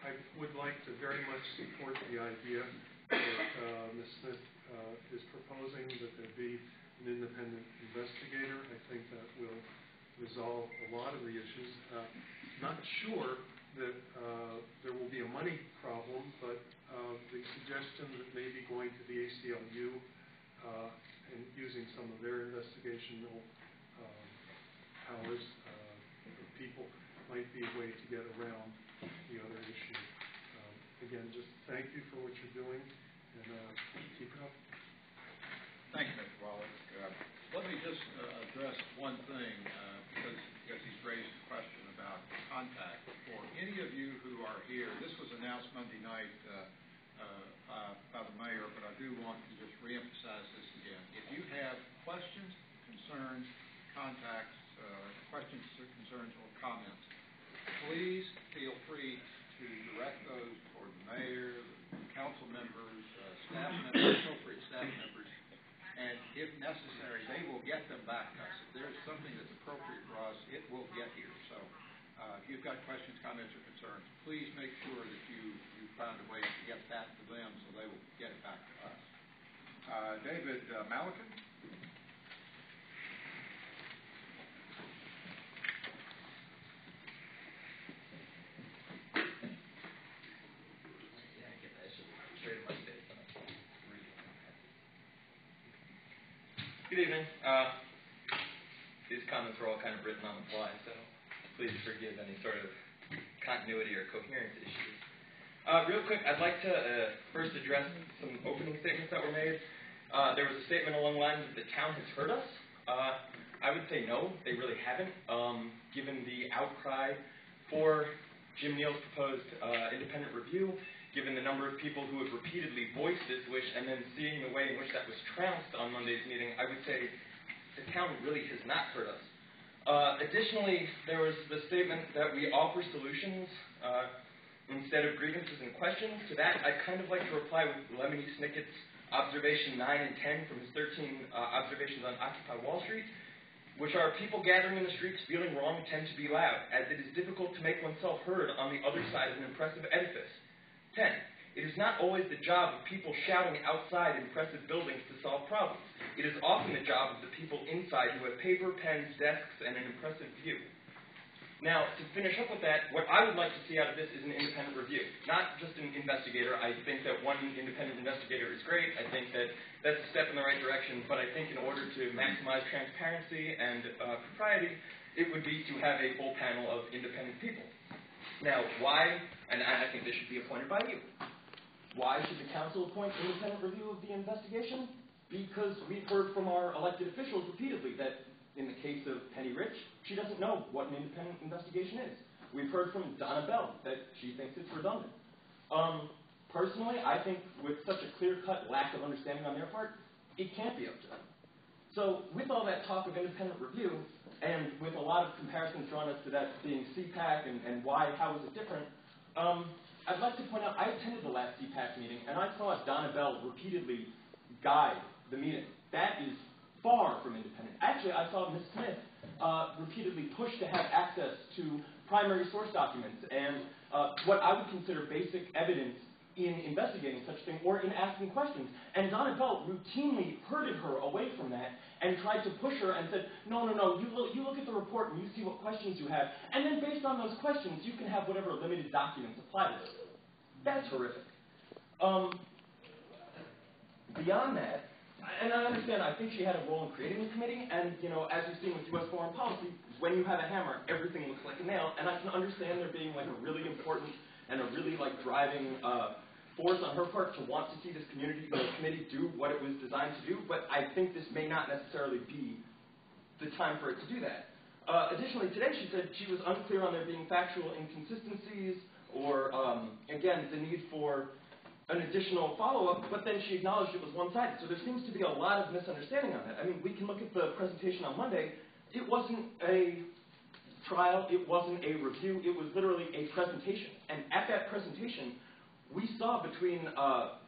I would like to very much support the idea that Ms. Smith is proposing that there be an independent investigator. I think that will resolve a lot of the issues. Not sure that there will be a money problem, but the suggestion that maybe going to the ACLU and using some of their investigational powers of people might be a way to get around the other issue. Again, just thank you for what you're doing, and keep it up. Thank you, Mr. Wallach. Let me just address one thing, because he's raised a question about contact. For any of you who are here, this was announced Monday night by the mayor, but I do want to just reemphasize this again. If you have questions, concerns, contacts, questions, concerns, or comments, please feel free to direct those toward the mayor, council members, staff members, appropriate staff members, and if necessary, they will get them back to us. If there's something that's appropriate for us, it will get here. So if you've got questions, comments, or concerns, please make sure that you find a way to get that to them so they will get it back to us. David Malakin? Good evening. These comments were all kind of written on the fly, so please forgive any sort of continuity or coherence issues. Real quick, I'd like to first address some opening statements that were made. There was a statement along the lines of the town has hurt us. I would say no, they really haven't. Given the outcry for Jim Neal's proposed independent review, given the number of people who have repeatedly voiced this wish, and then seeing the way in which that was trounced on Monday's meeting, I would say the town really has not hurt us. Additionally, there was the statement that we offer solutions instead of grievances and questions. To that, I'd kind of like to reply with Lemony Snicket's observation 9 and 10 from his 13 observations on Occupy Wall Street, which are people gathering in the streets feeling wrong tend to be loud, as it is difficult to make oneself heard on the other side of an impressive edifice. 10. It is not always the job of people shouting outside impressive buildings to solve problems. It is often the job of the people inside who have paper, pens, desks, and an impressive view. Now, to finish up with that, what I would like to see out of this is an independent review, not just an investigator. I think that one independent investigator is great. I think that that's a step in the right direction, but I think in order to maximize transparency and propriety, it would be to have a full panel of independent people. Now, why, and I think this should be appointed by you. Why should the council appoint independent review of the investigation? Because we've heard from our elected officials repeatedly that in the case of Penny Rich, she doesn't know what an independent investigation is. We've heard from Donna Bell that she thinks it's redundant. Personally, I think with such a clear-cut lack of understanding on their part, it can't be up to them. So with all that talk of independent review, and with a lot of comparisons drawn as to that being CPAC and why, how is it different, I'd like to point out, I attended the last CPAC meeting, and I saw Donna Bell repeatedly guide the meeting. That is far from independent. Actually, I saw Ms. Smith repeatedly push to have access to primary source documents and what I would consider basic evidence in investigating such a thing or in asking questions. And Donna Bell routinely herded her away from that and tried to push her and said, no, you look at the report and you see what questions you have, and then based on those questions, you can have whatever limited documents apply to it. That's horrific. Beyond that, and I understand, I think she had a role in creating the committee, and, as you've seen with U.S. foreign policy, when you have a hammer, everything looks like a nail, and I can understand there being, a really important and a really, driving force on her part to want to see the committee do what it was designed to do, but I think this may not necessarily be the time for it to do that. Additionally, today she said she was unclear on there being factual inconsistencies or, again, the need for an additional follow-up, but then she acknowledged it was one-sided. So there seems to be a lot of misunderstanding on that. I mean, we can look at the presentation on Monday. It wasn't a trial. It wasn't a review. It was literally a presentation. And at that presentation, we saw between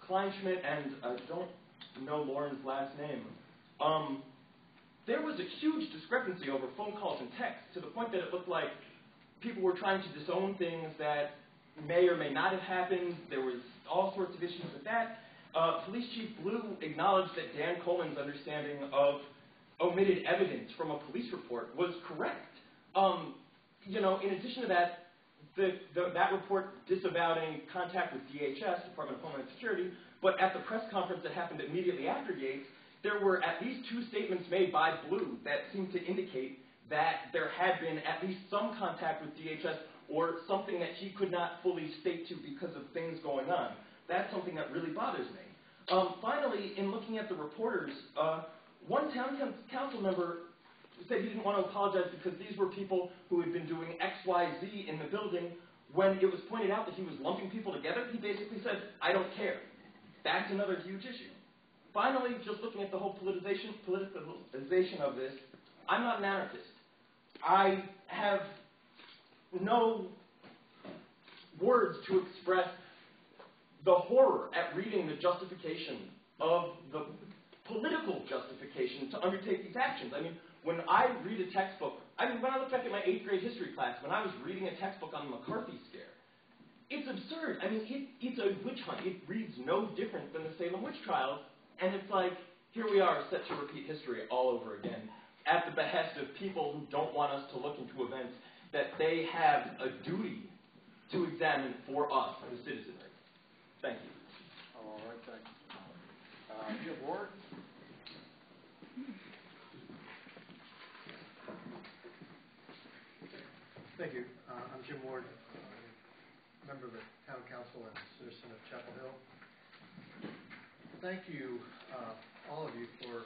Kleinschmidt and I don't know Lauren's last name, there was a huge discrepancy over phone calls and texts to the point that it looked like people were trying to disown things that may or may not have happened. There was all sorts of issues with that. Police Chief Blue acknowledged that Dan Coleman's understanding of omitted evidence from a police report was correct. In addition to that, that report disavowing contact with DHS, Department of Homeland Security, but at the press conference that happened immediately after Yates, there were at least 2 statements made by Blue that seemed to indicate that there had been at least some contact with DHS or something that he could not fully state to because of things going on. That's something that really bothers me. Finally, in looking at the reporters, one town council member said he didn't want to apologize because these were people who had been doing X, Y, Z in the building. When it was pointed out that he was lumping people together, he basically said, I don't care. That's another huge issue. Finally, just looking at the whole politicization of this, I'm not an anarchist. I have no words to express the horror at reading the justification of the political justification to undertake these actions. I mean, when I read a textbook, when I look back at my 8th grade history class, when I was reading a textbook on the McCarthy scare, it's absurd. I mean, it's a witch hunt. It reads no different than the Salem witch trials, and it's like, here we are set to repeat history all over again at the behest of people who don't want us to look into events that they have a duty to examine for us, the citizenry. Thank you. All right, thank you. Jim Ward? Thank you. I'm Jim Ward, member of the Town Council and citizen of Chapel Hill. Thank you, all of you, for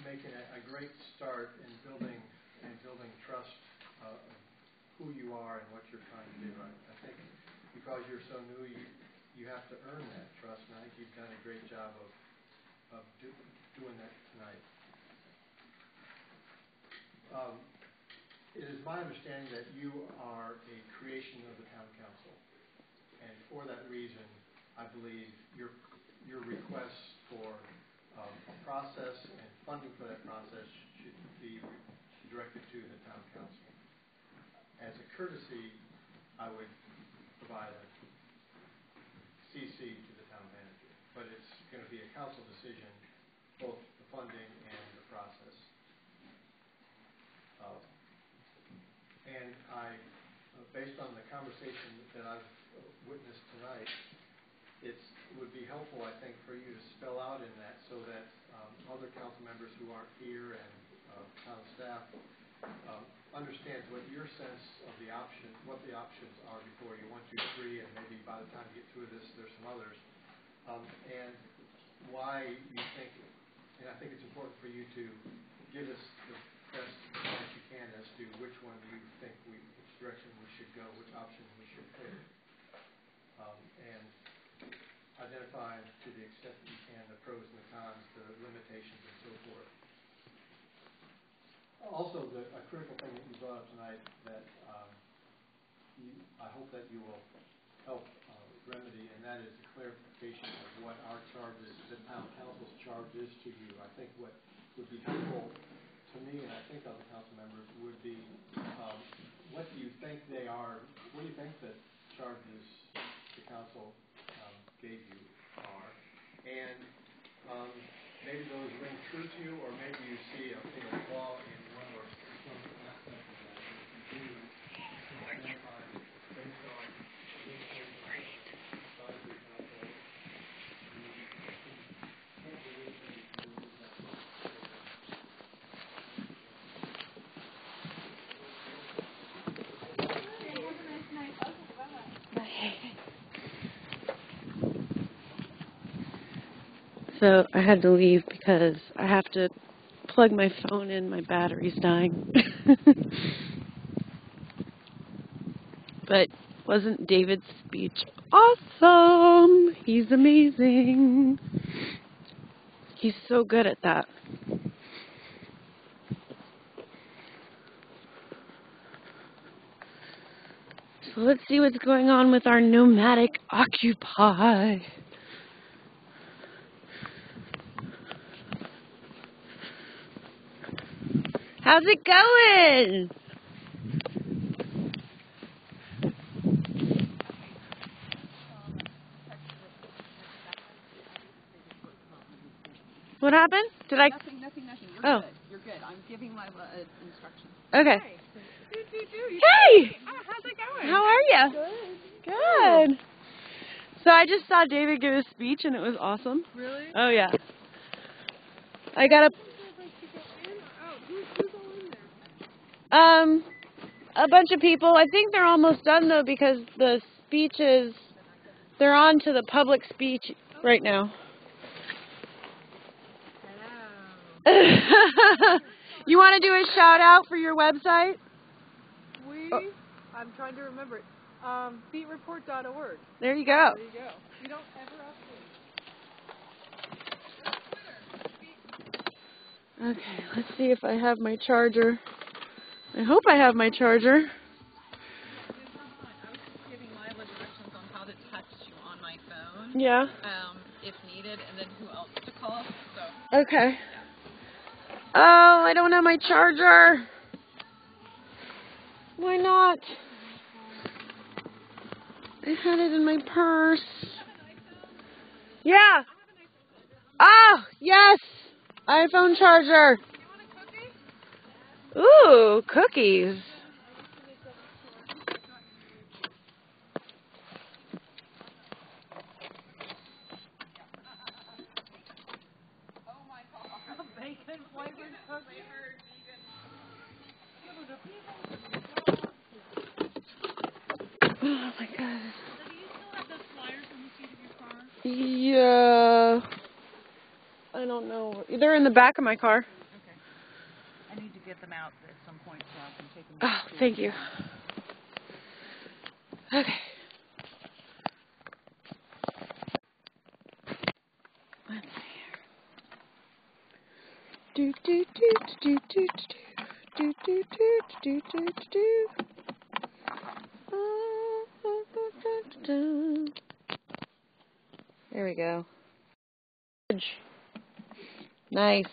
making a great start in building trust of who you are and what you're trying to do. I think because you're so new, you have to earn that trust, and I think you've done a great job of doing that tonight. It is my understanding that you are a creation of the Town Council, and for that reason, I believe your requests for a process and funding for that process should be directed to the Town Council. As a courtesy, I would provide a CC to the Town Manager, but it's going to be a council decision, both the funding and the process. And based on the conversation that I've witnessed tonight, it would be helpful, I think, for you to spell out in that so that other council members who aren't here and town staff understand what your sense of what the options are before you, 1, 2, 3, and maybe by the time you get through this, there's some others, and why you think, and I think it's important for you to give us the best advice you can as to which one you think which direction we should go, which options we should pick, and identify to the extent that you can the pros and the cons, the limitations, and so forth. Also, a critical thing that you brought up tonight that I hope that you will help remedy, and that is the clarification of what our charge is, the town council's charge is to you. I think what would be helpful to me, and I think other council members, would be what do you think they are, what do you think the charges the council gave you are, and maybe those ring true to you, or maybe you see a flaw in one or some aspect of that that you do identify based on the size of the council. So I had to leave because I have to plug my phone in. My battery's dying. But wasn't David's speech awesome? He's amazing. He's so good at that. So let's see what's going on with our Nomadic Occupy. How's it going? What happened? Did I? Nothing. Oh. You're good. I'm giving my instructions. Okay. Hey! How's it going? How are you? Good. So I just saw David give his speech and it was awesome. Really? Oh yeah. I got a bunch of people. I think they're almost done though because the speeches, they're on to the public speech right now. You want to do a shout out for your website? I'm trying to remember it. Beatreport.org. There you go. There you go. You don't ever update. Okay, let's see if I have my charger. I hope I have my charger. I was just giving Lila directions on how to text you on my phone. Yeah. If needed, and then who else to call. So. Okay. Oh, I don't have my charger. Why not? I had it in my purse. Yeah. Oh, yes. iPhone charger. Ooh, cookies. Bacon flavored cookies. Oh my God. So do you still have those flyers on the seat of your car? Yeah. I don't know. They're in the back of my car. Okay. I need to get them out at some point so I can take them. Oh, thank you. Okay. Let's see here. Do do do do do do do do do do do. There we go. Nice.